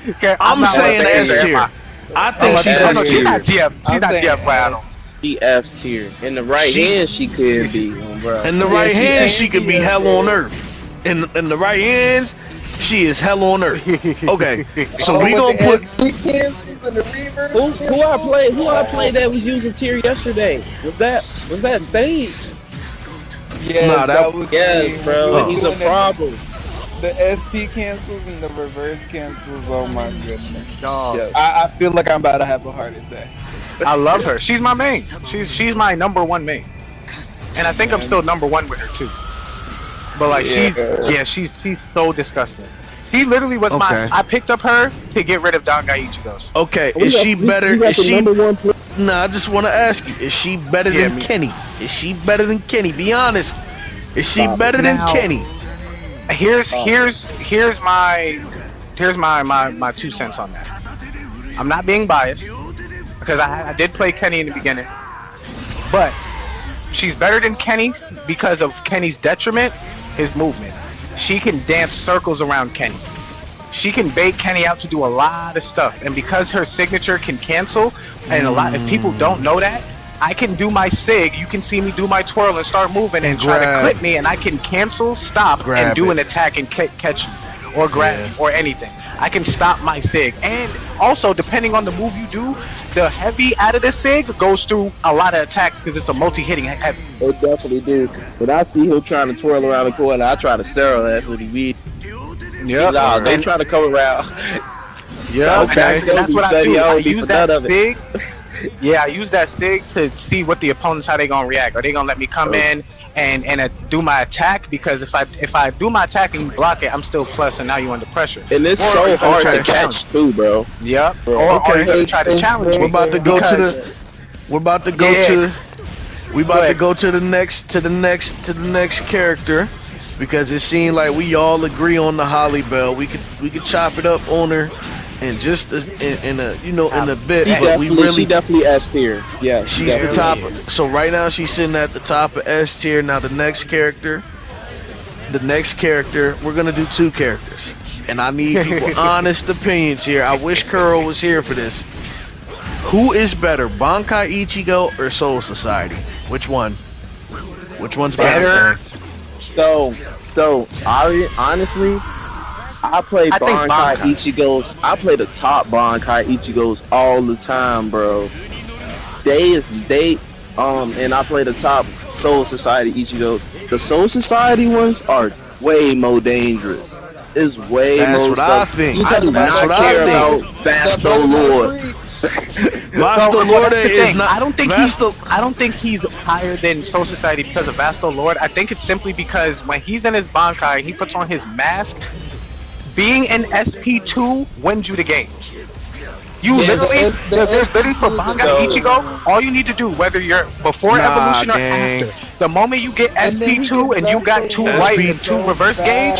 Okay, I'm saying S tier. I think she's S S She's tier. not GF. She's not saying GF battle. She F tier. In the right hand, she could be, bro. In the right hands, she could be hell on earth. In the right hands, she is hell on earth. Okay, so we gonna put. Who I played that was using tier yesterday? Was that Sage? Yes, Nah, that was Yes, bro. Oh. He's a problem. The SP cancels and the reverse cancels. Oh my goodness. Dog. Yes. I feel like I'm about to have a heart attack. I love her. She's my main. She's my number one main. And I think I'm still number one with her too. But like she's so disgusting. She literally was Okay. I picked up her to get rid of Dangai Ichigo's. Okay, is she better? We got Is the she? number one player. Nah, I just want to ask you: is she better Yeah, than me. Kenny? Is she better than Kenny? Be honest. Is she Stop it. better than Now- Kenny? Here's my 2 cents on that. I'm not being biased because I did play Kenny in the beginning, but she's better than Kenny because of Kenny's detriment, his movement. She can dance circles around Kenny. She can bait Kenny out to do a lot of stuff, and because her signature can cancel, and if people don't know that, I can do my sig. You can see me do my twirl and start moving and try to grab. clip me, and I can cancel, stop, Grab and do it. an attack and catch you, or grab you, or anything. I can stop my sig, and also depending on the move you do, the heavy out of the sig goes through a lot of attacks because it's a multi-hitting heavy. They definitely do. When I see him trying to twirl around the corner, I try to Sarah that's what he be. Yeah, Nah, don't try to come around. yeah. Okay. That's what I Steady, do. I I don't be use for that none of it. sig. Yeah, I use that stick to see what the opponents, how they gonna react. Are they gonna let me come in and do my attack? Because if I do my attack and you block it, I'm still plus, and now you're under pressure. And it's Or so you hard try to challenge. catch too, bro. Yep. Bro. Or Okay. you're gonna try to challenge We're me. about to go to because- the. We're about to go Yeah. to. We about Go to ahead. go to the next character, because it seemed like we all agree on the Holly Bell. We could chop it up on her, and just in a bit, but we really She definitely S tier. Yeah, she's the top. So right now she's sitting at the top of S tier. Now the next character, we're gonna do 2 characters, and I need people honest opinions here. I wish Kuro was here for this. Who is better, Bankai Ichigo or Soul Society? Which one? Which one's better? So honestly, I play I think Bankai Bankai. Ichigos. I play the top Bankai Ichigos all the time, bro. And I play the top Soul Society Ichigos. The Soul Society ones are way more dangerous. It's way That's more what stuff. I think. You do That's not what I care think. about Vasto Lord. Vasto Well, Lord that's the is thing. not. I don't think Vasto, he's higher than Soul Society because of Vasto Lord. I think it's simply because when he's in his Bankai, he puts on his mask. Being an SP2 wins you the game. You literally, there's literally for Bankai Ichigo, all you need to do, whether you're before evolution or gang. after, the moment you get SP2 and you got 2 white and 2 reverse gauge,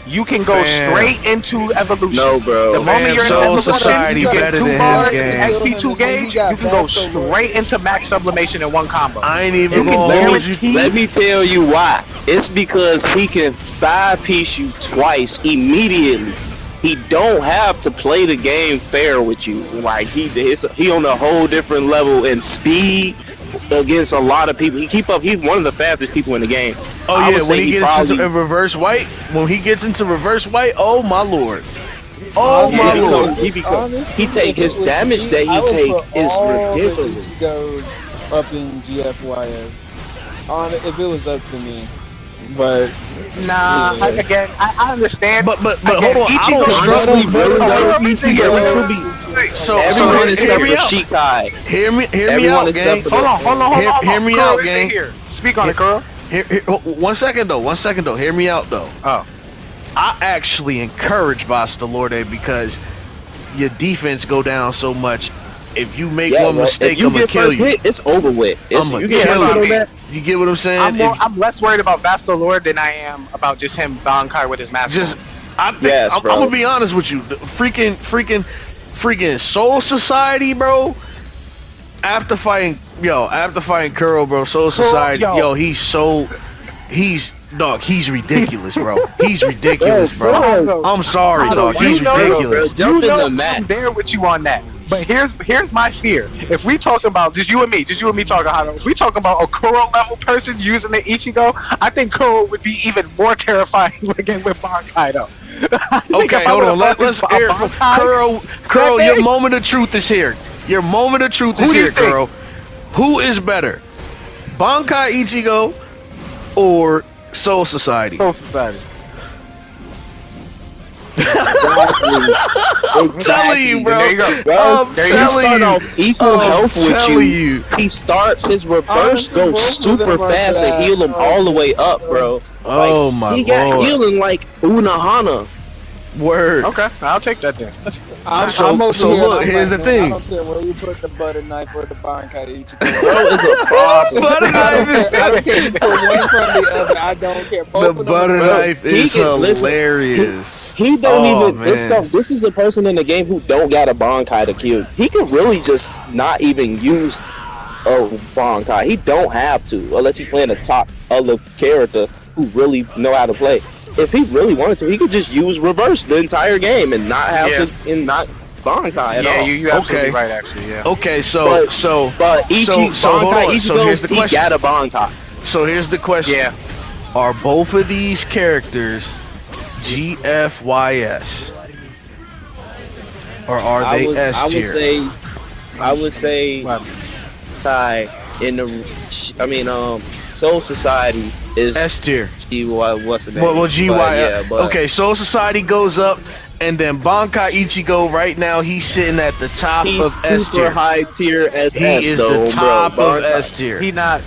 you can go Fam. straight into evolution. No, bro. The moment Fam, you're in Soul evolution, Society you get better 2 than him, bars gang. and SP2 gauge, you can go straight into max sublimation in one combo. I ain't even You can gonna hold you. guarantee- Let me tell you why. It's because he can 5-piece you twice immediately. He don't have to play the game fair with you. Like he on a whole different level in speed against a lot of people. He's one of the fastest people in the game. Oh I yeah, would when say he gets probably- into reverse white, oh my lord, oh Yeah, my lord. he take his damage that he take is ridiculous. Goes up in GFYS. If it was up to me, but Nah, again, I understand. But Again, hold on, I don't Honestly, struggle. So Everyone is hear except me for out. Shikai. Hear me Everyone out, is gang. separate. Hold on. Hear me Girl, out, sit gang. here. Speak on it, girl. Here, 1 second though. Hear me out though. Oh. I actually encourage Vasta Lorde because your defense go down so much. If you make one mistake, if you I'm gonna get kill first you. hit, it's over with. I'ma You get kill first hit you. on that, You get what I'm saying? I'm less worried about Vasto Lord than I am about just him Bankai with his mask. Just, on. I think Yes, I'm bro. gonna be honest with you. The freaking Soul Society, bro. After fighting Kuro, bro, Soul Society, yo. he's Dog, he's ridiculous, bro. He's ridiculous, bro. I'm sorry, dog. He's ridiculous. You know I'm there with you on that. But here's my fear. If we talk about just you and me talking how if we talk about a Kuro level person using the Ichigo, I think Kuro would be even more terrifying again with Bankai though. Okay, hold on. Let's hear Kuro. Your moment of truth is here. Your moment of truth is here, Kuro. Who is better, Bankai Ichigo or Soul Society? Soul Society. I'm telling you, bro. There you go. I'm telling you. Equal health with you. He start his reverse goes super fast and heal him all the way up, bro. Oh my He got healing like Unohana. Word. Okay, I'll take that then. So look, here's the thing. I don't care where you put the butter knife or the Bankai Ichigo. Bro, is a problem. Butter knife is I don't care. Put one from the other. I don't care. the butter knife is hilarious. He don't even. This is the person in the game who don't got a Bankai to kill. He can really just not even use a Bankai. He don't have to, unless he's playing a top other character who really know how to play. If he really wanted to, he could just use reverse the entire game and not have to, and not Bankai at all. Yeah, you absolutely right, actually. Yeah. Okay, Bankai Ichigo, here's the question. He got a Bankai. So here's the question. Yeah. Are both of these characters GFYS? Or are they S tier? I would say Soul Society is S tier. What's the name? Well, GYS. But Okay, Soul Society goes up, and then Bankai Ichigo right now he's sitting at the top he's of S super tier. high tier SS. He is though, the top bro. of S tier. He not.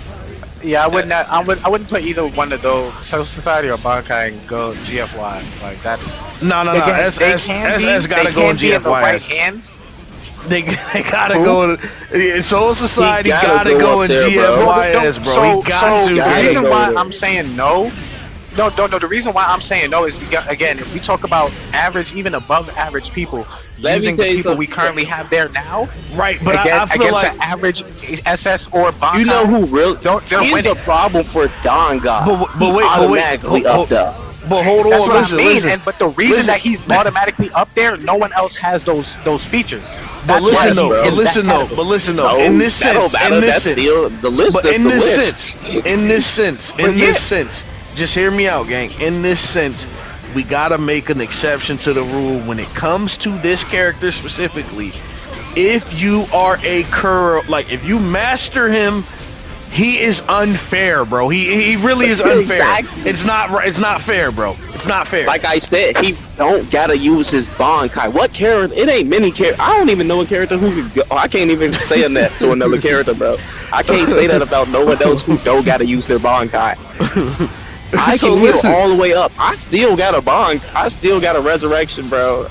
Yeah, I wouldn't put either one of those, Soul Society or Bankai, and go GFY like that. No. Again, SS gotta go in be in the right GFYS. hands. They gotta go. Soul Society gotta go in GFYS, bro. He got to. The reason why I'm saying no. No. The reason why I'm saying no is because, again, if we talk about average, even above average people, using the people we currently have there now, right? But again, I feel against like the average SS or Bankai, You know who really? they're He's winning. the problem for Donga. But wait, automatically up there. But hold on, That's what listen, I mean. listen. But the reason that he's automatically up there, no one else has those features. But That's listen why though, he's but in listen that though, category. but listen though. No, In this that don't sense, matter. in this That's sense, the list. but That's in the this list. sense, in this sense, just hear me out, gang. In this sense, we gotta make an exception to the rule when it comes to this character specifically. If you are a Kuro, like if you master him, he is unfair, bro. He really is unfair. Exactly. It's not fair, bro. It's not fair. Like I said, he don't gotta use his Bankai. What character? It ain't many characters. I don't even know a character who can go. I can't even say that to another character, bro. I can't say that about no one else who don't gotta use their Bankai. I can heal all the way up. I still got a Bankai. I still got a resurrection, bro.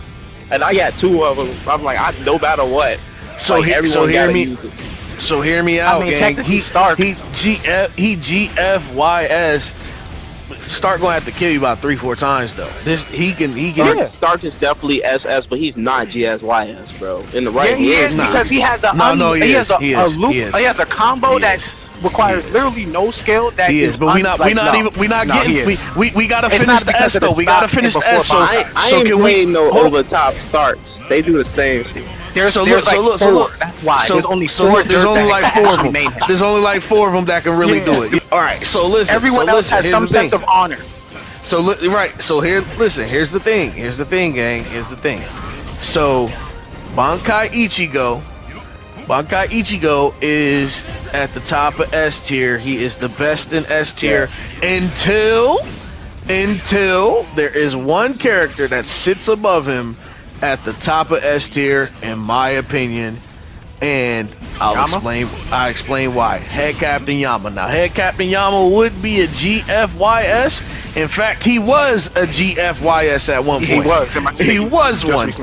And I got two of them. I'm like, no matter what. So like, everyone hear gotta me. use it. So hear me out, gang. He GFYS. Stark gonna have to kill you about 3-4 times though. He can. Stark is definitely SS, but he's not GSYS, bro. In the right, Yeah, he is because he has a he has a combo that requires literally no skill. That he is, but we not getting. We gotta finish the S though. We gotta finish the S. So I ain't playing no over top Starks. They do the same shit. There's look. That's why. There's only like 4 of them. There's only like 4 of them that can really do it. All right. So listen. Everyone else has some sense of honor. So right. So listen. Here's the thing. Here's the thing, gang. Here's the thing. So Bankai Ichigo is at the top of S tier. He is the best in S tier until there is one character that sits above him at the top of S tier, in my opinion, and I'll explain why. Head Captain Yama. Now, Head Captain Yama would be a GFYS. In fact, he was a GFYS at one point. He was one.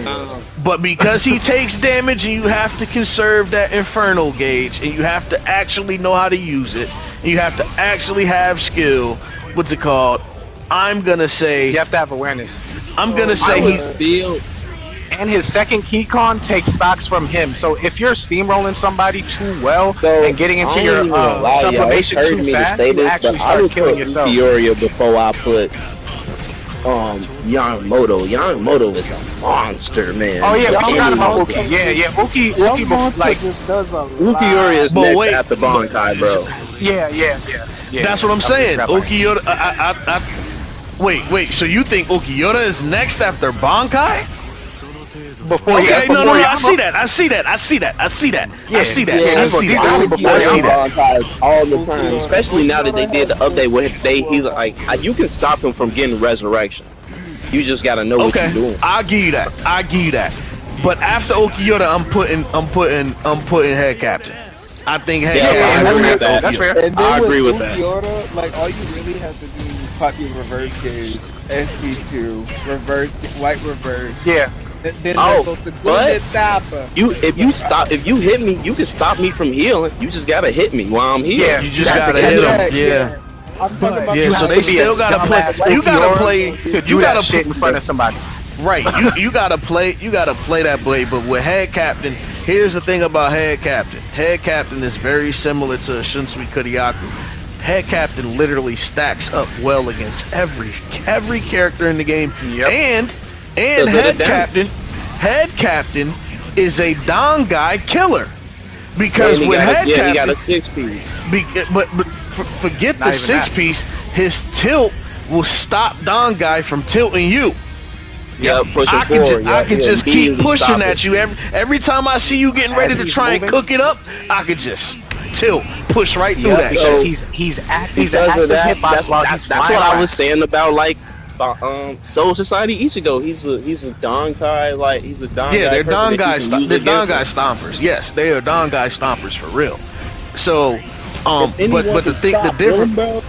But because he takes damage and you have to conserve that Inferno gauge, and you have to actually know how to use it, and you have to actually have skill, what's it called? I'm gonna say you have to have awareness. I'm gonna say and his second keycon takes stocks from him. So if you're steamrolling somebody too well and getting into your sublimation too fast, you actually start killing yourself. Fioria before I put Yamamoto. Yamamoto is a monster, man. Oh yeah, we forgot about Uki. Yeah, Uki like Ukiura is next after Bankai, bro. Yeah. That's what I'm saying. Ukiura. Wait. So you think Ukiura is next after Bankai? Okay, no. I see that. All the time, especially now that they did the update where he like you can stop him from getting resurrection. You just gotta know what you're doing. I'll give you that. But after Ukiura, I'm putting head captain. I think head captain. That's fair. And then I agree with that. Ukiura, like all you really have to do is pop your reverse gauge, SP2, reverse, white reverse. Yeah. Then but if you hit me, you can stop me from healing. You just gotta hit me while I'm healing. Yeah, you just gotta hit them. Yeah. I'm talking about So they still gotta play. You gotta shit in front of somebody. Right. You gotta play that blade. But with head captain, here's the thing about head captain. Head captain is very similar to Shunsui Kuriyaku. Head captain literally stacks up well against every character in the game. Yep. And head captain is a Dangai killer because with head captain, he got a 6-piece. But forget the 6-piece. His tilt will stop Dangai from tilting you. Yep, pushing forward. I can just keep pushing at you every time I see you getting ready to try and cook it up. I could just tilt, push right through that. So he's active hitbox while he's that's what I was saying about like Soul Society Ichigo. He's a Dangai, like he's a Dangai. Yeah, they're Dangai stompers. Yes, they are Dangai stompers for real. So,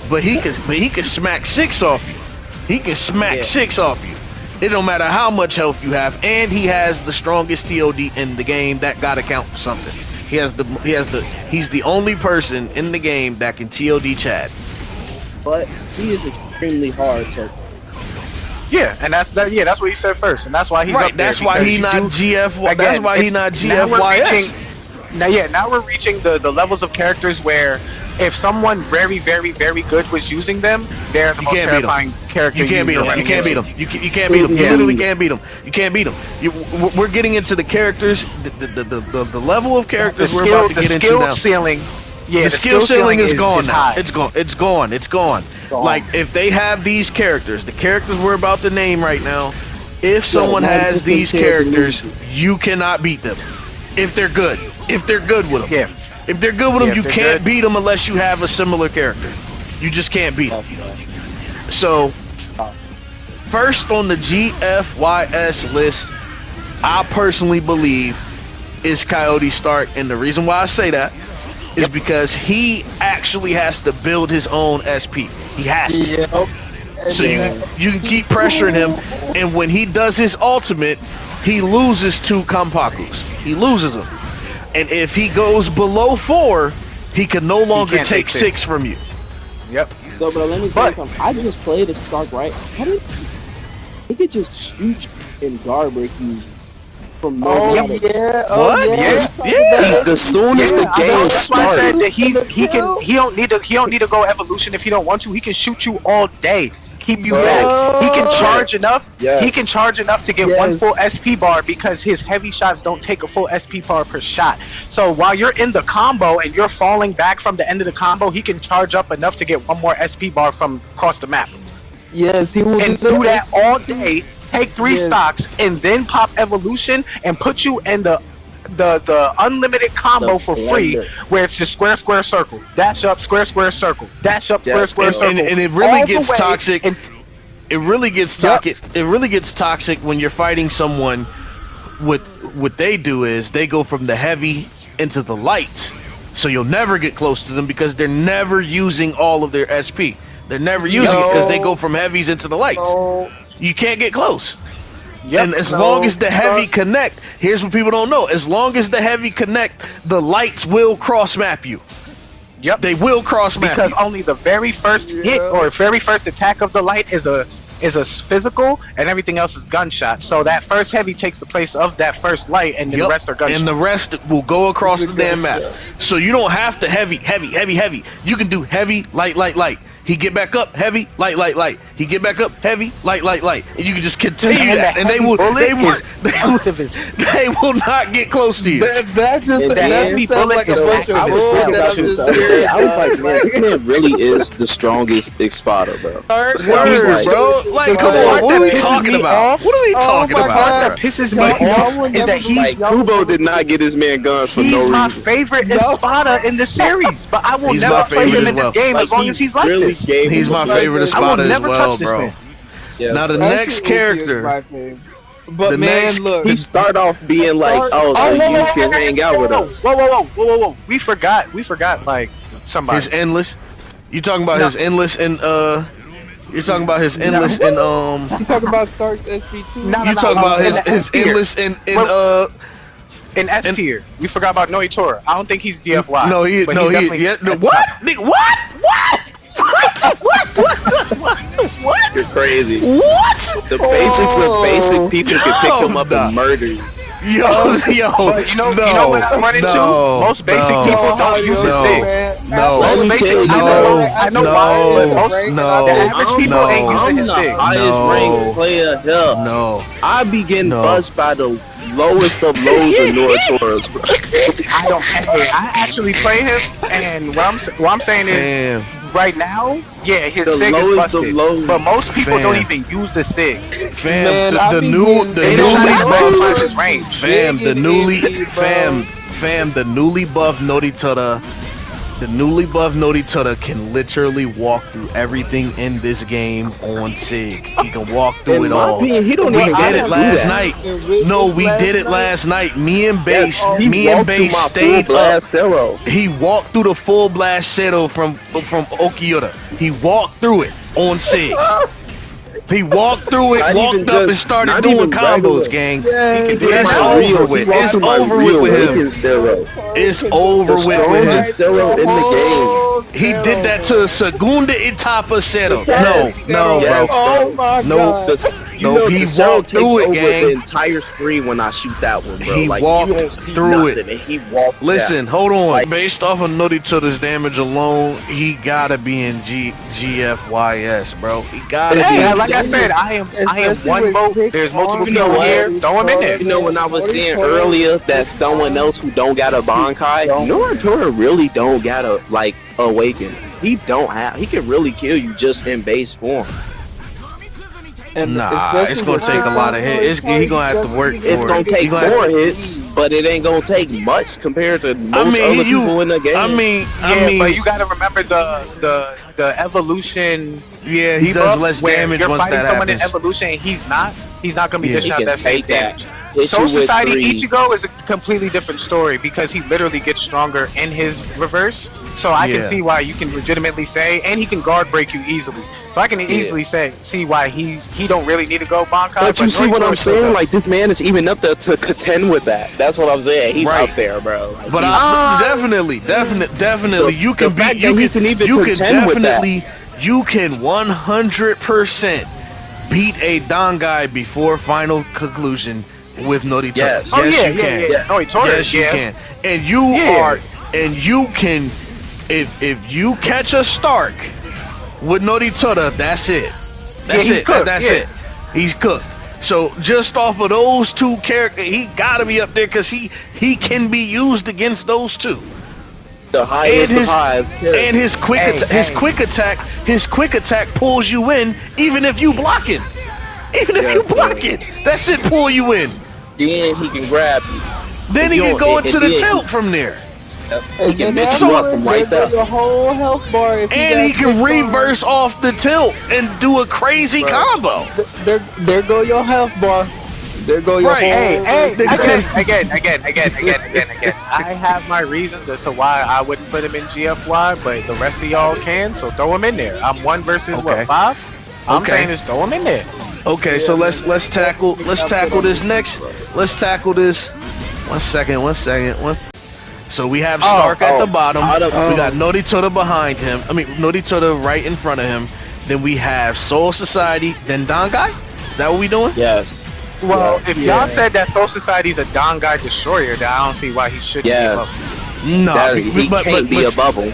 but he can smack 6 off you. He can smack 6 off you. It don't matter how much health you have, and he has the strongest TOD in the game. That gotta count for something. He's the only person in the game that can TOD Chad. But he is extremely hard to. Yeah, and that's what he said first, and that's why he's right. Up there. That's why he not GF. That's why he not GFYS. Now we're reaching the levels of characters where if someone very, very, very good was using them, they're the most terrifying character. You can't beat them. You can't beat them. You can't beat them. You literally can't beat them. You can't beat them. We're getting into the characters, the level of characters we're about to get into now. The skill ceiling is gone now. It's gone. Like if they have these characters, the characters we're about to name right now, if someone has these characters, you cannot beat them. If they're good. If they're good with them. Yeah. If they're good with them, you can't beat them unless you have a similar character. You just can't beat them. So, first on the GFYS list, I personally believe is Coyote Stark, and the reason why I say that is because he actually has to build his own SP. He has to. Yep. So you can keep pressuring him, and when he does his ultimate, he loses 2 Kampakus. He loses them. And if he goes below 4, he can no longer take 6 from you. Yep. No, but let me tell you something. I just played a Stark, right? He could just shoot and guard break you from no What? Yeah. As soon as the game starts, he don't need to go evolution if he don't want to. He can shoot you all day. Keep you back. He can charge enough. Yes. He can charge enough to get 1 full SP bar because his heavy shots don't take a full SP bar per shot. So while you're in the combo and you're falling back from the end of the combo, he can charge up enough to get 1 more SP bar from across the map. Yes, he will do that all day. Take 3 stocks and then pop evolution and put you in the unlimited combo for free, where it's just square circle, dash up, square circle, dash up, square circle, and it really gets toxic. It really gets toxic. It really gets toxic when you're fighting someone. What they do is they go from the heavy into the lights, so you'll never get close to them because they're never using all of their SP. They're never using it because they go from heavies into the lights. You can't get close. And as long as the heavy connect, here's what people don't know. As long as the heavy connect, the lights will cross map you. Yep. They will cross map because only the very first hit or very first attack of the light is a is a physical, and everything else is gunshot. So that first heavy takes the place of that first light, and then the rest are gunshot. And the rest will go across the damn map. So you don't have to heavy. You can do heavy, light. He get back up, heavy, light. He get back up, heavy, light. And you can just continue that, and they will not get close to you. That just sounds like a bunch of bull that I'm just I was like, man, this man really is the strongest Espada, bro. Word, bro. Like, come on, what are we talking about? What are we talking about? What pisses me off is that he's like, Kubo did not get his man guns for no reason. He's my favorite Espada in the series, but I will He's never my play him favorite in this as well. game as long as he's like this. He's my favorite Espada as never well, touch this bro. man. Yeah. Now the next character, But the man, next- look, He start off being like, oh, so you can hang out with us. Whoa. We forgot like somebody. his endless. You talking about his endless and You're talking about his endless and you talking about Stark's SP2? You talking about his endless and in S tier. We forgot about Noitora. I don't think he's GFY. No, he but no he's he definitely- yeah, no, what? Nigga, what? You're crazy. What? The basics of basic people can pick him up and murder you. Yo, But you know what I'm running to? Most basic people don't use the thing. Let me tell you, I know why, but most the average people ain't using his thing. Highest rank player here. No. I be getting buzzed by the lowest of lows of Noratoras, bro. I actually play him, and what I'm saying is, Damn. right now, yeah, his The sig is lowest of busted, lows. but most people don't Fam. even use the sig. Fam, Man, the I be new getting- the They don't newly try to buffed maximize his range. fam, the newly bro. fam, the newly buffed Noritora. The newly buffed Noritora can literally walk through everything in this game on Sig. He can walk through In it my all. opinion, he don't We even did gotta it do last that. night. No, we did it last night. Me and Base, He me and walked through Base my stayed full up. blast arrow. He walked through the full blast Seto from Okiyota. He walked through it on Sig. He walked through it, Not walked even up and just- started not doing even combos, regular. gang. It's It's my over real, with. he It's walked my over real with him. Waken Zero. It's over The with him. strongest Zero in the game. He did that to Segunda Etapa Seto. No, Yes, bro. Oh my No. god. He the Zero walked through takes it, over gang. the entire screen when I shoot that one, bro. He like, walked you don't see through nothing, it. and he walked Listen, down. hold on. Like- Based off of Noritora's damage alone, he gotta be in GFYS, bro. He gotta Yeah, be. like I said, I am Especially one with vote. six There's multiple arms, people here. Throw him in there. You know, when I was saying earlier that someone else who don't got a Bankai, Noritora really don't got a, like, awaken. He don't have, he can really kill you just in base form. And Nah, especially it's gonna with take a lot of hits. He gonna have to work It's for gonna it. take He gonna more have- hits, but it ain't gonna take much compared to most mean, other people in the game. I mean, But you gotta remember the evolution. yeah, he debuff does less where damage you're once fighting that someone happens. in evolution and he's not gonna be Yeah. dishing He out can that same take that. damage. Hit Soul you with Society 3. Ichigo is a completely different story because he literally gets stronger in his reverse. So I can Yeah. see why you can legitimately say, and he can guard break you easily. So I can easily see why he don't really need to go Bankai. But you see what I'm Noritora's still saying? does. Like, this man is even up there to contend with that. That's what I'm saying. He's Right. up there, bro. Like, But definitely, you can the fact beat. that he can even you can contend with that. definitely, you can 100% beat a Dangai before final conclusion with Noritora. Yes. Oh yeah, you can. yeah. Noitora, Yes, you yeah. can. And you are, and you can, if you catch a Stark with Noritora, that's it. That's he's it. cooked, That's yeah. it. He's cooked. So just off of those two characters, he gotta be up there because he can be used against those two. the highest And of highs. And his quick his quick attack pulls you in even if you block it. Even if you block it, that shit pull you in. Then he can grab you. Then he Yo, can go and into the then- tilt from there. He can mix you up from right there. The whole health bar. If And he got can six reverse off the tilt and do a crazy combo. arms, there go your health bar. There go your Right. whole. Hey, Again. again. I have my reasons as to why I wouldn't put him in GFY, but the rest of y'all can, so throw him in there. I'm 1 versus Okay. 5? I'm Okay. saying is throw him in there. Okay, so let's tackle this next. Let's tackle this. One second. So we have Stark at the bottom. We got Noritora behind him. I mean, Noritora right in front of him. then we have Soul Society, then Dangai. Is that what we doing? Yes. Well, if y'all said that Soul Society's a Dangai destroyer, then I don't see why he shouldn't be above him. No, He can't be above him.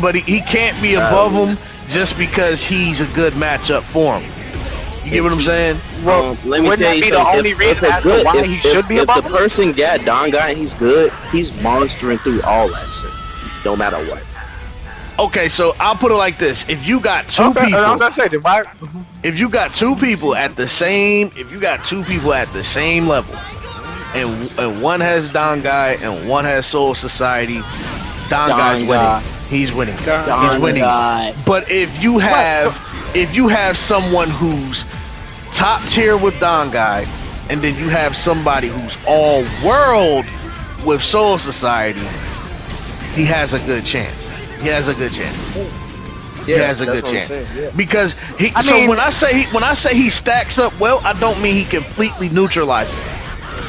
But he can't be above him just because he's a good matchup for him. You get what I'm saying? Well, let me wouldn't tell that you be the something. only reason as to why he should be above If the him? person got Dangai and he's good, he's monstering through all that shit, no matter what. Okay, so I'll put it like this: if you got two people, I was gonna say, why? if you got two people at the same level, and one has Dangai and one has Soul Society, Dangai's winning. He's winning. He's winning. But if you have someone who's top tier with Dangai, and then you have somebody who's all world with Soul Society, he has a good chance. He has a good chance. He has a good chance because when I say he stacks up well, I don't mean he completely neutralizes it.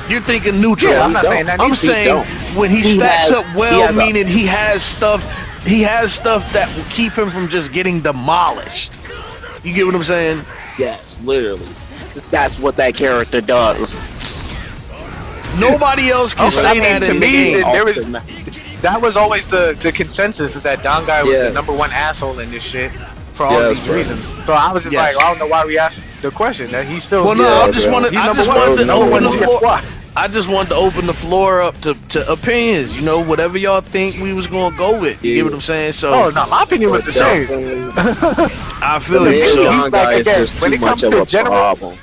You're thinking neutral. Yeah, I'm not saying that. I'm saying when he stacks up well, meaning he has stuff that will keep him from just getting demolished. You get what I'm saying? Yes, literally. That's what that character does. Nobody else can say that to in the me. game. That was always the consensus, is that Dangai was the number one asshole in this shit for all these reasons. So I was just like, I don't know why we asked the question. That he's still. Well, no, I just wanted to open the floor. GFY. I just wanted to open the floor up to opinions. You know, whatever y'all think we was gonna go with. You get what I'm saying? So. Oh no, my opinion was the same. I feel you. So, Dangai is just too much of a problem.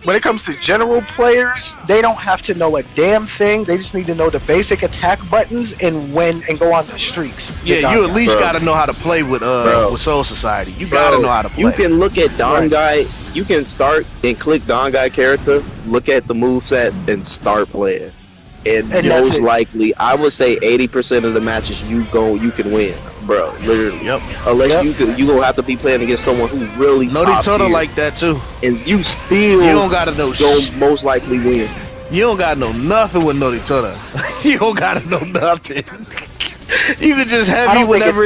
When it comes to general players, they don't have to know a damn thing. They just need to know the basic attack buttons and go on the streaks. Yeah, you at least gotta know how to play with Soul Society. You gotta know how to play. You can look at Dangai. You can start and click Dangai character, look at the moveset, and start playing. And most likely, I would say 80% of the matches you can win, bro. Literally. Yep. Unless you gonna have to be playing against someone who really top Noritoto tier, like that too. and you still You don't gotta know most likely win. You don't gotta know nothing with Noritoto. You don't gotta know nothing. You can just heavy whenever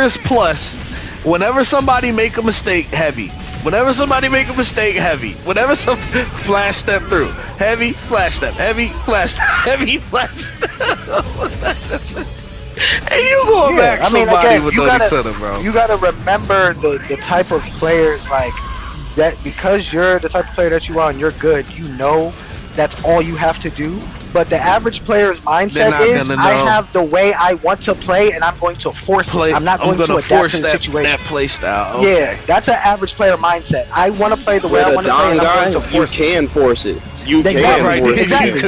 it's plus. Whenever somebody make a mistake, heavy. Whenever somebody make a mistake, heavy. Whenever some flash step through, heavy, flash step, heavy, flash, heavy, flash. Hey, you going back somebody with Noritoto, bro. You gotta remember the type of players like that, because you're the type of player that you are and you're good. You know that's all you have to do. But the average player's mindset is, I have the way I want to play, and I'm going to force it. I'm not going to adapt to the situation. That play style. Okay. Yeah, that's an average player mindset. I want to play the way I want to play, and I'm going to force it. You can force it. You can force it. Exactly.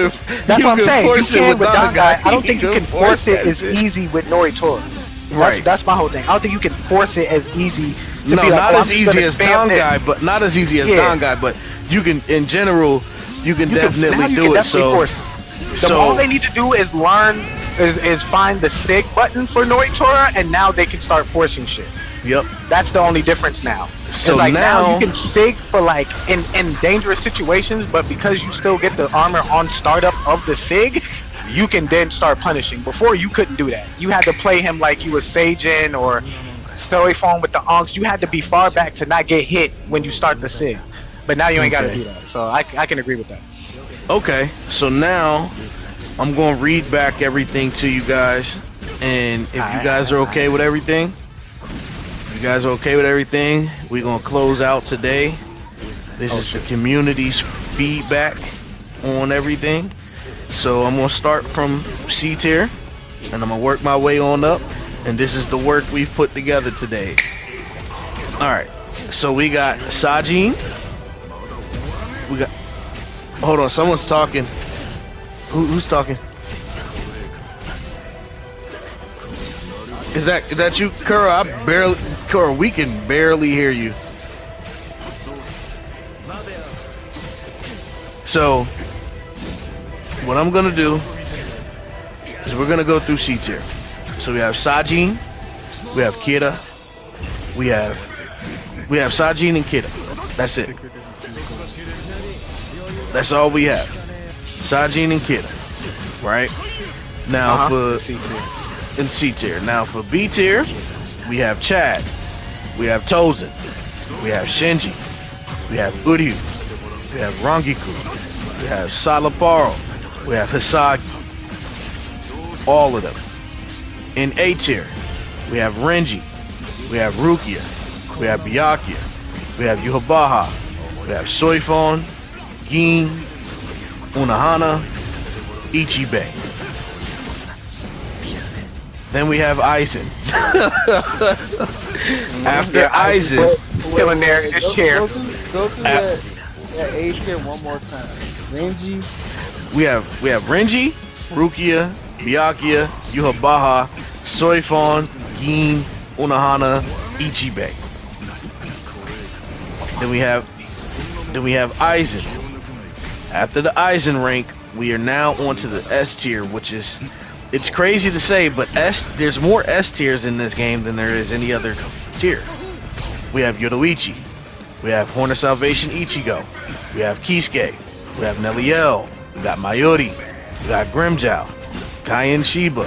That's what I'm saying. You can with Dangai. I don't think you can force it as easy with Noritoto. Right. That's my whole thing. I don't think you can force it as easy. No, not as easy as Dangai, but not as easy as Dangai. But you can, in general, you can definitely do it. So. All they need to do is learn, is find the SIG button for Noitora, and now they can start forcing shit. Yep. That's the only difference now. So it's like now you can SIG for like in dangerous situations, but because you still get the armor on startup of the SIG, you can then start punishing. Before, you couldn't do that. You had to play him like you was Seijin or Story Phone with the Onks. You had to be far back to not get hit when you start the SIG. But now you ain't got to do that. So I can agree with that. Okay, so now I'm going to read back everything to you guys, and if you guys are okay with everything, we're going to close out today. This is the community's feedback on everything. So I'm going to start from C tier, and I'm going to work my way on up, and this is the work we've put together today. Alright, so we got Sajin. We got... Hold on, someone's talking. Who's talking? Is that you, Kura? Kura, we can barely hear you. So, what I'm gonna do is we're gonna go through C tier. So we have Sajin, we have Kira, we have Sajin and Kira. That's it. That's all we have. Sajin and Kida. Right? Now for C tier. Now for B tier, We have Chad. We have Tozen. We have Shinji. We have Uryu. We have Rangiku. We have Salaparo. We have Hisagi. All of them. In A tier, we have Renji. We have Rukia. We have Byakuya. We have Yhwach. We have Soifon, Gin, Unohana, Ichibei. Then we have Aizen. After Aizen, killing there in this chair. Go through that A tier one more time. Renji. we have Renji, Rukia, Byakuya, Yhwach, Soifon, Gin, Unohana, Ichibei. Then we have Aizen. After the Aizen rank, we are now onto the S tier, which is, it's crazy to say, but there's more S tiers in this game than there is any other tier. We have Yoruichi. We have Horn of Salvation Ichigo. We have Kisuke. We have Neliel. We got Mayuri. We got Grimmjow. Kaien Shiba.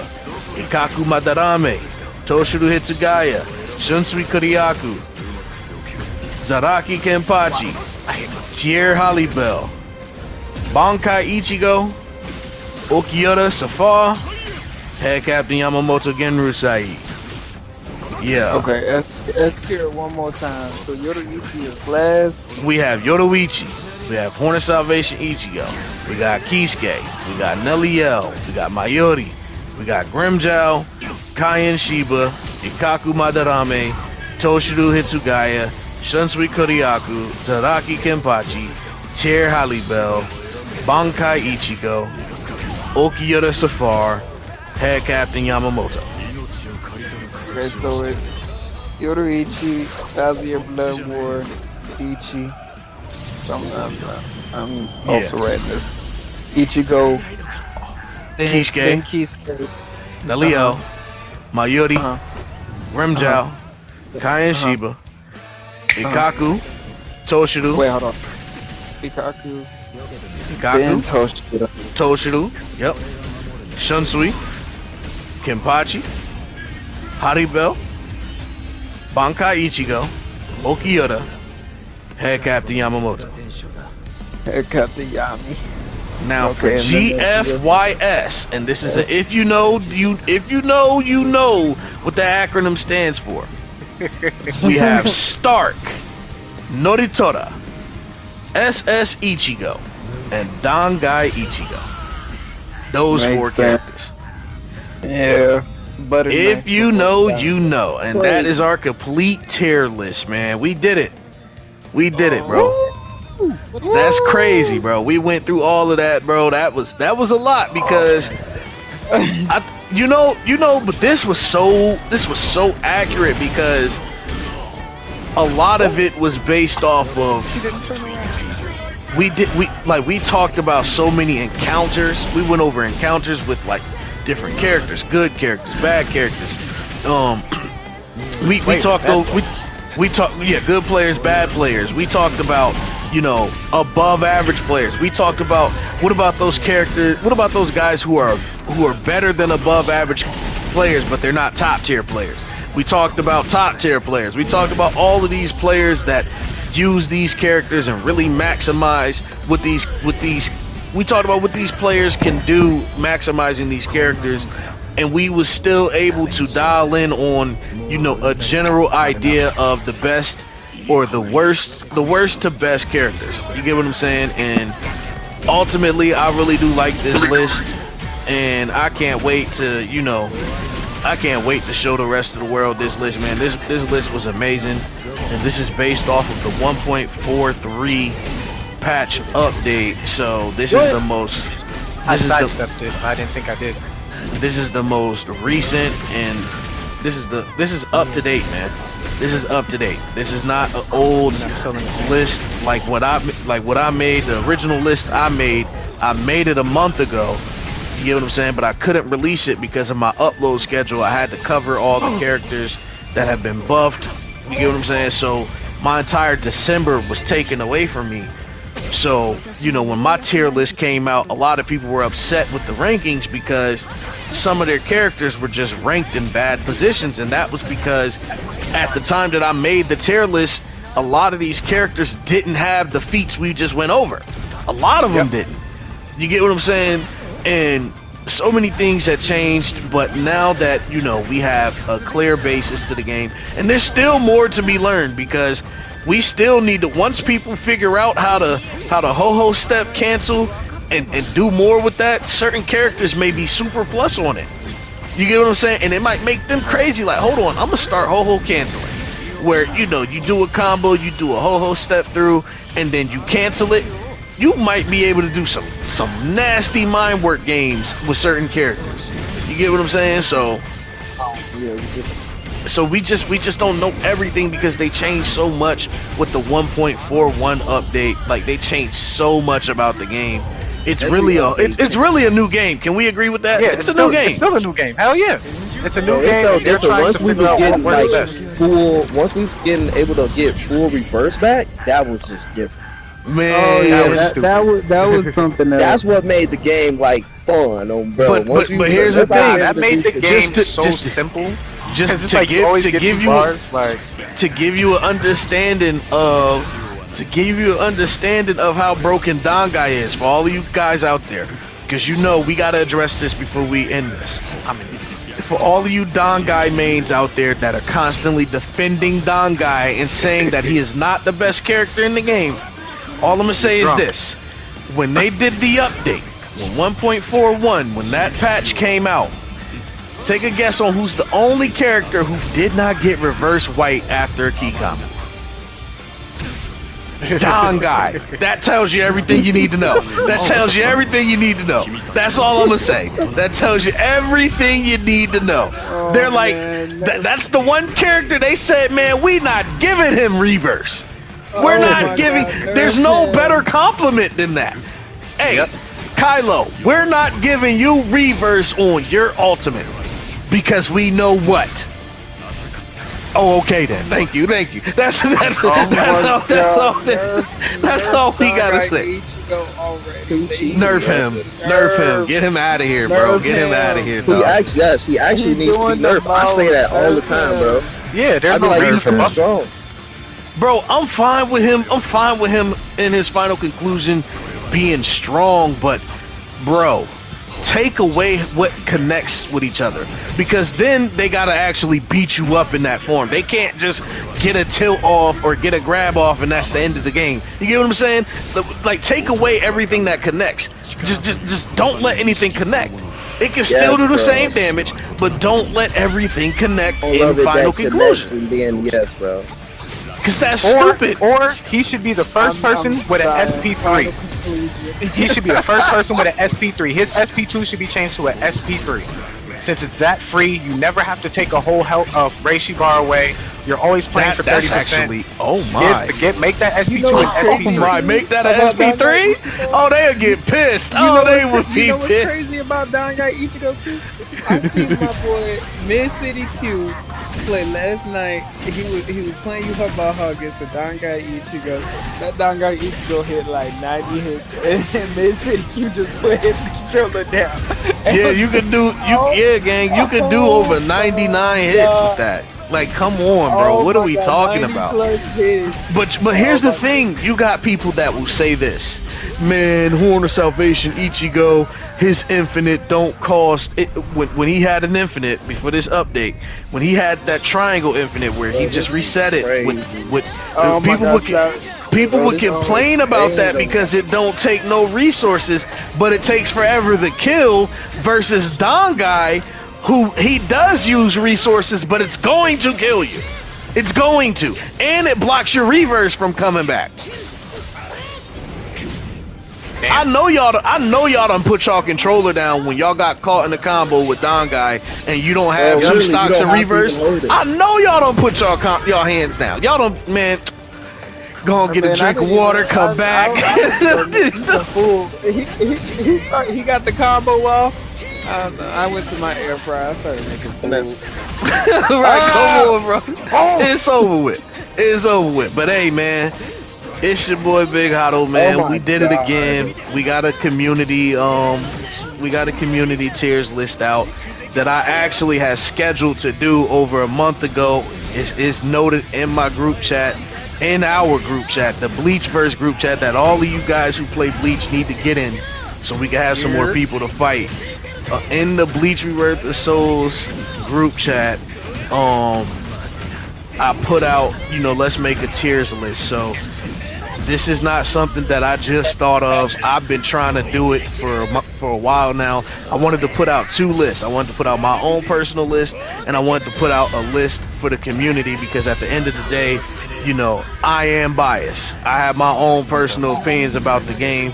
Ikaku Madarame. Toshiro Hitsugaya. Shunsui Kuryaku. Zaraki Kenpachi. Tier Halibel. Bankai Ichigo. Okiyota Safar. Head Captain Yamamoto Genrusai. Yeah. Okay, S tier one more time. So Yoruichi is last. We have Yoruichi. We have Horn of Salvation Ichigo. We got Kisuke. We got Neliel. We got Mayuri. We got Grimmjow. Kaien Shiba. Ikaku Madarame. Toshiro Hitsugaya. Shunsui Kuryaku. Zaraki Kenpachi. Tier Halibel. Bankai Ichigo. Okiyota Safar. Head Captain Yamamoto. Okay, so it's Yoruichi, 1,000 Year Blood War, Ichi. So I'm also writing this. Ichigo. Kisuke. Then Kisuke. Neliel. Mayuri. Grimmjow. Kaien Shiba. Ikaku. Toshiro. Wait, hold on. Ikaku. Ikaku. Then Toshiro. Toshiro. Yep. Shunsui. Kenpachi. Haribel. Bankai Ichigo. Okiyota. Head Captain Yamamoto. Head Captain Yami. Now Okay, for and then GFYS, and this is if you know, you know what the acronym stands for. We have Stark, Noritora, SS Ichigo, and Dangai Ichigo. Those Makes four sense. characters. Yeah. But If you know, you know, and that is our complete tier list, man. We did it. We did it, bro. That's crazy, bro. We went through all of that, bro. That was a lot because you know, but this was so accurate because a lot of it was based off of we talked about so many encounters. We went over encounters with like different characters, good characters, bad characters. We talked good players, bad players. We talked about, you know, above average players. We talked about what about those characters, what about those guys who are better than above average players but they're not top tier players. We talked about top tier players. We talked about all of these players that use these characters and really maximize what these we talked about what these players can do maximizing these characters, and we was still able to dial in on, you know, a general idea of the best or the worst to best characters. You get what I'm saying? And ultimately I really do like this list, and I can't wait to, you know, I can't wait to show the rest of the world this list, man. This list was amazing, and this is based off of the 1.43 patch update. So this is the most. I sidestepped it. I didn't think I did. This is the most recent, and this is up to date, man. This is up to date. This is not an old list like what I made. The original list I made it a month ago. You get what I'm saying? But I couldn't release it because of my upload schedule. I had to cover all the characters that have been buffed. You get what I'm saying? So my entire December was taken away from me. So, you know, when my tier list came out, a lot of people were upset with the rankings because some of their characters were just ranked in bad positions, and that was because at the time that I made the tier list, a lot of these characters didn't have the feats we just went over. A lot of them didn't. You get what I'm saying? And so many things have changed, but now that, you know, we have a clear basis to the game, and there's still more to be learned because we still need to, once people figure out how to ho-ho step cancel and do more with that, certain characters may be super plus on it. You get what I'm saying? And it might make them crazy, like, hold on, I'm gonna start ho-ho canceling. Where, you know, you do a combo, you do a ho-ho step through, and then you cancel it. You might be able to do some nasty mind work games with certain characters. You get what I'm saying? So we just don't know everything because they changed so much with the 1.41 update. Like, they changed so much about the game. It's really a new game. Can we agree with that? Yeah, it's a new game. It's still a new game. Hell yeah. It's a new game. Felt different. Once we was getting like full, once we was getting able to get full reverse back, that was just different. Man, that was something else. That's what made the game like fun, bro. But here's the thing. That made the game so simple. Just it's to like give, you always to get give you bars, like, to give you an understanding of how broken Dangai is for all of you guys out there, because you know we gotta address this before we end this. I mean, for all of you Dangai mains out there that are constantly defending Dangai and saying that he is not the best character in the game, all I'm gonna say is this: when they did the update, when 1.41, when that patch came out, take a guess on who's the only character who did not get reverse white after a key comment. Dangai. That tells you everything you need to know. That tells you everything you need to know. That's all I'm gonna say. That tells you everything you need to know. They're like, that's the one character they said, man, we not giving him reverse. We're not giving. There's no better compliment than that. Hey, Kylo, we're not giving you reverse on your ultimate because we know what. Oh, okay then. Thank you. That's all we gotta say. Nerf him. Get him out of here, bro. Get him out of here, dog. He actually needs to be nerfed. I say that all the time, bro. Yeah, there's no like, reason he's too strong. Bro, I'm fine with him in his final conclusion being strong, but bro, take away what connects with each other, because then they gotta actually beat you up in that form. They can't just get a tilt off or get a grab off and that's the end of the game. You get what I'm saying? Like, take away everything that connects. Just don't let anything connect. It can still do the same damage, but don't let everything connect in final conclusion. Yes, bro. Because that's stupid. Or he should be the first person with an SP3. He should be the first person with an SP3. His SP2 should be changed to an SP3. Since it's that free, you never have to take a whole health of Reishi bar away. You're always playing for 30%. That's actually, oh my. Make that SP2 an SP3. Oh my, make that an SP3? Oh, they'll get pissed. Oh, they would be pissed. You know what's crazy about Dangai Ichigo too? I seen my boy Mid City Q play last night. He was playing you about how against the Dangai Ichigo. That Dangai Ichigo hit like 90 hits, and Mid City Q just put his controller down. Yeah, you can do gang. You can do over 99 hits with that. Like, come on, bro. What are we talking about? But here's the thing. You got people that will say this. Man, Horn of Salvation, Ichigo, his infinite don't cost it. When he had an infinite before this update, when he had that triangle infinite where he just reset it people would complain about that because it don't take no resources, but it takes forever to kill, versus Dangai, who he does use resources, but it's going to kill you. It's going to. And it blocks your reverse from coming back. I know y'all done put y'all controller down when y'all got caught in the combo with Dangai and you don't have 2 stocks of reverse. I know y'all done put y'all hands down. Y'all don't, man. Go and get a drink of water, come back. He got the combo off. I went to my air fryer. I started making food. Right, come on, bro. It's over with. But hey, man, It's your boy Big Hotto, man. Oh my We did it God. again. We got a community tiers list out that I actually had scheduled to do over a month ago. It's noted in my group chat, in our group chat, the BleachVerse group chat, that all of you guys who play Bleach need to get in so we can have some more people to fight. In the BLEACH Rebirth of Souls group chat, I put out, let's make a tiers list. So this is not something that I just thought of. I've been trying to do it for a while now. I wanted to put out two lists. I wanted to put out my own personal list, and I wanted to put out a list for the community, because at the end of the day, I am biased. I have my own personal opinions about the game,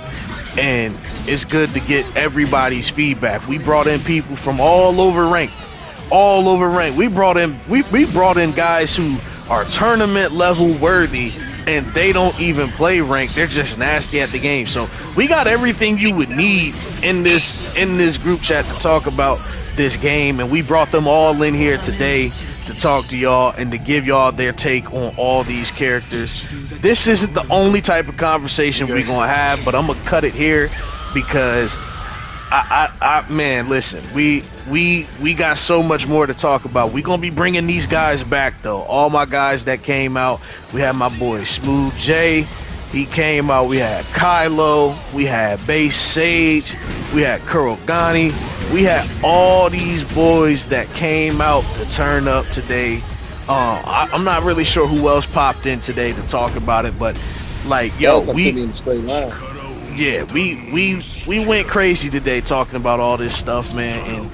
and it's good to get everybody's feedback. We brought in people from all over rank. We brought in guys who are tournament level worthy, and they don't even play rank. They're just nasty at the game. So we got everything you would need in this group chat to talk about this game, and we brought them all in here today to talk to y'all and to give y'all their take on all these characters. This isn't the only type of conversation we're gonna have, but I'm gonna cut it here because man, listen, we got so much more to talk about. We're gonna be bringing these guys back though. All my guys that came out. We had my boy Smooth J, he came out. We had Kylo, we had Base Sage, we had Kurogani. We had all these boys that came out to turn up today. I'm not really sure who else popped in today to talk about it, but like, yo, we went crazy today talking about all this stuff, man. And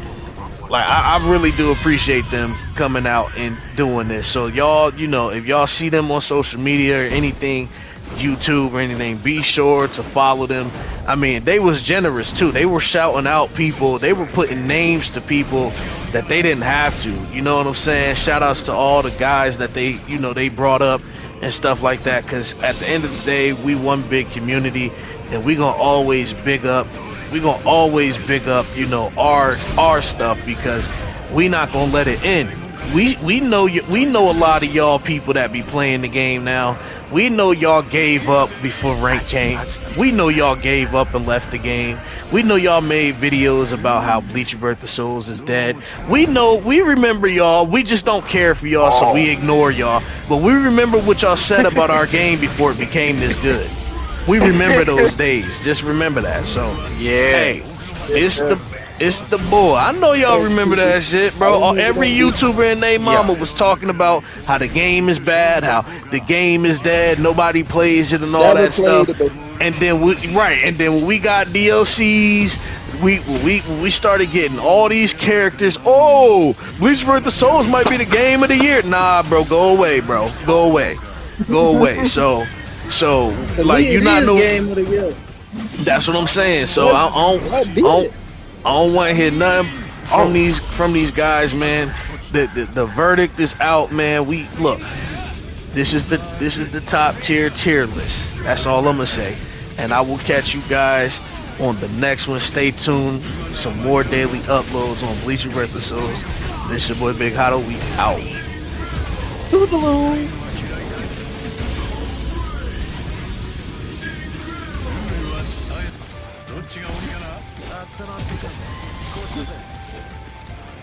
like, I really do appreciate them coming out and doing this. So y'all, if y'all see them on social media or anything, YouTube or anything, be sure to follow them. I mean, they was generous too. They were shouting out people. They were putting names to people that they didn't have to. You know what I'm saying? Shout outs to all the guys that they brought up and stuff like that. Because at the end of the day, we one big community, and we gonna always big up. Our stuff, because we not gonna let it end. We know a lot of y'all people that be playing the game now. We know y'all gave up before rank came. We know y'all gave up and left the game. We know y'all made videos about how Bleach Rebirth of Souls is dead. We remember y'all. We just don't care for y'all, so we ignore y'all. But we remember what y'all said about our game before it became this good. We remember those days. Just remember that. So yeah, hey, it's the boy. I know y'all remember that shit, bro. Every YouTuber and their mama was talking about how the game is bad, how the game is dead, nobody plays it, and all that stuff. And then when we got DLCs, we started getting all these characters. Oh, Bleach Rebirth of Souls might be the game of the year. Nah, bro, go away, bro. Go away. So like, you not know. That's what I'm saying. So I don't want to hear nothing from these guys, man. The verdict is out, man. Look. This is the top tier list. That's all I'm gonna say. And I will catch you guys on the next one. Stay tuned. Some more daily uploads on Bleach Rebirth of Souls. This is your boy Big Hotto. We out. Toodaloo.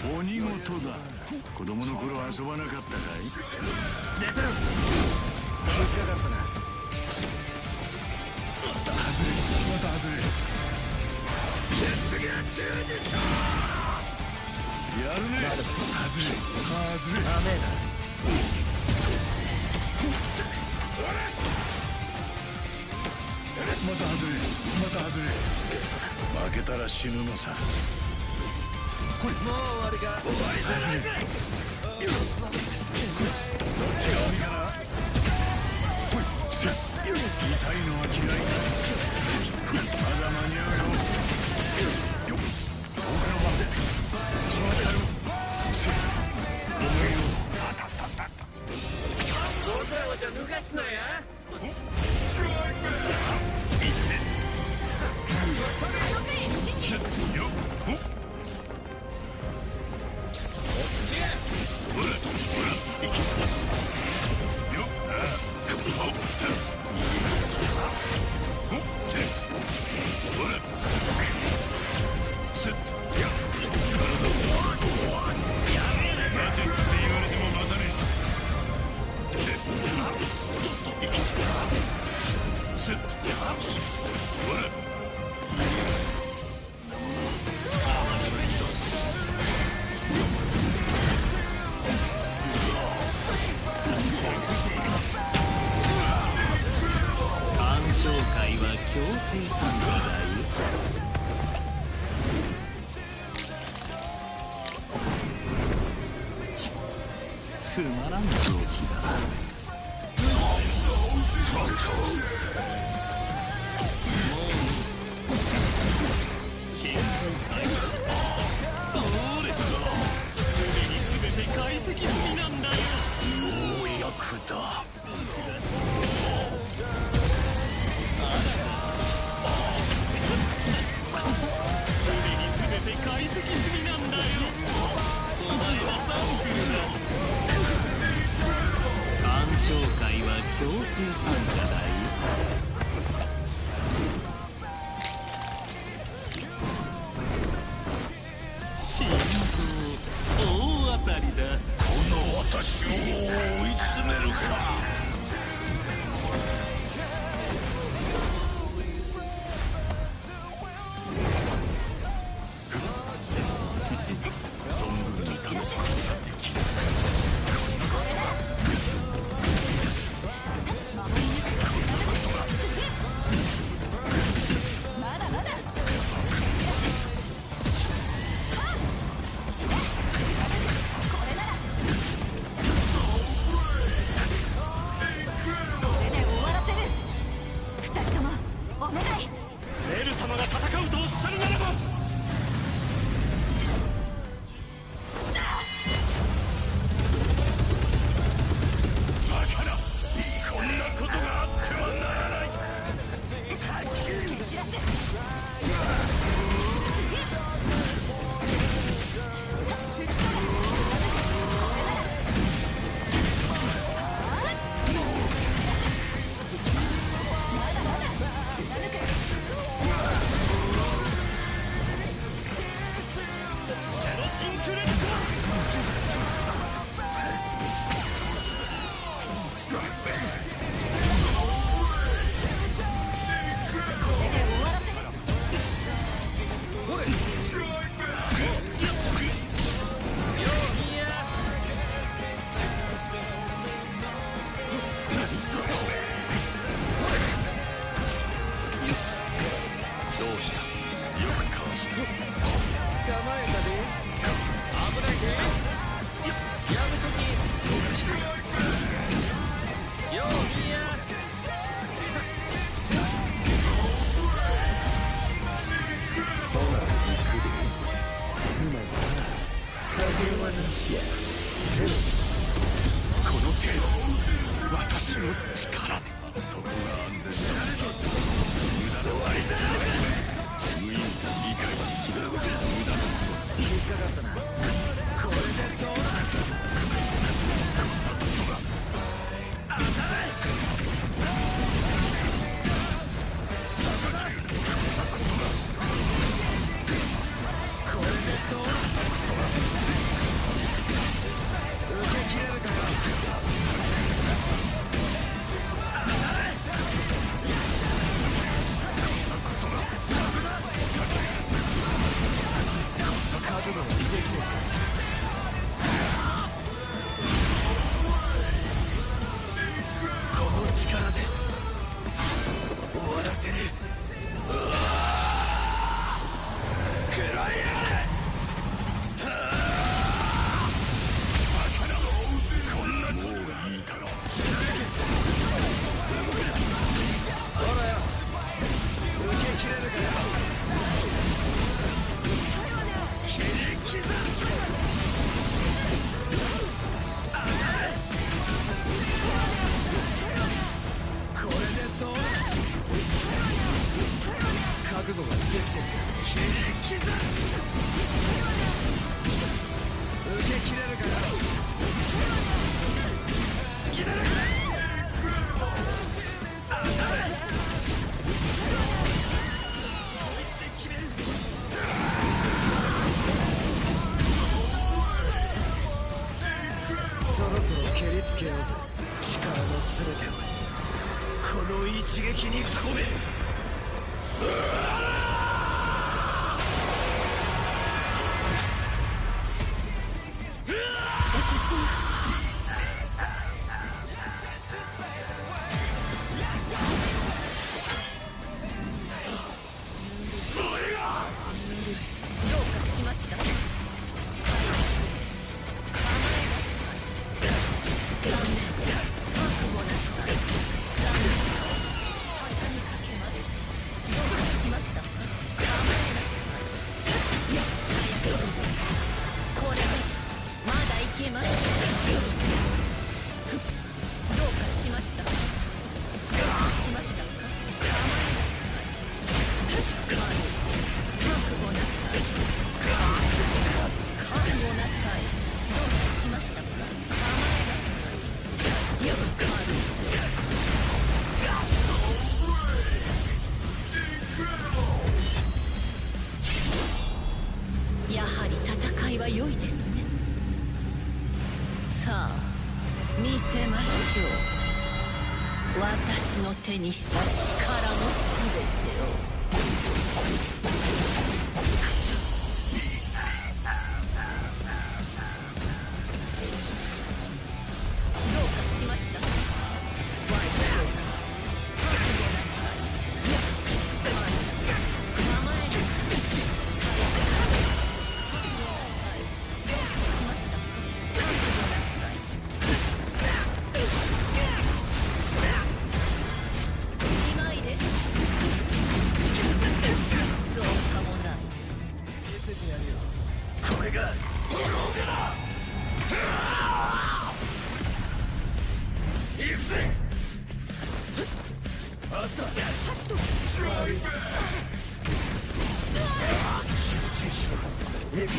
お見事だ。子供の頃遊ばなかったかい？出たよ。引っかかったな。また外れ。実現中でしょ。やるね。外れ。ダメだ。また外れ。負けたら死ぬのさ。 もう終わりか。終わりじゃないぜ。どっちが鬼かな。痛いのは嫌いか。まだ間に合うよ。僕の番で。しまったよ。ごめんよ。わざわざ抜かすなや。つまらん動機だ。解析済みなんだよ。ようやくだ。すでに全て解析済みなんだよ。お前はサンプルだ。鑑賞会は強制参加だよ。心臓大当たりだ。この私を追い詰めるか。存分に試すことができる。まだまだ。エル様が戦うとおっしゃるならば。バカな、こんなことがあってはならない。この程度、私の力で。そこが安全だ。無駄な割り出しです。無意味な理解できない無駄な引っかかったな。これでどうだ。これでどうだ。受け切れるか。覚悟ができてる。この力で終わらせる。食らいやれ。バカな。こんなもういいから。ほらよ、受け切れるかよ。切り刻む。これでどうだ。覚悟ができてる。切り刻む。受け切れるかよ。好きだね。そろそろ蹴りつけようぜ。力の全てをこの一撃に込める。しました。やはり戦いは良いですね。さあ見せましょう、私の手にした力の全てを。どうかしました。ワイショウが覚悟なさい。構える。どうかしました。覚悟なさい。しまいです。造作もない。見せてやるよ。これが炎だ。行くぜ。あったドライブ。集中しろ。行くぜ。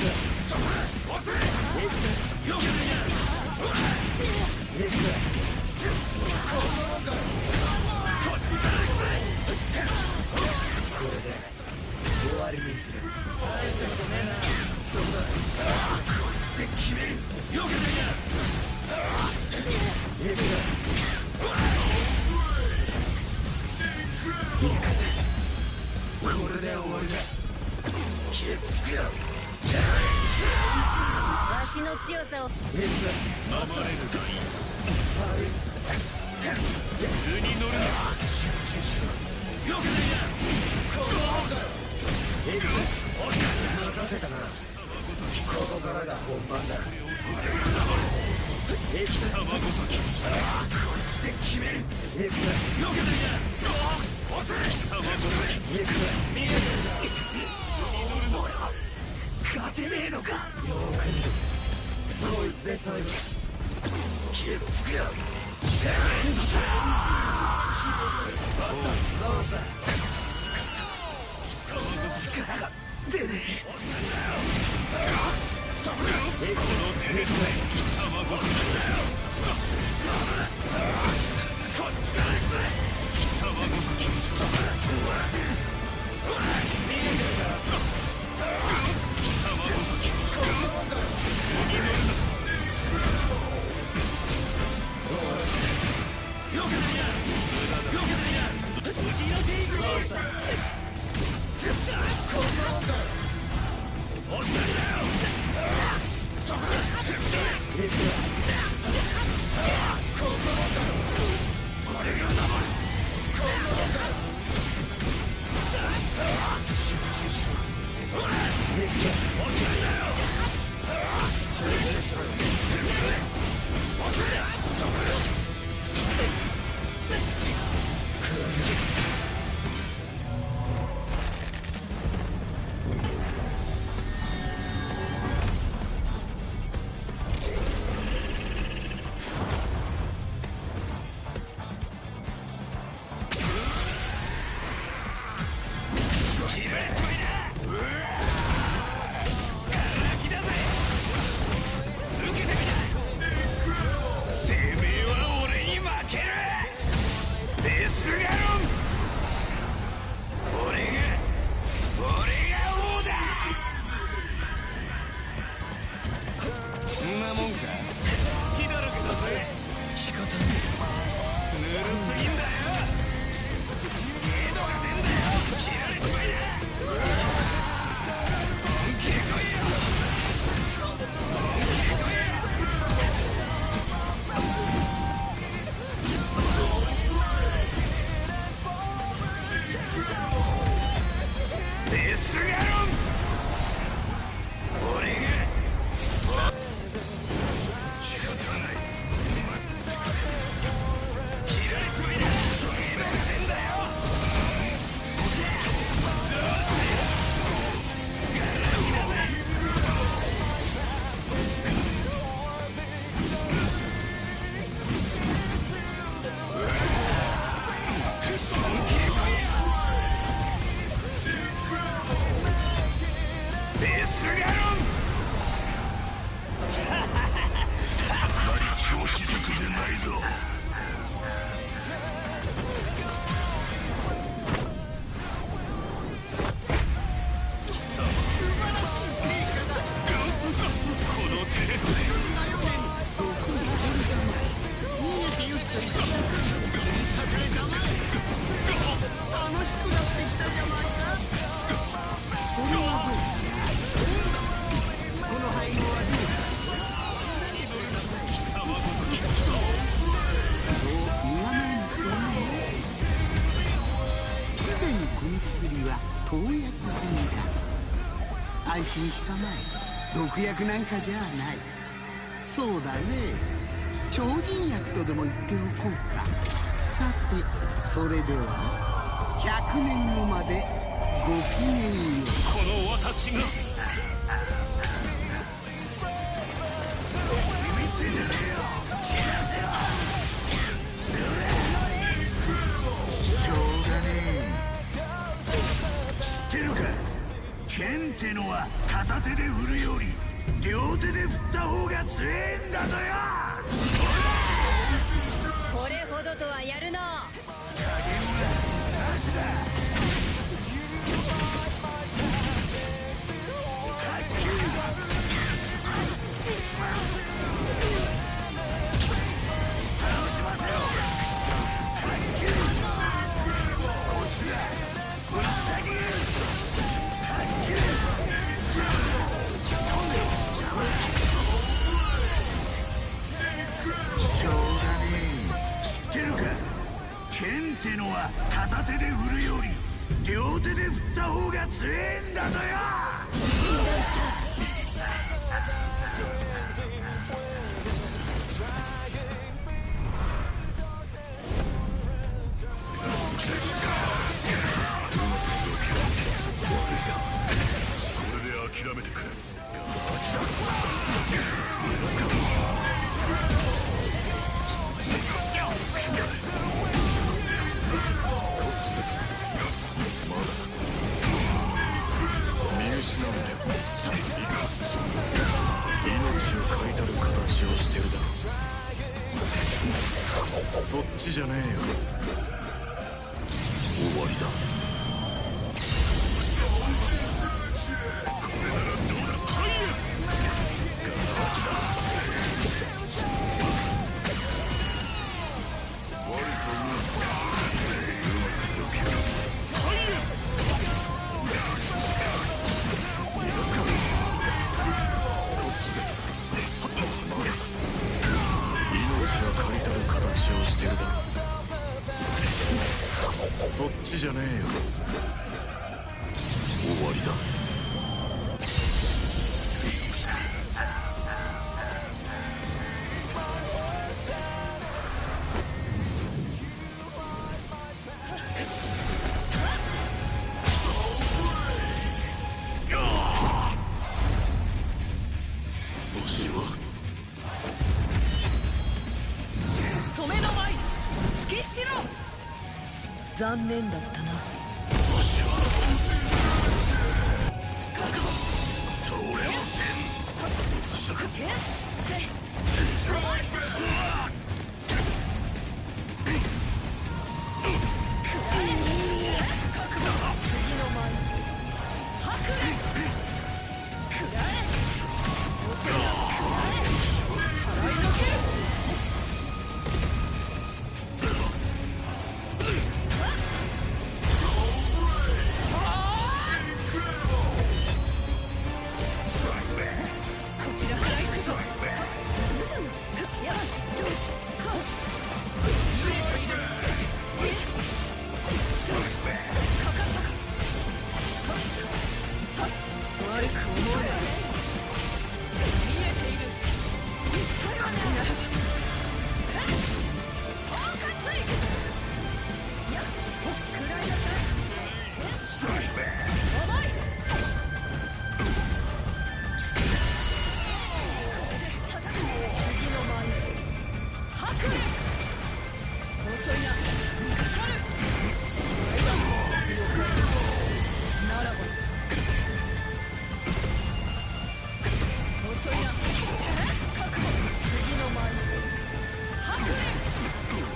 押せ。行くぜ。よけるや。行くぜ。こっちだ。これで終わりにする。大したことねえな。そうだ。こいつで決める。よけてや。行くぜ。行くぜ。これで終わりだ。気をつけろ。わしの強さを。行くぜ。守れるかい。普通に乗るな。集中しろ。よけてや。この方だ。行くぜ。任せたな。ここからが本番だ。貴様ごとき。こいつで決める。行くぜ。よけてや。貴様ごとき。行くぜ。見えてるな。俺は勝てねえのか。よく見る。こいつで最後。気をつけろ。どうした。力が出ねえ。この手で貴様ごとき。こっちだ。貴様ごとき。見えてるか。貴様ごとき。次乗るな。よけてや。よけてや。次の手に行くぞ。こんなもんだ。押せんだよ。そこだ。行くぞ。こんなもんだ。俺が守る。こんなもんだ。集中しろ。行くぞ。押せんだよ。集中しろ。押せんだよ。そこだ。安心したまえ。毒薬なんかじゃない。そうだね、超人薬とでも言っておこうか。さてそれでは100年後までごきげんよう。この私がしょうがねえ。知ってるか、剣ってのは片手で振るより両手で振った方が強えんだぞよ。これほどとはやるの。しょうがねえ。知ってるか、剣ってのは片手で振るより両手で振った方が強えんだぞよ。それで諦めてくれ。見失うんだよ。さあ行くぞ。命を狩りたる形をしてるだろ。そっちじゃねえよ。終わりだ。借りたる形をしてるだろ。そっちじゃねえよ。終わりだ。わしは染めの舞突きしろ。残念だったな。わしは倒れません。映したか。次の舞はくれ。くらえ。遅いな。くらえ。払いのける。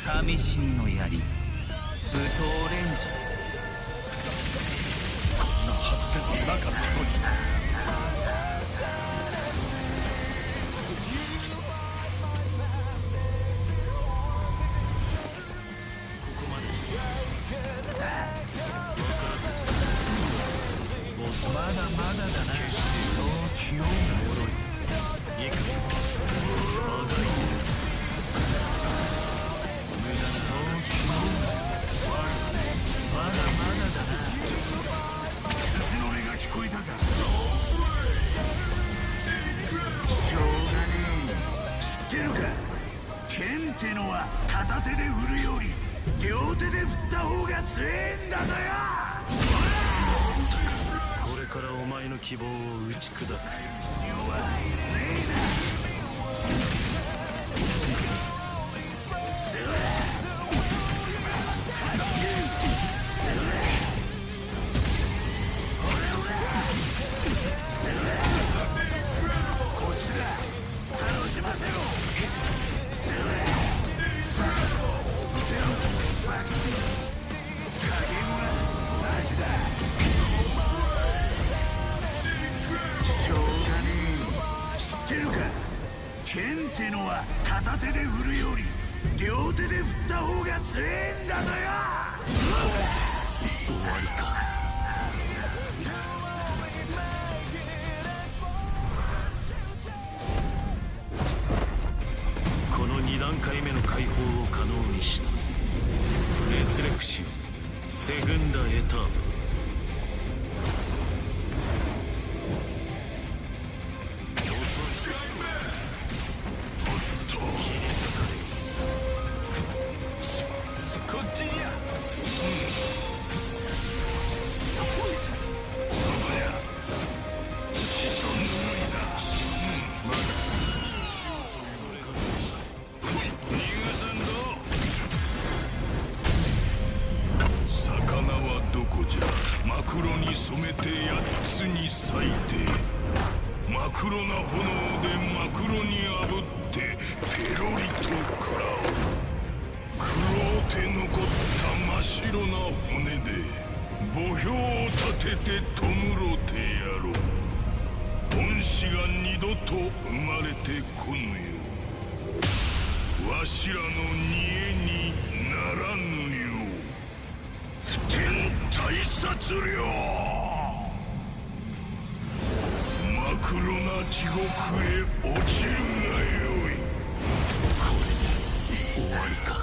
試しにの槍武闘レンジャーこんなはずではなかったのにまだまだだなそう気負うな行くぞ長いそう気負うなまだまだだな寿司の音が聞こえたかしょうがねえ知ってるか剣ってのは片手で振るより両手で振った方が強えんだぞよこれからお前の希望を打ち砕く必要はねえなせらこいつら楽しませろせら加減はなしだしょうがねえ知ってるか剣ってのは片手で振るより両手で振った方が強えんだぞよ終わりかこの2段階目の解放を可能にしたレスレクシオセグンダエタープ染めて8つに裂いて真黒な炎で真黒に炙ってペロリと食らう黒うて残った真っ白な骨で墓標を立てて弔ってやろう恩師が二度と生まれてこぬよわしらの煮えにならぬよ普天大殺量真黒な地獄へ落ちるがよいこれで終わりか